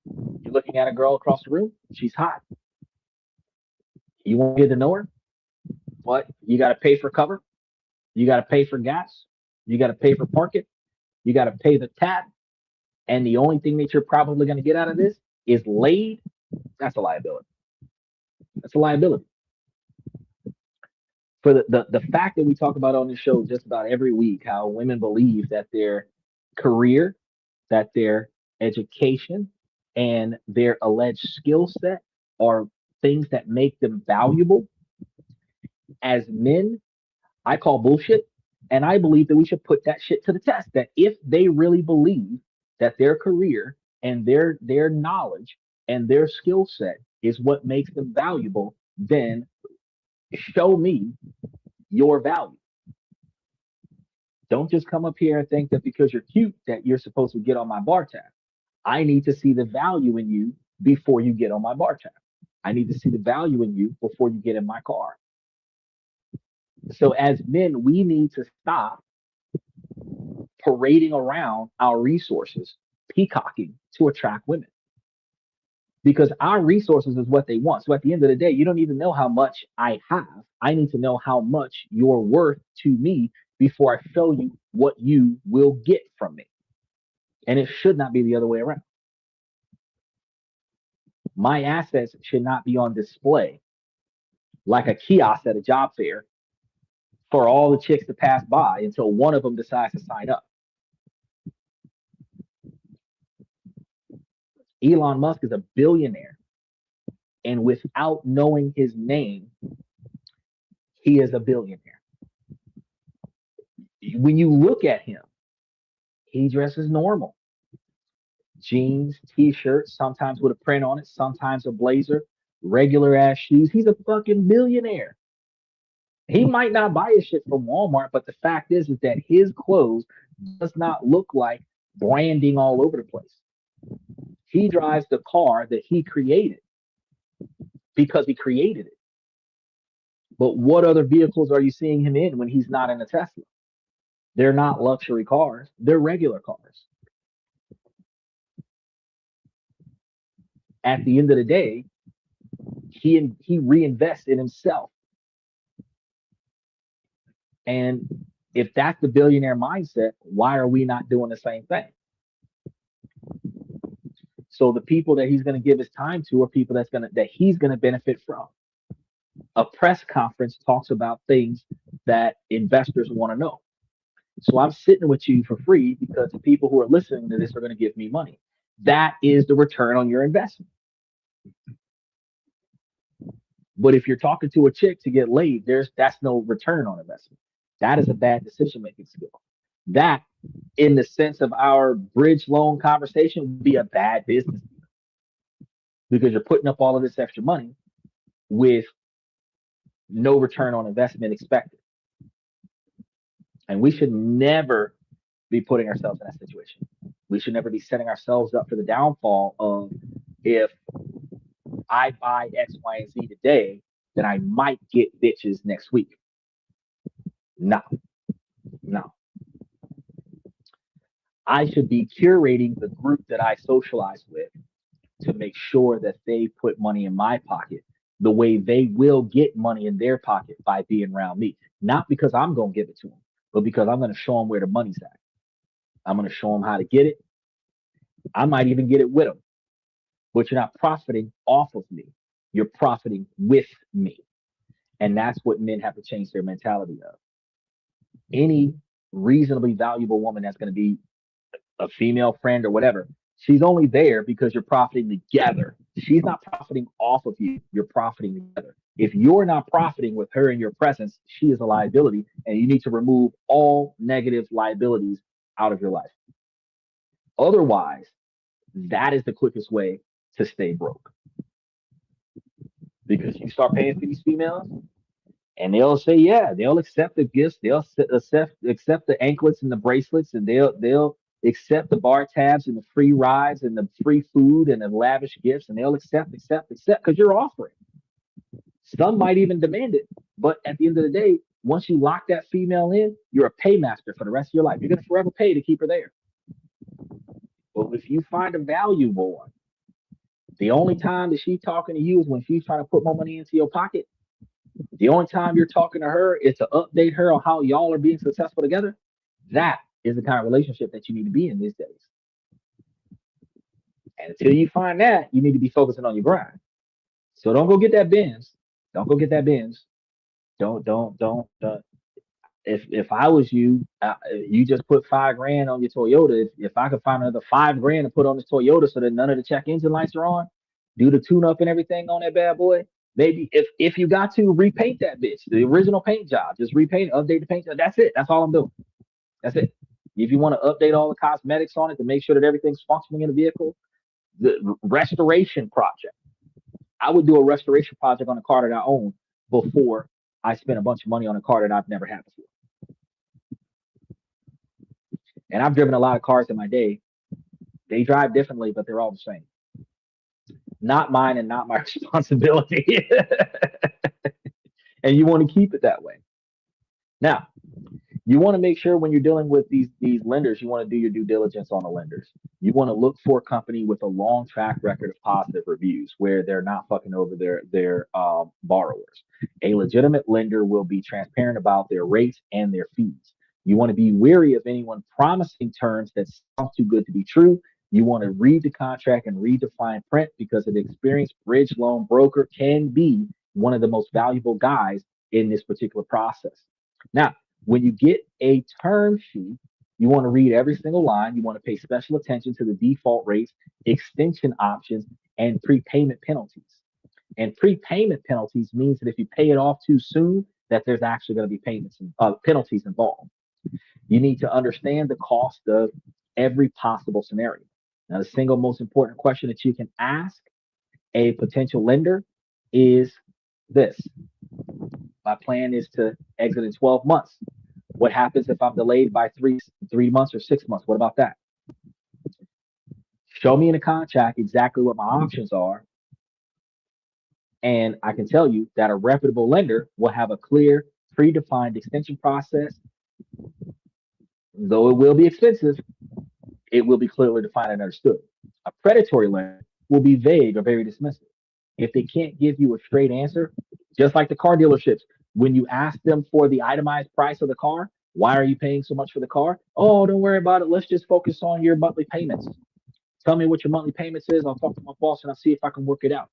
you're looking at a girl across the room. She's hot. You want to get to know her, but you got to pay for cover. You got to pay for gas. You got to pay for parking. You got to pay the tab. And the only thing that you're probably going to get out of this is laid. That's a liability. That's a liability. For the fact that we talk about on this show just about every week, how women believe that their career, that their education, and their alleged skill set are things that make them valuable. As men, I call bullshit. And I believe that we should put that shit to the test. That if they really believe that their career and their knowledge and their skill set is what makes them valuable, then show me your value. Don't just come up here and think that because you're cute that you're supposed to get on my bar tab. I need to see the value in you before you get on my bar tab. I need to see the value in you before you get in my car. So as men, we need to stop parading around our resources, peacocking to attract women. Because our resources is what they want. So at the end of the day, you don't even know how much I have. I need to know how much you're worth to me before I show you what you will get from me. And it should not be the other way around. My assets should not be on display like a kiosk at a job fair for all the chicks to pass by until one of them decides to sign up. Elon Musk is a billionaire. And without knowing his name, he is a billionaire. When you look at him, he dresses normal. Jeans, t-shirt, sometimes with a print on it, sometimes a blazer, regular ass shoes. He's a fucking billionaire. He might not buy his shit from Walmart, but the fact is that his clothes does not look like branding all over the place. He drives the car that he created because he created it. But what other vehicles are you seeing him in when he's not in a Tesla? They're not luxury cars. They're regular cars. At the end of the day, he reinvests in himself. And if that's the billionaire mindset, why are we not doing the same thing? So the people that he's going to give his time to are people that he's going to benefit from. A press conference talks about things that investors want to know. So I'm sitting with you for free because the people who are listening to this are going to give me money. That is the return on your investment. But if you're talking to a chick to get laid, that's no return on investment. That is a bad decision making skill. That, in the sense of our bridge loan conversation, would be a bad business deal because you're putting up all of this extra money with no return on investment expected. And we should never be putting ourselves in that situation. We should never be setting ourselves up for the downfall of if I buy X, Y, and Z today, then I might get bitches next week. No, no. I should be curating the group that I socialize with to make sure that they put money in my pocket the way they will get money in their pocket by being around me. Not because I'm going to give it to them, but because I'm going to show them where the money's at. I'm going to show them how to get it. I might even get it with them. But you're not profiting off of me. You're profiting with me. And that's what men have to change their mentality of. Any reasonably valuable woman that's going to be a female friend or whatever, she's only there because you're profiting together. She's not profiting off of you. You're profiting together. If you're not profiting with her in your presence, she is a liability, and you need to remove all negative liabilities out of your life. Otherwise, that is the quickest way to stay broke. because you start paying for these females, and they'll say, yeah, they'll accept the gifts, they'll accept the anklets and the bracelets, and they'll accept the bar tabs and the free rides and the free food and the lavish gifts, and they'll accept because you're offering. Some might even demand it, but at the end of the day, once you lock that female in, you're a paymaster for the rest of your life. You're gonna forever pay to keep her there. But if you find a valuable one, the only time that she's talking to you is when she's trying to put more money into your pocket. The only time you're talking to her is to update her on how y'all are being successful together. That is the kind of relationship that you need to be in these days. And until you find that, you need to be focusing on your grind. So don't go get that Benz. Don't go get that Benz. Don't. If I was you, you just put 5 grand on your Toyota. If I could find another 5 grand to put on this Toyota so that none of the check engine lights are on, do the tune up and everything on that bad boy. Maybe if you got to repaint that bitch, the original paint job, just repaint, update the paint job. That's it. That's all I'm doing. That's it. If you want to update all the cosmetics on it to make sure that everything's functioning in the vehicle, the restoration project. I would do a restoration project on a car that I own before I spend a bunch of money on a car that I've never had before. And I've driven a lot of cars in my day. They drive differently, but they're all the same. Not mine and not my responsibility. And you want to keep it that way. Now, you want to make sure when you're dealing with these lenders, you want to do your due diligence on the lenders. You want to look for a company with a long track record of positive reviews where they're not fucking over their borrowers. A legitimate lender will be transparent about their rates and their fees. You want to be wary of anyone promising terms that sound too good to be true. You want to read the contract and read the fine print because an experienced bridge loan broker can be one of the most valuable guys in this particular process. Now, when you get a term sheet, you want to read every single line. You want to pay special attention to the default rates, extension options, and prepayment penalties. And prepayment penalties means that if you pay it off too soon, that there's actually going to be penalties involved. You need to understand the cost of every possible scenario. Now, the single most important question that you can ask a potential lender is this. My plan is to exit in 12 months. What happens if I'm delayed by three months or 6 months? What about that? Show me in the contract exactly what my options are. And I can tell you that a reputable lender will have a clear, predefined extension process. Though it will be expensive, it will be clearly defined and understood. A predatory lender will be vague or very dismissive. If they can't give you a straight answer, just like the car dealerships, when you ask them for the itemized price of the car, why are you paying so much for the car? Oh, don't worry about it. Let's just focus on your monthly payments. Tell me what your monthly payments is. I'll talk to my boss and I'll see if I can work it out.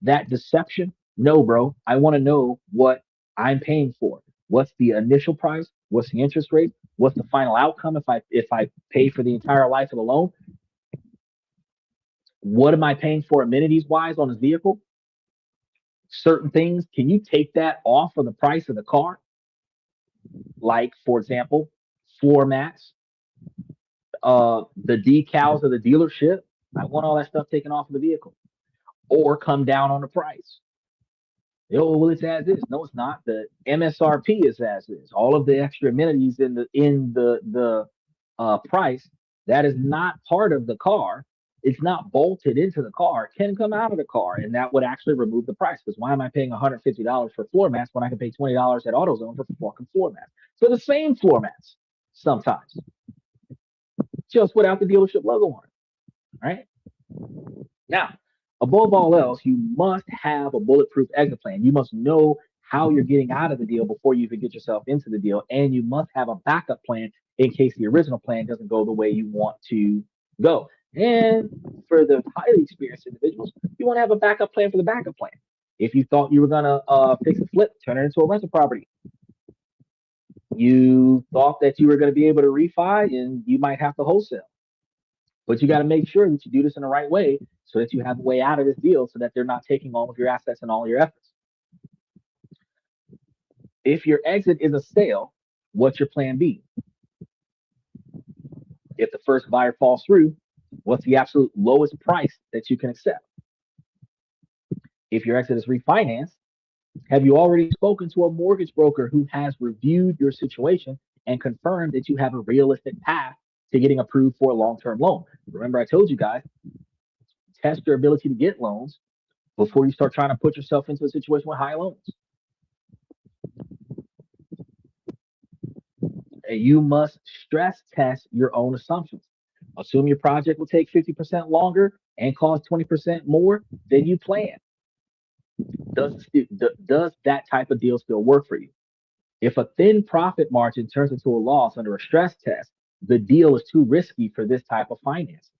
That deception, no, bro. I want to know what I'm paying for. What's the initial price? What's the interest rate? What's the final outcome if I pay for the entire life of the loan? What am I paying for amenities wise on this vehicle? Certain things, can you take that off of the price of the car? Like, for example, floor mats, the decals of the dealership. I want all that stuff taken off of the vehicle, or come down on the price. Oh, well, it's as is. No, it's not. The MSRP is as is. All of the extra amenities in the price that is not part of the car. It's not bolted into the car. Can come out of the car, and that would actually remove the price. Because why am I paying $150 for floor mats when I can pay $20 at AutoZone for fucking floor mats? So the same floor mats sometimes, just without the dealership logo on it. All right. Now, above all else, you must have a bulletproof exit plan. You must know how you're getting out of the deal before you even get yourself into the deal. And you must have a backup plan in case the original plan doesn't go the way you want to go. And for the highly experienced individuals, you want to have a backup plan for the backup plan. If you thought you were going to fix a flip, turn it into a rental property. You thought that you were going to be able to refi and you might have to wholesale. But you got to make sure that you do this in the right way so that you have a way out of this deal so that they're not taking all of your assets and all your efforts. If your exit is a sale, what's your plan B? If the first buyer falls through, what's the absolute lowest price that you can accept? If your exit is refinance, have you already spoken to a mortgage broker who has reviewed your situation and confirmed that you have a realistic path to getting approved for a long-term loan? Remember, I told you guys, test your ability to get loans before you start trying to put yourself into a situation with high loans. And you must stress test your own assumptions. Assume your project will take 50% longer and cost 20% more than you plan. Does that type of deal still work for you? If a thin profit margin turns into a loss under a stress test, the deal is too risky for this type of finance.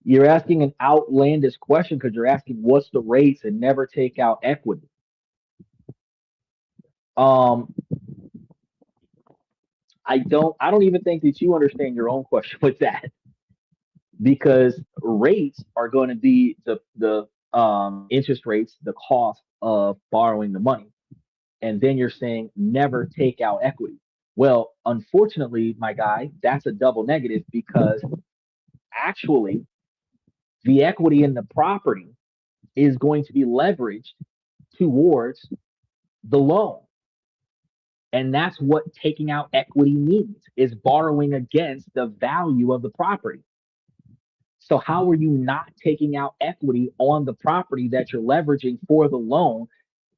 You're asking an outlandish question because you're asking what's the rates and never take out equity. Um, I don't even think that you understand your own question with that, because rates are going to be the interest rates, the cost of borrowing the money. And then you're saying never take out equity. Well, unfortunately, my guy, that's a double negative, because actually the equity in the property is going to be leveraged towards the loan. And that's what taking out equity means, is borrowing against the value of the property. So how are you not taking out equity on the property that you're leveraging for the loan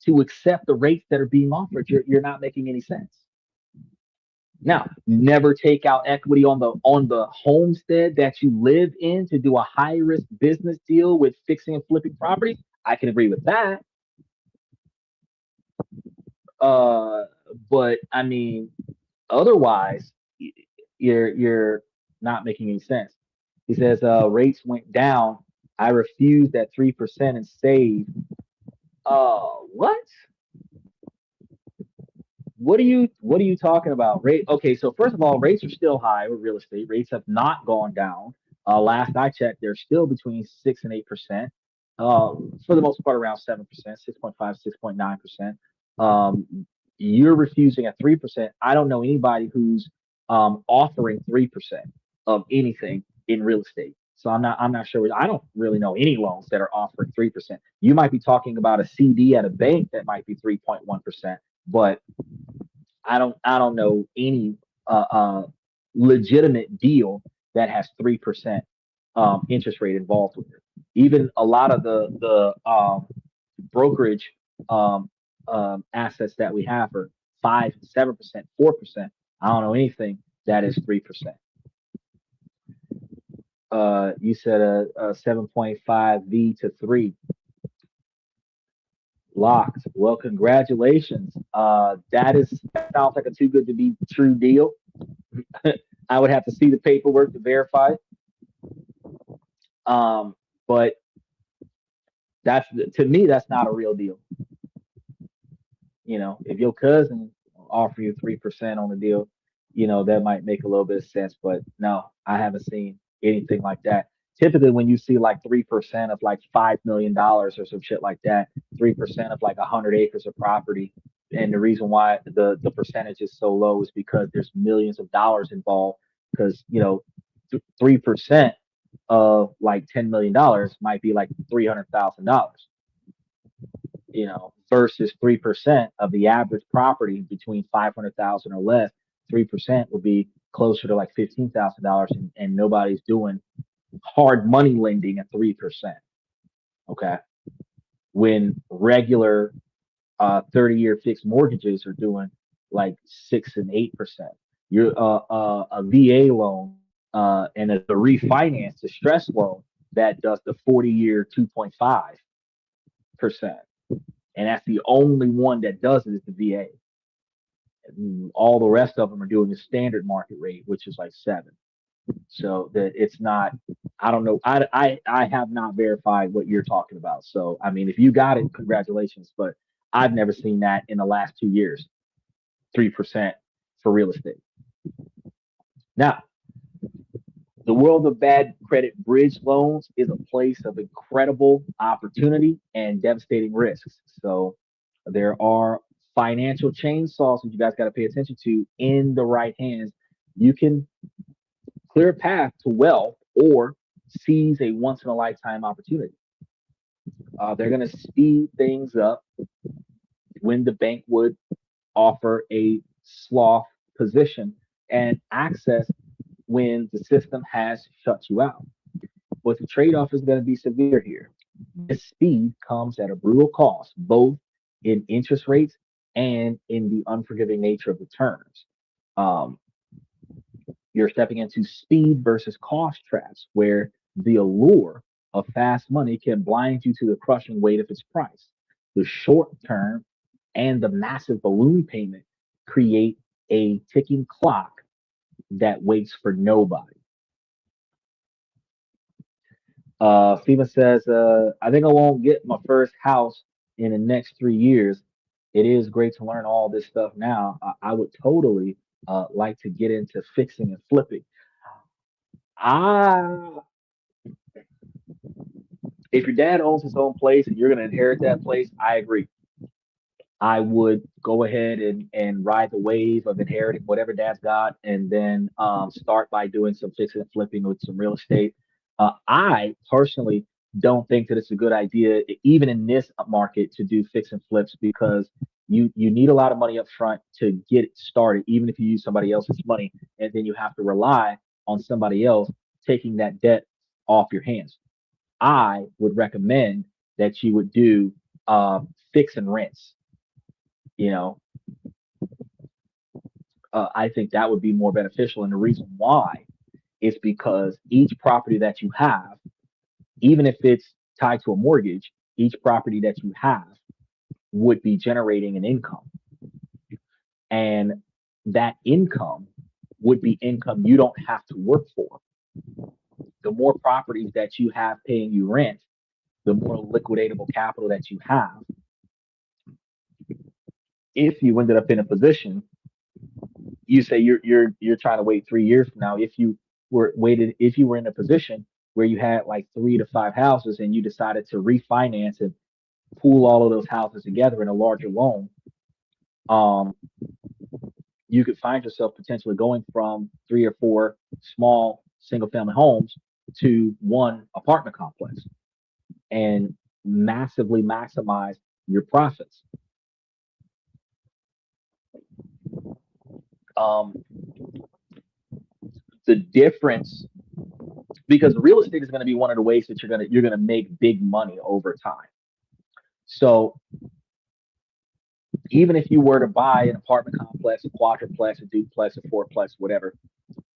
to accept the rates that are being offered? You're not making any sense. Now, never take out equity on the homestead that you live in to do a high risk business deal with fixing and flipping properties. I can agree with that. Uh, but I mean, otherwise, you're not making any sense. He says rates went down. I refused at 3% and saved. What? What are you talking about? Rate? Okay, so first of all, rates are still high with real estate. Rates have not gone down. Last I checked, they're still between 6 and 8%. For the most part, around 7%, 6.5, 6.9%. You're refusing at 3%. I don't know anybody who's offering 3% of anything in real estate. So I'm not sure. I don't really know any loans that are offering 3%. You might be talking about a CD at a bank that might be 3.1%, but I don't know any legitimate deal that has 3% interest rate involved with it. Even a lot of the brokerage assets that we have are 5, 7%, 4%. I don't know anything that is 3%. You said a 7.5 V to 3 locked. Well, congratulations. That sounds like a too good to be true deal. I would have to see the paperwork to verify it. But that's to me, that's not a real deal. If your cousin offer you 3% on the deal, that might make a little bit of sense. But no, I haven't seen anything like that. Typically, when you see like 3% of like $5 million or some shit like that, 3% of like 100 acres of property, and the reason why the percentage is so low is because there's millions of dollars involved. Because 3% of like $10 million might be like $300,000, versus 3% of the average property between 500,000 or less. 3% would be closer to like $15,000, and nobody's doing hard money lending at 3%. Okay, when regular 30-year fixed mortgages are doing like 6 and 8%. You're a VA loan and a refinance, a stress loan that does the 40-year 2.5%, and that's the only one that does it is the VA. All the rest of them are doing the standard market rate, which is like 7. So that it's not. I don't know. I have not verified what you're talking about. So I mean, if you got it, congratulations. But I've never seen that in the last 2 years. 3% for real estate. Now, the world of bad credit bridge loans is a place of incredible opportunity and devastating risks. So there are financial chainsaws that you guys got to pay attention to. In the right hands, you can clear a path to wealth or seize a once in a lifetime opportunity. They're going to speed things up when the bank would offer a sloth position and access when the system has shut you out. But the trade off is going to be severe here. This speed comes at a brutal cost, both in interest rates and in the unforgiving nature of the terms. Um, you're stepping into speed versus cost traps, where the allure of fast money can blind you to the crushing weight of its price. The short term and the massive balloon payment create a ticking clock that waits for nobody. Steven says, I think I won't get my first house in the next 3 years. It is great to learn all this stuff now. I would totally like to get into fixing and flipping. I, if your dad owns his own place and you're going to inherit that place, I agree. I would go ahead and ride the wave of inheriting whatever dad's got, and then start by doing some fixing and flipping with some real estate. I personally don't think that it's a good idea, even in this market, to do fix and flips because you need a lot of money up front to get it started, even if you use somebody else's money, and then you have to rely on somebody else taking that debt off your hands. I would recommend that you would do fix and rents. You know, I think that would be more beneficial. And the reason why is because each property that you have, even if it's tied to a mortgage, each property that you have would be generating an income. And that income would be income you don't have to work for. The more properties that you have paying you rent, the more liquidatable capital that you have. If you ended up in a position, you say you're trying to wait 3 years from now. If you were in a position where you had like 3 to 5 houses and you decided to refinance and pool all of those houses together in a larger loan, um, you could find yourself potentially going from 3 or 4 small single family homes to one apartment complex and massively maximize your profits. Um, the difference, because real estate is going to be one of the ways that you're gonna make big money over time. So even if you were to buy an apartment complex, a quadruplex, a duplex, a fourplex, whatever,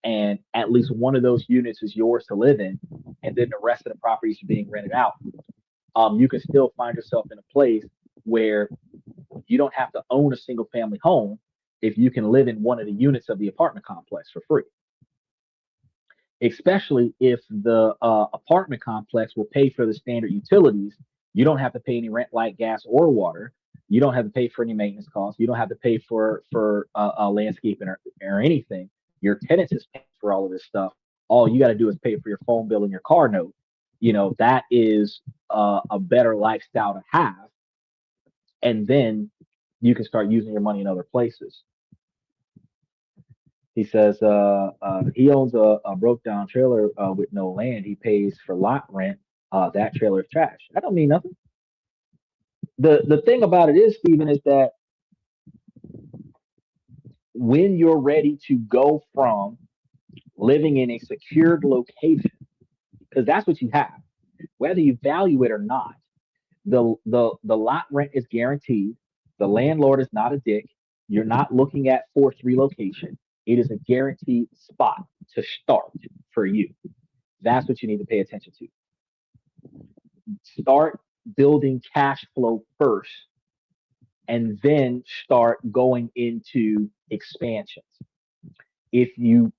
and at least one of those units is yours to live in, and then the rest of the properties are being rented out, you can still find yourself in a place where you don't have to own a single family home if you can live in one of the units of the apartment complex for free. Especially if the apartment complex will pay for the standard utilities. You don't have to pay any rent, light, gas, or water. You don't have to pay for any maintenance costs. You don't have to pay for landscaping or anything. Your tenants is paying for all of this stuff. All you got to do is pay for your phone bill and your car note. That is a better lifestyle to have, and then you can start using your money in other places. He says he owns a broke down trailer with no land. He pays for lot rent. That trailer is trash. That don't mean nothing. The thing about it is, Stephen, is that when you're ready to go from living in a secured location, because that's what you have, whether you value it or not, the lot rent is guaranteed. The landlord is not a dick. You're not looking at forced relocation. It is a guaranteed spot to start for you. That's what you need to pay attention to. Start building cash flow first and then start going into expansions. If you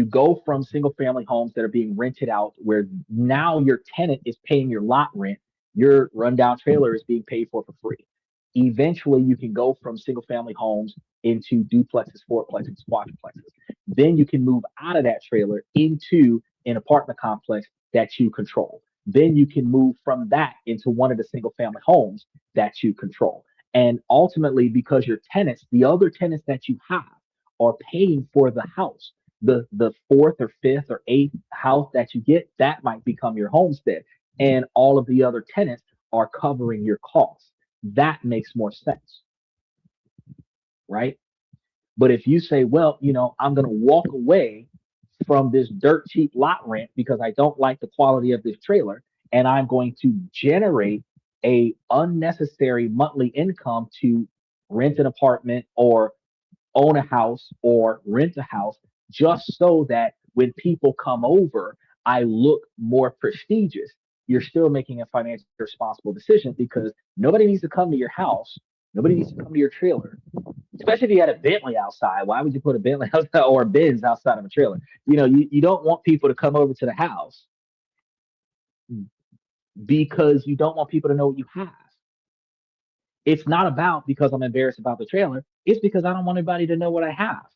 go from single family homes that are being rented out where now your tenant is paying your lot rent, your rundown trailer is being paid for free. Eventually you can go from single family homes into duplexes, fourplexes, quadruplexes. Then you can move out of that trailer into an apartment complex that you control. Then you can move from that into one of the single family homes that you control. And ultimately, because your tenants, the other tenants that you have, are paying for the house, the fourth or fifth or eighth house that you get, that might become your homestead. And all of the other tenants are covering your costs. That makes more sense, right? But if you say, well, I'm going to walk away from this dirt cheap lot rent because I don't like the quality of this trailer, and I'm going to generate a unnecessary monthly income to rent an apartment or own a house or rent a house just so that when people come over, I look more prestigious. You're still making a financially responsible decision because nobody needs to come to your house. Nobody needs to come to your trailer, especially if you had a Bentley outside. Why would you put a Bentley outside or a Benz outside of a trailer? You don't want people to come over to the house because you don't want people to know what you have. It's not about because I'm embarrassed about the trailer. It's because I don't want anybody to know what I have.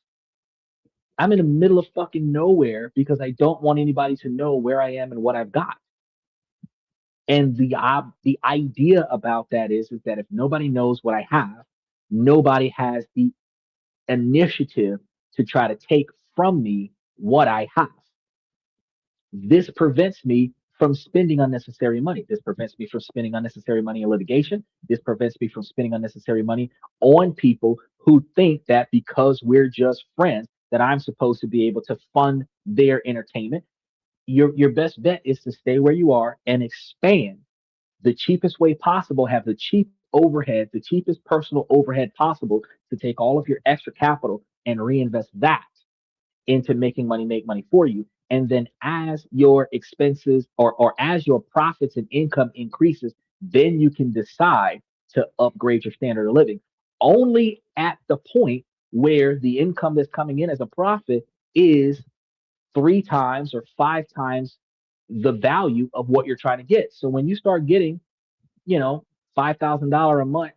I'm in the middle of fucking nowhere because I don't want anybody to know where I am and what I've got. And the idea about that is that if nobody knows what I have, nobody has the initiative to try to take from me what I have. This prevents me from spending unnecessary money. This prevents me from spending unnecessary money in litigation. This prevents me from spending unnecessary money on people who think that because we're just friends, that I'm supposed to be able to fund their entertainment. Your best bet is to stay where you are and expand the cheapest way possible, have the cheap overhead, the cheapest personal overhead possible to take all of your extra capital and reinvest that into making money make money for you. And then as your expenses or as your profits and income increases, then you can decide to upgrade your standard of living. Only at the point where the income that's coming in as a profit is three times or five times the value of what you're trying to get. So when you start getting, $5,000 a month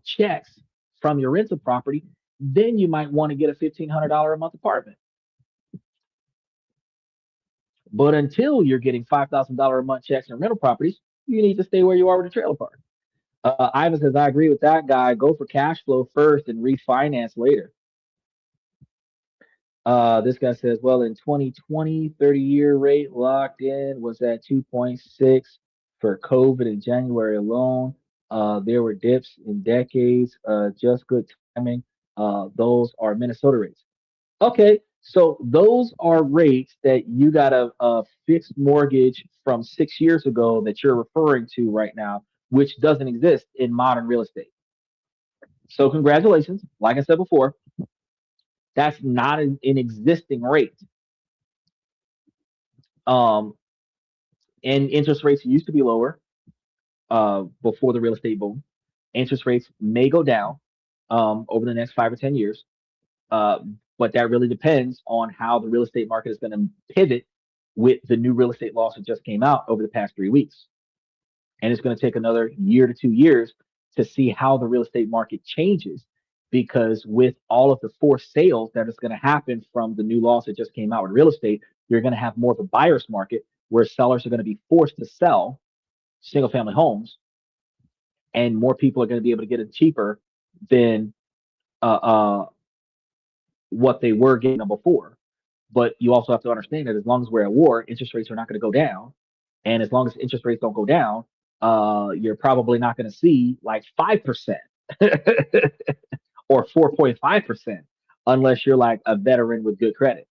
checks from your rental property, then you might want to get a $1,500 a month apartment. But until you're getting $5,000 a month checks in rental properties, you need to stay where you are with the trailer park. Ivan says, I agree with that guy. Go for cash flow first and refinance later. This guy says, well, in 2020, 30-year rate locked in was at 2.6 for COVID in January alone. There were dips in decades, just good timing. Those are Minnesota rates. Okay, so those are rates that you got a fixed mortgage from 6 years ago that you're referring to right now, which doesn't exist in modern real estate. So congratulations. Like I said before, that's not an existing rate. Um, and interest rates used to be lower before the real estate boom. Interest rates may go down over the next 5 or 10 years, uh, but that really depends on how the real estate market is going to pivot with the new real estate laws that just came out over the past 3 weeks. And it's going to take another year to 2 years to see how the real estate market changes because with all of the forced sales that is going to happen from the new laws that just came out with real estate, you're going to have more of a buyer's market where sellers are going to be forced to sell single family homes and more people are going to be able to get it cheaper than uh, uh, what they were getting them before. But you also have to understand that as long as we're at war, interest rates are not going to go down. And as long as interest rates don't go down, you're probably not going to see like 5% or 4.5% unless you're like a veteran with good credit.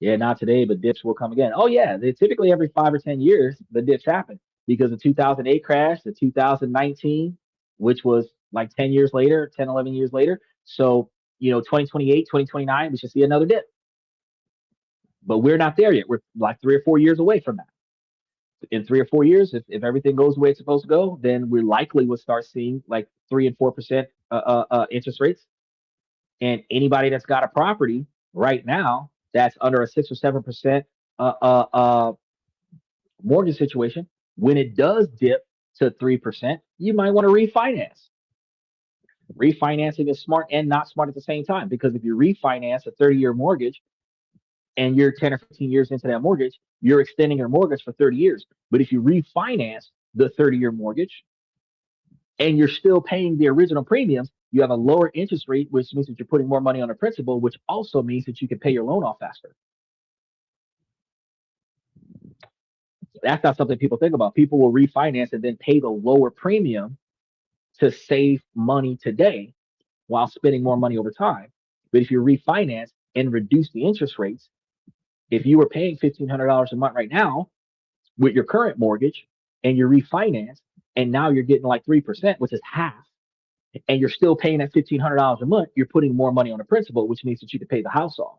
Yeah, not today, but dips will come again. Oh yeah, they typically every 5 or 10 years the dips happen because the 2008 crash, the 2019, which was like 10 years later, 10, 11 years later. So 2028, 2029, we should see another dip. But we're not there yet. We're like 3 or 4 years away from that. In 3 or 4 years, if everything goes the way it's supposed to go, then we likely will start seeing like 3 and 4% interest rates. And anybody that's got a property right now that's under a 6 or 7% uh, uh, uh, mortgage situation, when it does dip to 3%, you might want to refinance. Refinancing is smart and not smart at the same time because if you refinance a 30-year mortgage and you're 10 or 15 years into that mortgage, you're extending your mortgage for 30 years. But if you refinance the 30-year mortgage and you're still paying the original premiums, You have a lower interest rate, which means that you're putting more money on the principal, which also means that you can pay your loan off faster. That's not something people think about. People will refinance and then pay the lower premium to save money today while spending more money over time. But if you refinance and reduce the interest rates, if you were paying $1,500 a month right now with your current mortgage and you refinance and now you're getting like 3%, which is half, and you're still paying that $1,500 a month, you're putting more money on the principal, which means that you can pay the house off.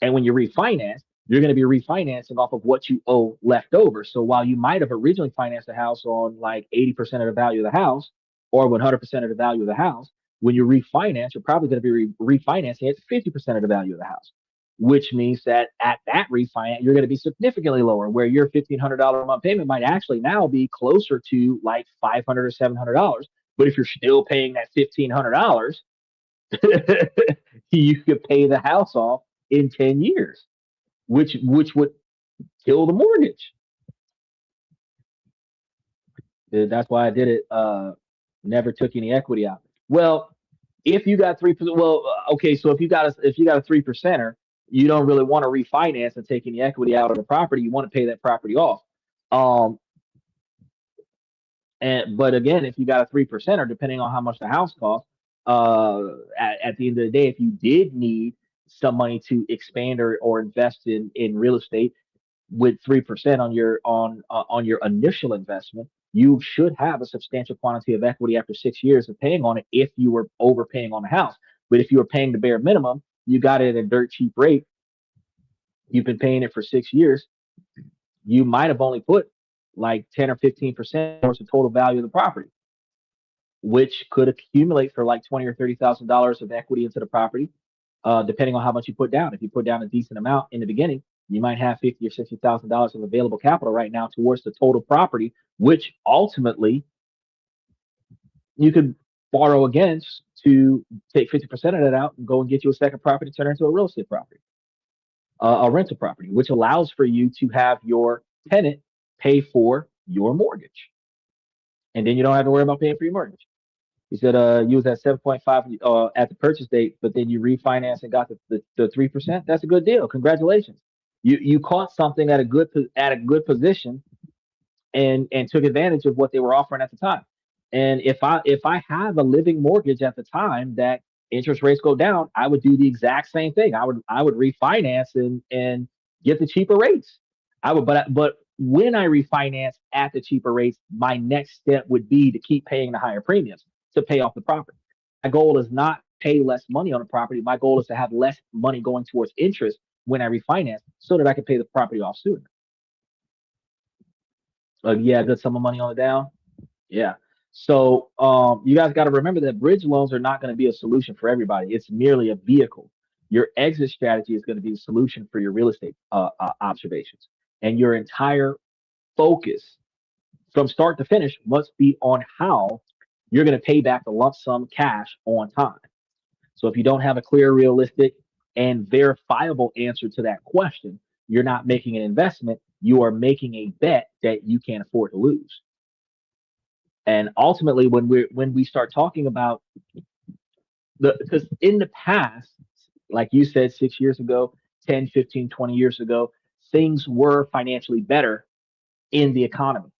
And when you refinance, you're going to be refinancing off of what you owe left over. So while you might have originally financed the house on like 80% of the value of the house or 100% of the value of the house, when you refinance, you're probably going to be refinancing at 50% of the value of the house, which means that at that refinance, you're going to be significantly lower, where your $1,500 a month payment might actually now be closer to like $500 or $700. But if you're still paying that $1,500, you could pay the house off in 10 years, which would kill the mortgage. That's why I did it. Never took any equity out. Well, if you got 3%, well, okay, so if you got a 3%er, you don't really want to refinance and take any equity out of the property. You want to pay that property off. Um, and but again, if you got a 3%er, depending on how much the house costs, at the end of the day, if you did need some money to expand or invest in real estate with 3% on your initial investment, you should have a substantial quantity of equity after 6 years of paying on it if you were overpaying on the house. But if you were paying the bare minimum, you got it at a dirt cheap rate. You've been paying it for 6 years. You might have only put like 10 or 15% towards the total value of the property, which could accumulate for like 20 or $30,000 of equity into the property, depending on how much you put down. If you put down a decent amount in the beginning, you might have 50 or $60,000 of available capital right now towards the total property, which ultimately you could borrow against to take 50% of that out and go and get you a second property, turn it into a real estate property, a rental property, which allows for you to have your tenant pay for your mortgage. And then you don't have to worry about paying for your mortgage. You said you was at 7.5 at the purchase date, but then you refinanced and got the 3%. That's a good deal. Congratulations. You caught something at a good position and took advantage of what they were offering at the time. And if I have a living mortgage at the time that interest rates go down, I would do the exact same thing. I would refinance and get the cheaper rates. I would, but when I refinance at the cheaper rates, my next step would be to keep paying the higher premiums to pay off the property. My goal is not pay less money on the property. My goal is to have less money going towards interest when I refinance so that I can pay the property off sooner. Yeah, good sum of money on the down. Yeah. So you guys got to remember that bridge loans are not going to be a solution for everybody. It's merely a vehicle. Your exit strategy is going to be the solution for your real estate observations. And your entire focus from start to finish must be on how you're going to pay back the lump sum cash on time. So if you don't have a clear, realistic, and verifiable answer to that question, you're not making an investment. You are making a bet that you can't afford to lose. And ultimately, when we start talking about because in the past, like you said, 6 years ago, 10, 15, 20 years ago, things were financially better in the economy.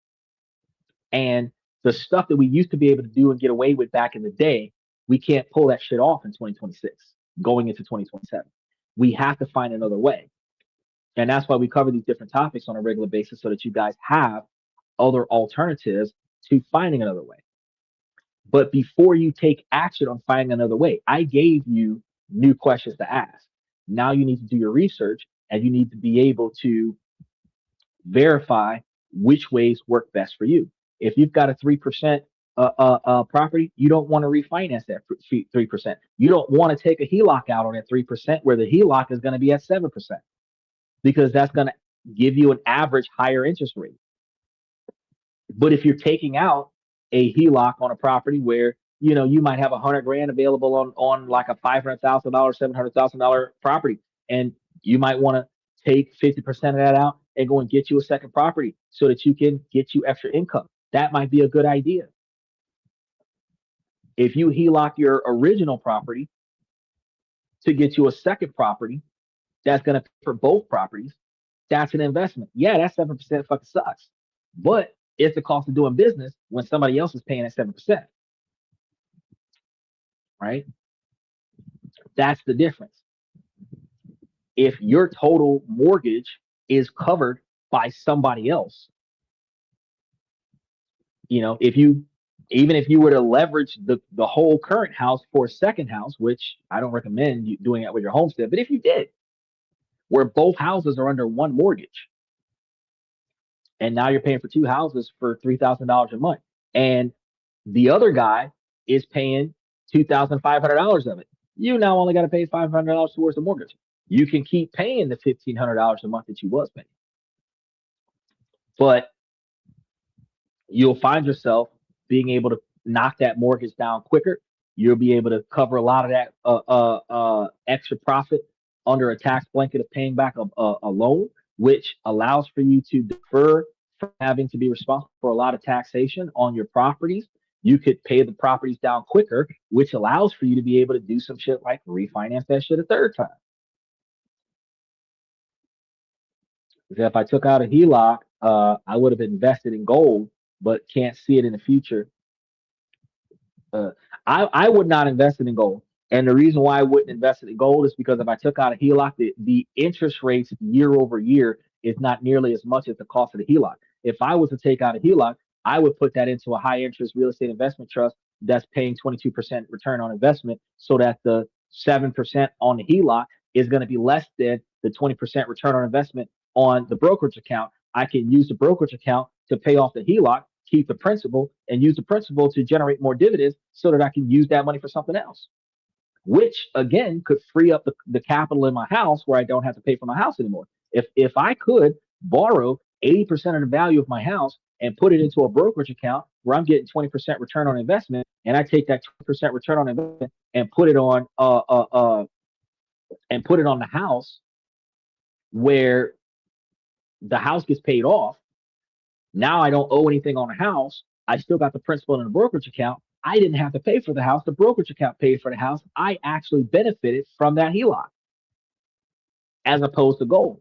And the stuff that we used to be able to do and get away with back in the day, we can't pull that shit off in 2026, going into 2027. We have to find another way. And that's why we cover these different topics on a regular basis so that you guys have other alternatives to finding another way. But before you take action on finding another way, I gave you new questions to ask. Now you need to do your research and you need to be able to verify which ways work best for you. If you've got a 3% property, you don't want to refinance that 3%. You don't want to take a HELOC out on that 3% where the HELOC is going to be at 7% because that's going to give you an average higher interest rate. But if you're taking out a HELOC on a property where you might have 100 grand available on like a $500,000, $700,000 property, and you might want to take 50% of that out and go and get you a second property so that you can get you extra income. That might be a good idea. If you HELOC your original property to get you a second property that's going to pay for both properties, that's an investment. Yeah, that 7% fucking sucks, but it's the cost of doing business when somebody else is paying that 7%, right? That's the difference. If your total mortgage is covered by somebody else, if you even if you were to leverage the whole current house for a second house, which I don't recommend you doing it with your homestead, but if you did, where both houses are under one mortgage, and now you're paying for two houses for $3,000 a month, and the other guy is paying $2,500 of it. You now only got to pay $500 towards the mortgage. You can keep paying the $1,500 a month that you was paying, but you'll find yourself being able to knock that mortgage down quicker. You'll be able to cover a lot of that extra profit under a tax blanket of paying back a loan, which allows for you to defer from having to be responsible for a lot of taxation on your properties. You could pay the properties down quicker, which allows for you to be able to do some shit like refinance that shit a third time. If I took out a HELOC, I would have invested in gold, but can't see it in the future. Uh, I would not invest it in gold. And the reason why I wouldn't invest it in gold is because if I took out a HELOC, the interest rates year over year is not nearly as much as the cost of the HELOC. If I was to take out a HELOC, I would put that into a high interest real estate investment trust that's paying 22% return on investment so that the 7% on the HELOC is going to be less than the 20% return on investment on the brokerage account. I can use the brokerage account to pay off the HELOC, keep the principal, and use the principal to generate more dividends so that I can use that money for something else, which again could free up the capital in my house where I don't have to pay for my house anymore. If I could borrow 80% of the value of my house and put it into a brokerage account where I'm getting 20% return on investment, and I take that 20% return on investment and put it on the house where the house gets paid off. Now I don't owe anything on the house. I still got the principal in the brokerage account. I didn't have to pay for the house. The brokerage account paid for the house. I actually benefited from that HELOC as opposed to gold.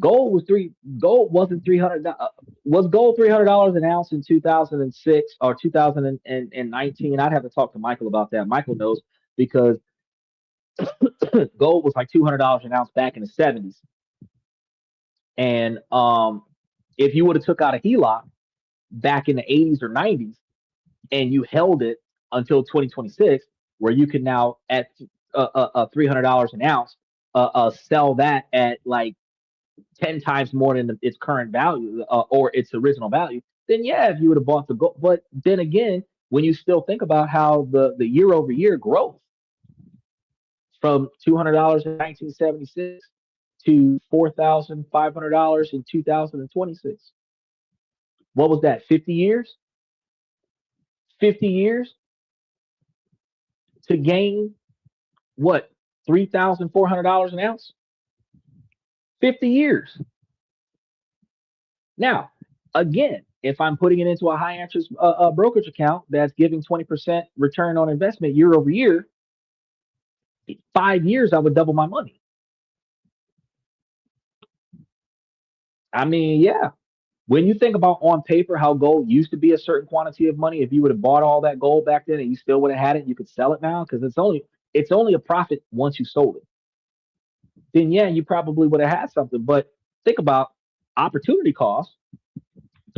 Gold wasn't 300. Was gold $300 an ounce in 2006 or 2019? I'd have to talk to Michael about that. Michael knows because gold was like $200 an ounce back in the 70s. And if you would have took out a HELOC back in the 80s or 90s and you held it until 2026, where you can now at $300 an ounce sell that at like 10 times more than its current value or its original value, then yeah, if you would have bought the gold. But then again, when you still think about how the year over year growth from $200 in 1976 to $4,500 in 2026, what was that? 50 years? 50 years to gain what? $3,400 an ounce? 50 years. Now, again, if I'm putting it into a high interest brokerage account that's giving 20% return on investment year over year, 5 years I would double my money. I mean, yeah. When you think about on paper how gold used to be a certain quantity of money, if you would have bought all that gold back then and you still would have had it, you could sell it now because it's only a profit once you sold it. Then yeah, you probably would have had something. But think about opportunity cost.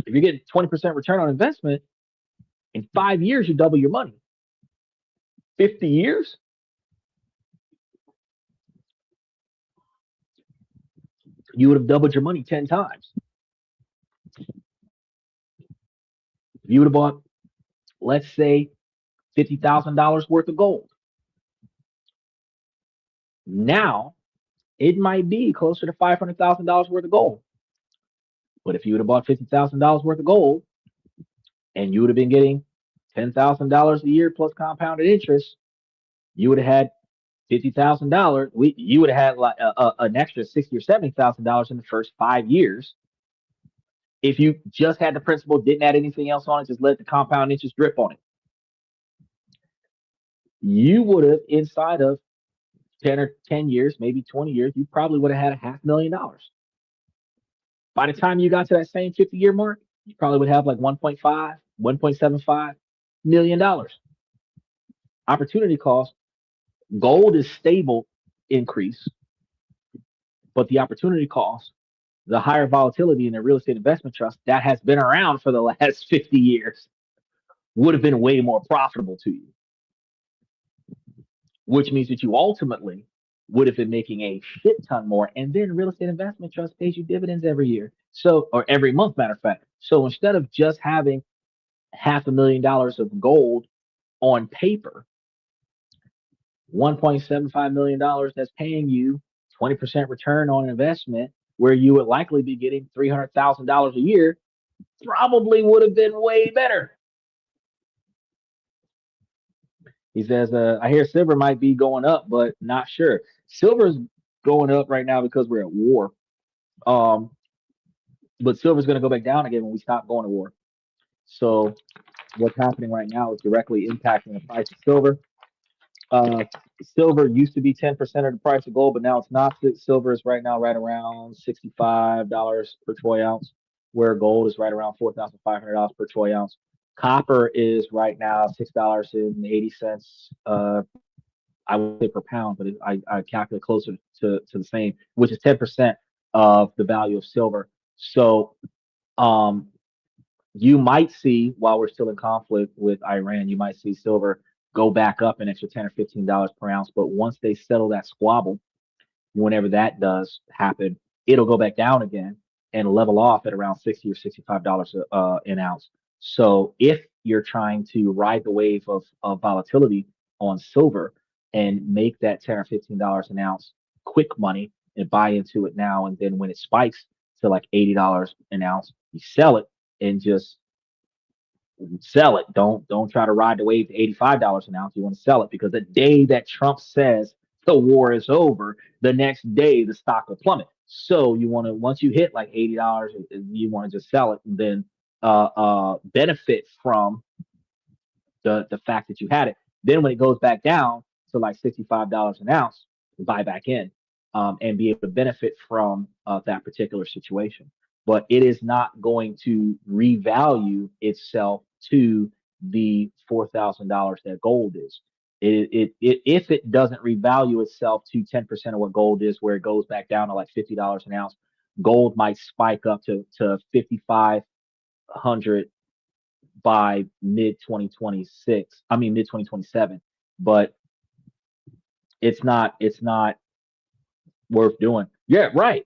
If you're getting 20% return on investment, in 5 years you double your money. 50 years, you would have doubled your money 10 times. If you would have bought, let's say, $50,000 worth of gold, now it might be closer to $500,000 worth of gold. But if you would have bought $50,000 worth of gold and you would have been getting $10,000 a year plus compounded interest, you would have had $50,000. You would have had like an extra $60,000 or $70,000 in the first 5 years. If you just had the principal, didn't add anything else on it, just let the compound interest drip on it. you would have inside of 10 years, maybe 20 years, you probably would have had $500,000. By the time you got to that same 50-year mark, you probably would have like 1.5, $1.75 million. Opportunity cost. Gold is stable increase, but the opportunity cost, the higher volatility in the real estate investment trust that has been around for the last 50 years would have been way more profitable to you, which means that you ultimately would have been making a shit ton more. And then real estate investment trust pays you dividends every year. So, or every month, matter of fact. So instead of just having $500,000 of gold on paper, $1.75 million that's paying you 20% return on investment, where you would likely be getting $300,000 a year, probably would have been way better. He says, I hear silver might be going up, but not sure. Silver's going up right now because we're at war. Um, but silver's going to go back down again when we stop going to war. So what's happening right now is directly impacting the price of silver. Uh, Silver used to be 10% of the price of gold, but now it's not. Silver is right now right around $65 per troy ounce, where gold is right around $4,500 per troy ounce. Copper is right now $6.80. I would say per pound, but I calculate closer to the same, which is 10% of the value of silver. So um, you might see, while we're still in conflict with Iran, you might see silver go back up an extra $10 or $15 per ounce. But once they settle that squabble, whenever that does happen, it'll go back down again and level off at around $60 or $65 an ounce. So if you're trying to ride the wave of volatility on silver and make that $10 or $15 an ounce quick money and buy into it now, and then when it spikes to like $80 an ounce, you sell it and just sell it. Don't try to ride the wave to $85 an ounce. You want to sell it because the day that Trump says the war is over, the next day the stock will plummet. So you want to, once you hit like $80, you want to just sell it and then benefit from the fact that you had it. Then when it goes back down to like $65 an ounce, buy back in and be able to benefit from that particular situation. But it is not going to revalue itself to the $4,000 that gold is. If it doesn't revalue itself to 10% of what gold is, where it goes back down to like $50 an ounce, gold might spike up to 5,500 by mid 2026. I mean mid 2027, but it's not worth doing. Yeah, right.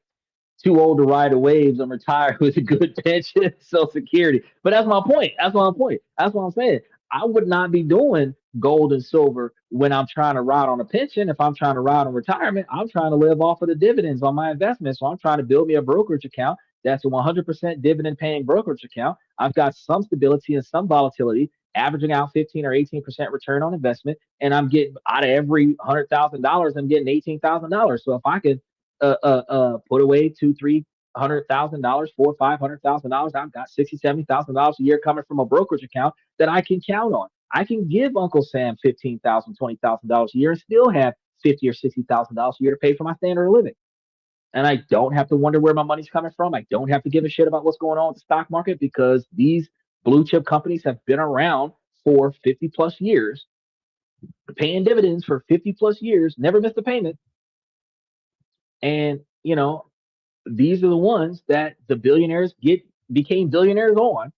Too old to ride the waves. I'm retired with a good pension, Social Security. But that's my point. That's my point. That's what I'm saying. I would not be doing gold and silver when I'm trying to ride on a pension. If I'm trying to ride on retirement, I'm trying to live off of the dividends on my investments. So I'm trying to build me a brokerage account that's a 100% dividend paying brokerage account. I've got some stability and some volatility, averaging out 15 or 18% return on investment. And I'm getting out of every $100,000, I'm getting $18,000. So if I could put away $200,000, $300,000, $400,000, $500,000. I've got $60,000, $70,000 a year coming from a brokerage account that I can count on. I can give Uncle Sam $15,000, $20,000 a year and still have $50,000 or $60,000 a year to pay for my standard of living. And I don't have to wonder where my money's coming from. I don't have to give a shit about what's going on with the stock market because these blue chip companies have been around for 50 plus years, paying dividends for 50 plus years, never missed a payment. And, these are the ones that the billionaires became billionaires on.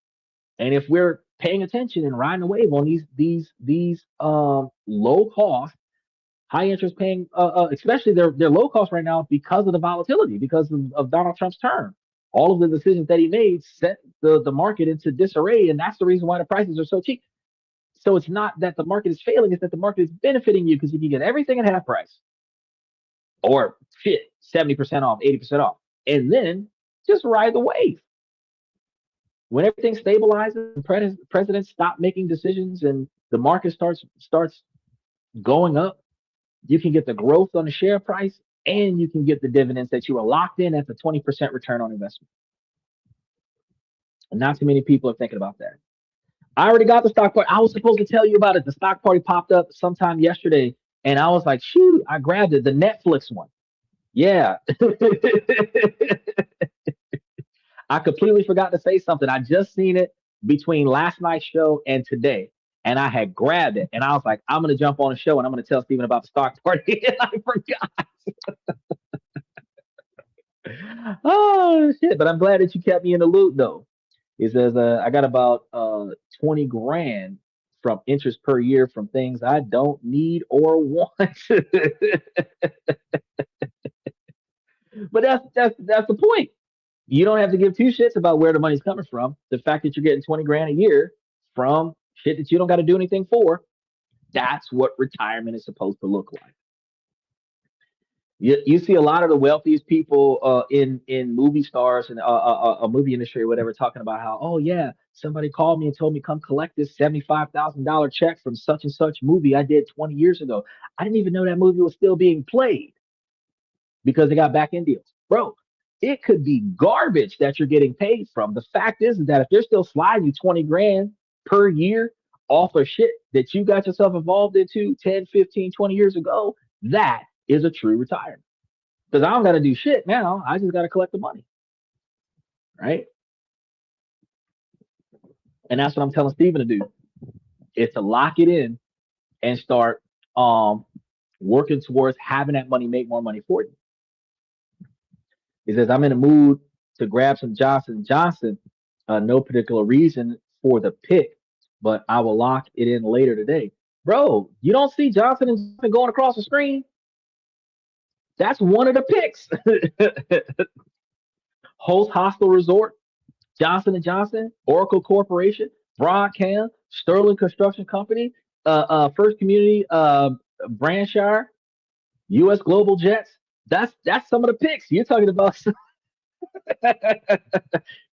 And if we're paying attention and riding the wave on these low cost, high interest paying, especially they're low cost right now because of the volatility, because of Donald Trump's term. All of the decisions that he made set the market into disarray, and that's the reason why the prices are so cheap. So it's not that the market is failing; it's that the market is benefiting you because you can get everything at half price, or shit, 70% off, 80% off, and then just ride the wave. When everything stabilizes, and presidents stop making decisions, and the market starts going up, you can get the growth on the share price, and you can get the dividends that you were locked in at the 20% return on investment. And not too many people are thinking about that. I already got the stock party. I was supposed to tell you about it. The stock party popped up sometime yesterday, and I was like, shoot, I grabbed it. The Netflix one. Yeah. I completely forgot to say something. I just seen it between last night's show and today, and I had grabbed it, and I was like, I'm gonna jump on the show and I'm gonna tell Steven about the stock party, and I forgot. Oh shit! But I'm glad that you kept me in the loop, though. It says I got about 20 grand from interest per year from things I don't need or want. But that's the point. You don't have to give two shits about where the money's coming from. The fact that you're getting 20 grand a year from shit that you don't got to do anything for, that's what retirement is supposed to look like. You see a lot of the wealthiest people in movie stars and a movie industry or whatever talking about how, oh yeah, somebody called me and told me come collect this $75,000 check from such and such movie I did 20 years ago. I didn't even know that movie was still being played because they got back end deals. Bro, it could be garbage that you're getting paid from. The fact is that if they're still sliding you 20 grand per year off of shit that you got yourself involved into 10, 15, 20 years ago, that is a true retirement. Because I don't got to do shit now. I just got to collect the money. Right. And that's what I'm telling Steven to do is to lock it in and start working towards having that money make more money for you. He says, I'm in a mood to grab some Johnson Johnson. No particular reason for the pick, but I will lock it in later today. Bro, you don't see Johnson and Johnson going across the screen? That's one of the picks. Host Hostel Resort, Johnson and Johnson, Oracle Corporation, Broadcom, Sterling Construction Company, First Community, Branshire, U.S. Global Jets. That's some of the picks. You're talking about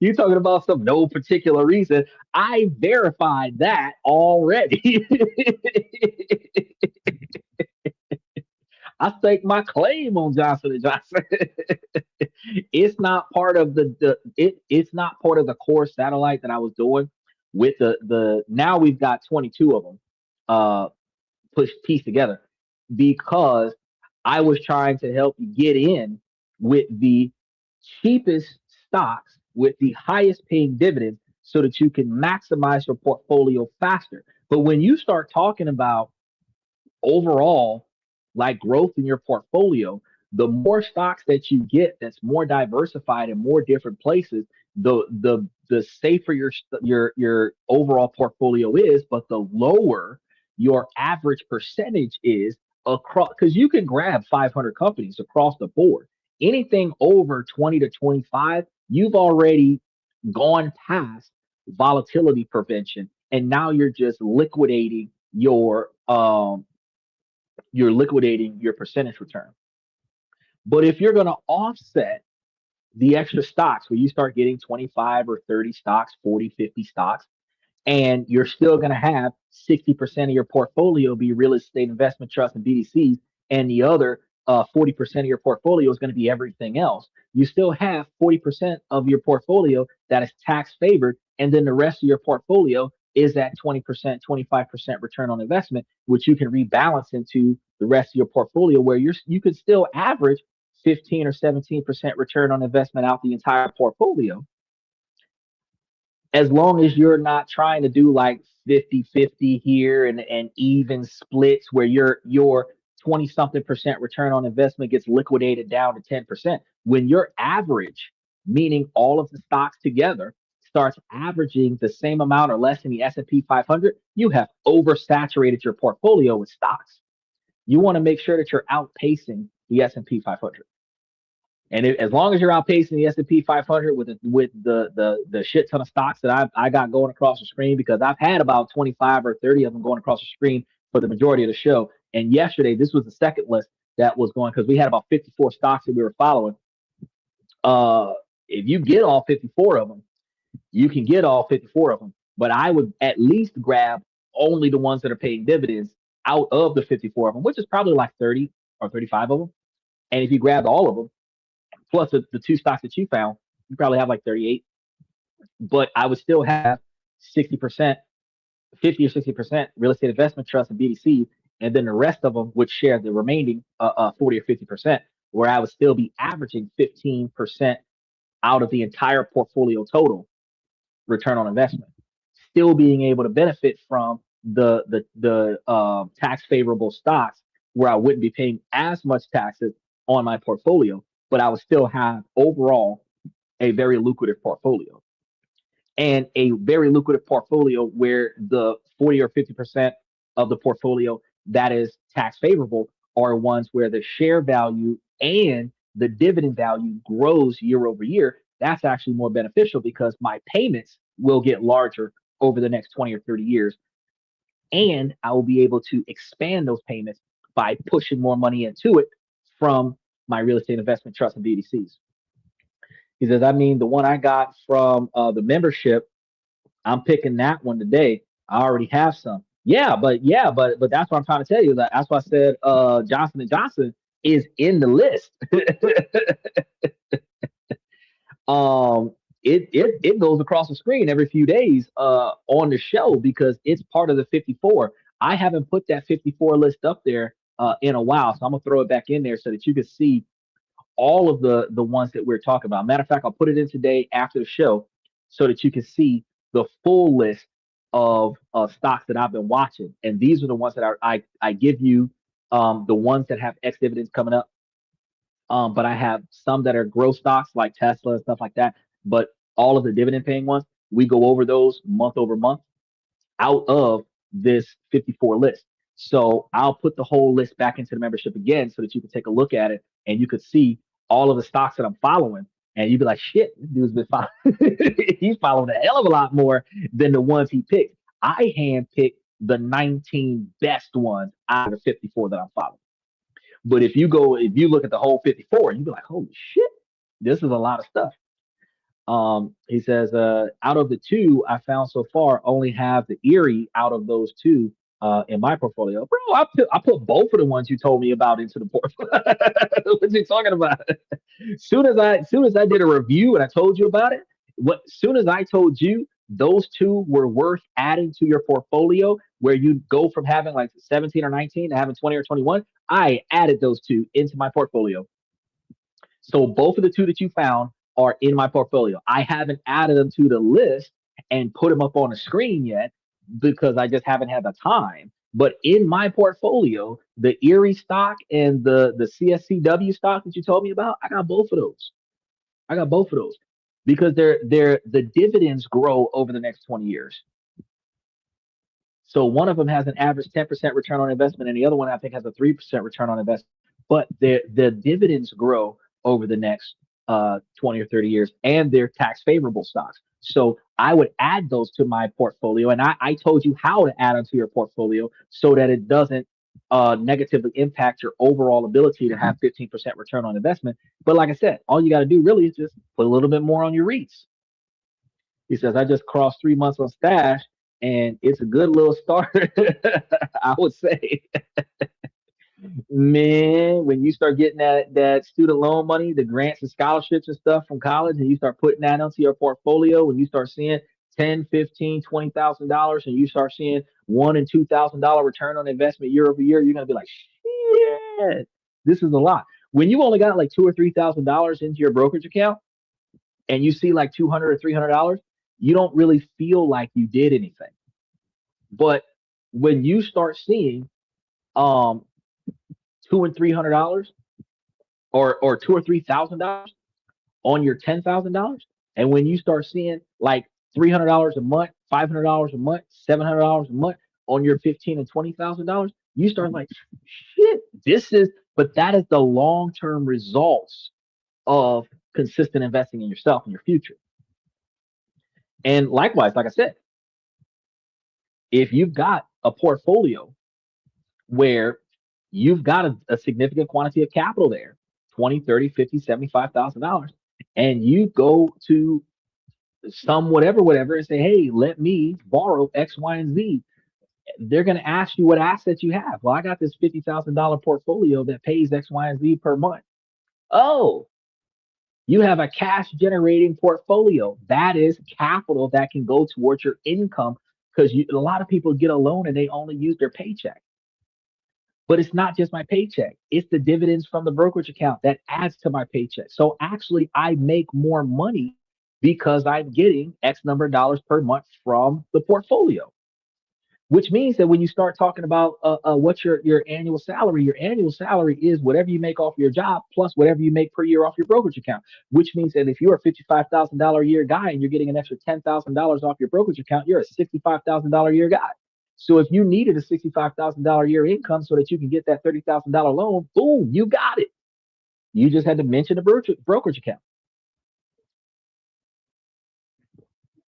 you talking about some no particular reason. I verified that already. I stake my claim on Johnson and Johnson. It's not part of it's not part of the core satellite that I was doing with the now we've got 22 of them push piece together because I was trying to help you get in with the cheapest stocks with the highest paying dividends so that you can maximize your portfolio faster. But when you start talking about overall like growth in your portfolio, the more stocks that you get that's more diversified in more different places, the safer your overall portfolio is, but the lower your average percentage is across because you can grab 500 companies across the board. Anything over 20 to 25, you've already gone past volatility prevention, and now you're liquidating your percentage return. But if you're going to offset the extra stocks where you start getting 25 or 30 stocks, 40, 50 stocks, and you're still going to have 60% of your portfolio be real estate investment trusts and BDCs, and the other 40% of your portfolio is going to be everything else. You still have 40% of your portfolio that is tax favored, and then the rest of your portfolio is that 20%, 25% return on investment, which you can rebalance into the rest of your portfolio where you could still average 15 or 17% return on investment out the entire portfolio as long as you're not trying to do like 50-50 here and even splits where your 20 something percent return on investment gets liquidated down to 10%. When your average, meaning all of the stocks together, starts averaging the same amount or less in the S&P 500, you have oversaturated your portfolio with stocks. You want to make sure that you're outpacing the S&P 500. And as long as you're outpacing the S&P 500 with the shit ton of stocks that I got going across the screen, because I've had about 25 or 30 of them going across the screen for the majority of the show. And yesterday, this was the second list that was going because we had about 54 stocks that we were following. If you get all 54 of them, you can get all 54 of them. But I would at least grab only the ones that are paying dividends out of the 54 of them, which is probably like 30 or 35 of them. And if you grabbed all of them, plus the two stocks that you found, you probably have like 38. But I would still have 60% 50 or 60% real estate investment trust and BDC, and then the rest of them would share the remaining 40 or 50%, where I would still be averaging 15% out of the entire portfolio total return on investment, still being able to benefit from the tax favorable stocks where I wouldn't be paying as much taxes on my portfolio, but I would still have overall a very lucrative portfolio and a very lucrative portfolio where the 40 or 50% of the portfolio that is tax favorable are ones where the share value and the dividend value grows year over year. That's actually more beneficial because my payments will get larger over the next 20 or 30 years. And I will be able to expand those payments by pushing more money into it from my real estate investment trust and BDCs. He says, I mean, the one I got from the membership, I'm picking that one today. I already have some. Yeah, but that's what I'm trying to tell you. That's why I said Johnson and Johnson is in the list. um, it goes across the screen every few days on the show because it's part of the 54. I haven't put that 54 list up there in a while, so I'm gonna throw it back in there so that you can see all of the ones that we're talking about. Matter of fact, I'll put it in today after the show so that you can see the full list of stocks that I've been watching. And these are the ones that I give you the ones that have X dividends coming up. But I have some that are growth stocks like Tesla and stuff like that. But all of the dividend paying ones, we go over those month over month out of this 54 list. So I'll put the whole list back into the membership again so that you can take a look at it and you could see all of the stocks that I'm following. And you'd be like, shit, this dude's been following. He's following a hell of a lot more than the ones he picked. I handpicked the 19 best ones out of the 54 that I'm following. But if you look at the whole 54, you'd be like, holy shit, this is a lot of stuff. He says, out of the two I found so far, only have the Erie out of those two in my portfolio. Bro, I put both of the ones you told me about into the portfolio. What you talking about? Soon as I did a review and I told you about it, soon as I told you those two were worth adding to your portfolio, where you go from having like 17 or 19 to having 20 or 21, I added those two into my portfolio. So both of the two that you found are in my portfolio. I haven't added them to the list and put them up on the screen yet because I just haven't had the time. But in my portfolio, the Erie stock and the CSCW stock that you told me about, I got both of those. I got both of those because they're the dividends grow over the next 20 years. So one of them has an average 10% return on investment, and the other one I think has a 3% return on investment. But the dividends grow over the next 20 or 30 years, and they're tax favorable stocks. So I would add those to my portfolio, and I told you how to add them to your portfolio so that it doesn't negatively impact your overall ability to have 15% return on investment. But like I said, all you got to do really is just put a little bit more on your REITs. He says, I just crossed 3 months on stash and it's a good little start. I would say, man, when you start getting that student loan money, the grants and scholarships and stuff from college, and you start putting that onto your portfolio, when you start seeing 10, 15, $20,000, and you start seeing $1,000 and $2,000 return on investment year over year, you're gonna be like, shit, this is a lot. When you only got like $2,000 or $3,000 into your brokerage account and you see like 200 or $300, you don't really feel like you did anything. But when you start seeing um $200 and $300 or $2,000 or $3,000 on your $10,000, and when you start seeing like $300 a month, $500 a month, $700 a month on your 15 and $20,000, you start like, shit, this is. But that is the long term results of consistent investing in yourself and your future. And likewise, like I said, if you've got a portfolio where you've got a significant quantity of capital there, 20, 30, 50, $75,000, and you go to some whatever and say, hey, let me borrow X, Y, and Z. They're going to ask you what assets you have. Well, I got this $50,000 portfolio that pays X, Y, and Z per month. Oh, you have a cash generating portfolio. That is capital that can go towards your income because a lot of people get a loan and they only use their paycheck. But it's not just my paycheck. It's the dividends from the brokerage account that adds to my paycheck. So actually, I make more money because I'm getting X number of dollars per month from the portfolio. Which means that when you start talking about what's your annual salary is whatever you make off your job plus whatever you make per year off your brokerage account. Which means that if you're a $55,000 a year guy and you're getting an extra $10,000 off your brokerage account, you're a $65,000 a year guy. So if you needed a $65,000 a year income so that you can get that $30,000 loan, boom, you got it. You just had to mention the brokerage account.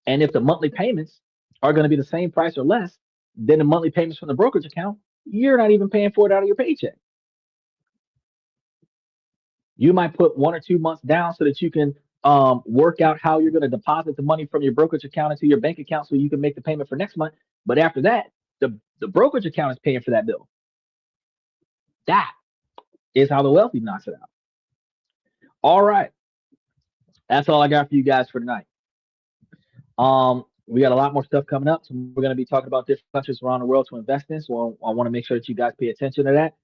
And if the monthly payments are going to be the same price or less than the monthly payments from the brokerage account, you're not even paying for it out of your paycheck. You might put 1 or 2 months down so that you can work out how you're going to deposit the money from your brokerage account into your bank account so you can make the payment for next month. But after that, the brokerage account is paying for that bill. That is how the wealthy knocks it out. All right. That's all I got for you guys for tonight. We got a lot more stuff coming up. So we're going to be talking about different countries around the world to invest in. So I want to make sure that you guys pay attention to that.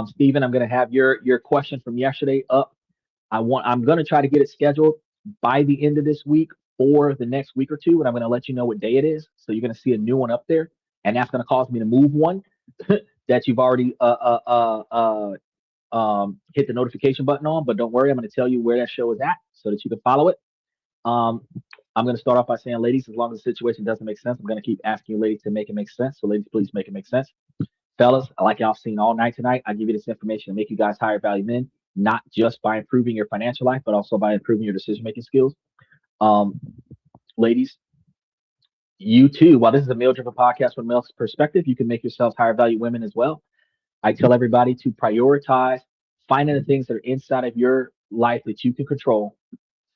Stephen, I'm going to have your question from yesterday up. I'm going to try to get it scheduled by the end of this week for the next week or two, and I'm going to let you know what day it is. So you're going to see a new one up there, and that's going to cause me to move one that you've already hit the notification button on. But don't worry, I'm going to tell you where that show is at so that you can follow it. I'm going to start off by saying, ladies, as long as the situation doesn't make sense, I'm going to keep asking you ladies to make it make sense. So ladies, please make it make sense. Fellas, like y'all seen all night tonight, I give you this information to make you guys higher value men, not just by improving your financial life, but also by improving your decision-making skills. Ladies, you too, while this is a male-driven podcast from a male perspective, you can make yourselves higher value women as well. I tell everybody to prioritize finding the things that are inside of your life that you can control,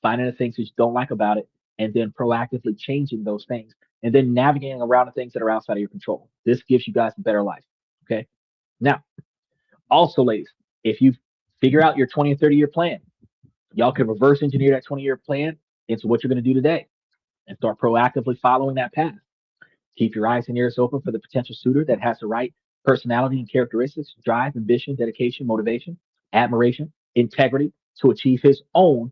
finding the things that you don't like about it, and then proactively changing those things, and then navigating around the things that are outside of your control. This gives you guys a better life. Okay. Now, also, ladies, if you figure out your 20 and 30-year plan, y'all can reverse engineer that 20-year plan into what you're going to do today and start proactively following that path. Keep your eyes and ears open for the potential suitor that has the right personality and characteristics, drive, ambition, dedication, motivation, admiration, integrity to achieve his own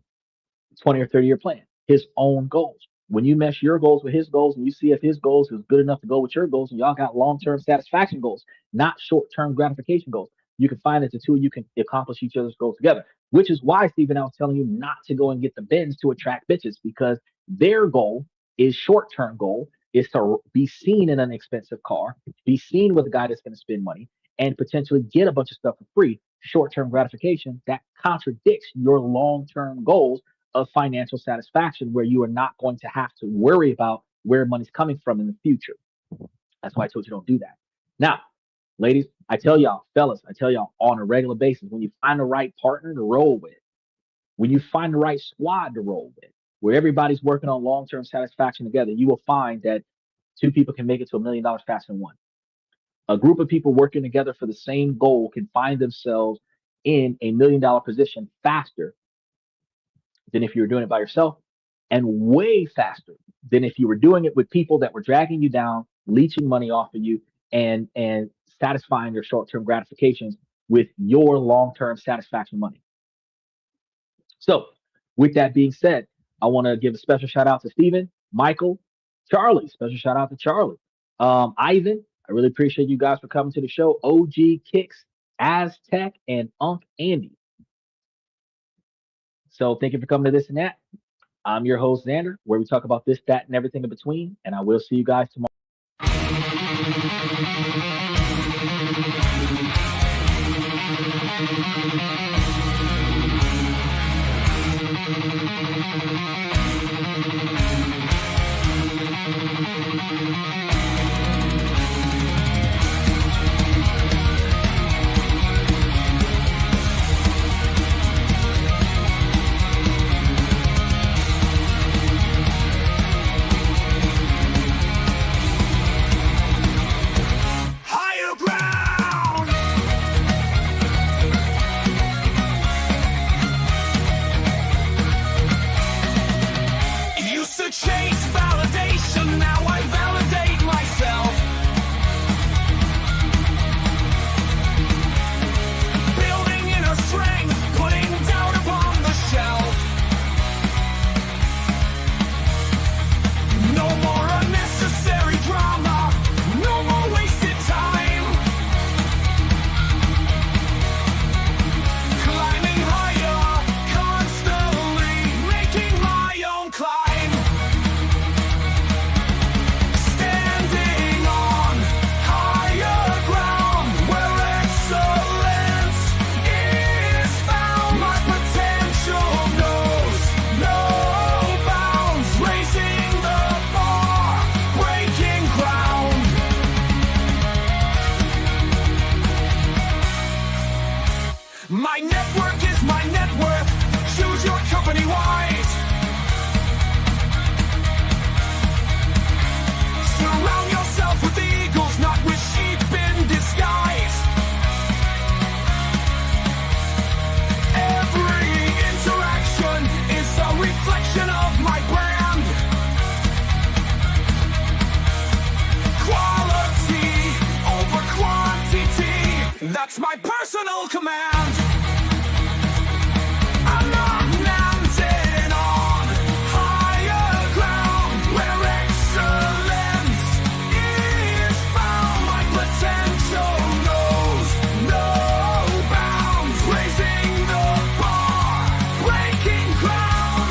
20 or 30-year plan, his own goals. When you mesh your goals with his goals and you see if his goals is good enough to go with your goals, and y'all got long-term satisfaction goals, not short-term gratification goals, you can find that the two of you can accomplish each other's goals together, which is why, Stephen, I was telling you not to go and get the Benz to attract bitches, because their goal is short-term goal is to be seen in an expensive car, be seen with a guy that's going to spend money, and potentially get a bunch of stuff for free, short-term gratification that contradicts your long-term goals of financial satisfaction, where you are not going to have to worry about where money's coming from in the future. That's why I told you don't do that. Now, ladies, I tell y'all, fellas, I tell y'all on a regular basis, when you find the right partner to roll with, when you find the right squad to roll with, where everybody's working on long-term satisfaction together, you will find that two people can make it to $1 million faster than one. A group of people working together for the same goal can find themselves in a $1 million position faster than if you were doing it by yourself, and way faster than if you were doing it with people that were dragging you down, leeching money off of you, and satisfying your short-term gratifications with your long-term satisfaction money. So with that being said, I want to give a special shout out to Stephen, Michael, Charlie. Special shout out to Charlie. Ivan, I really appreciate you guys for coming to the show. OG Kicks, Aztec, and Unc Andy. So thank you for coming to This and That. I'm your host, Xander, where we talk about this, that, and everything in between. And I will see you guys tomorrow. Higher ground. Used to chase validation, now I validate myself. That's my personal command. I'm not mounted on higher ground where excellence is found. My potential knows no bounds, raising the bar, breaking ground.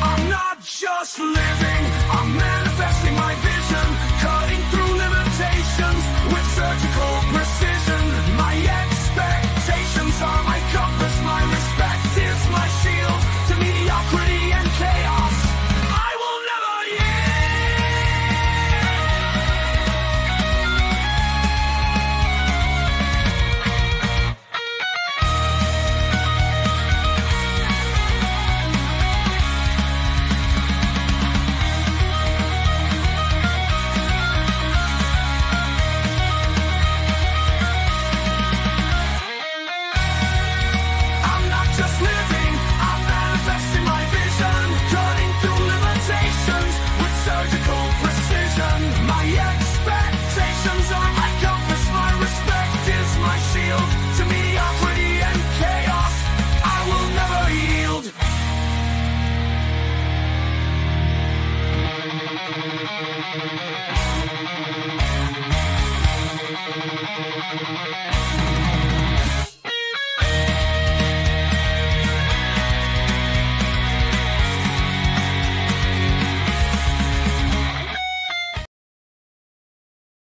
I'm not just living, I'm manifesting my vision, cutting through limitations with surgical precision. My expectations are my compass, my respect is my shield to mediocrity and chaos. I will never I'm not just living, I'm manifesting my vision, cutting through limitations with surgical precision. My expectations are my compass, my respect is my shield to mediocrity and chaos. I will never yield.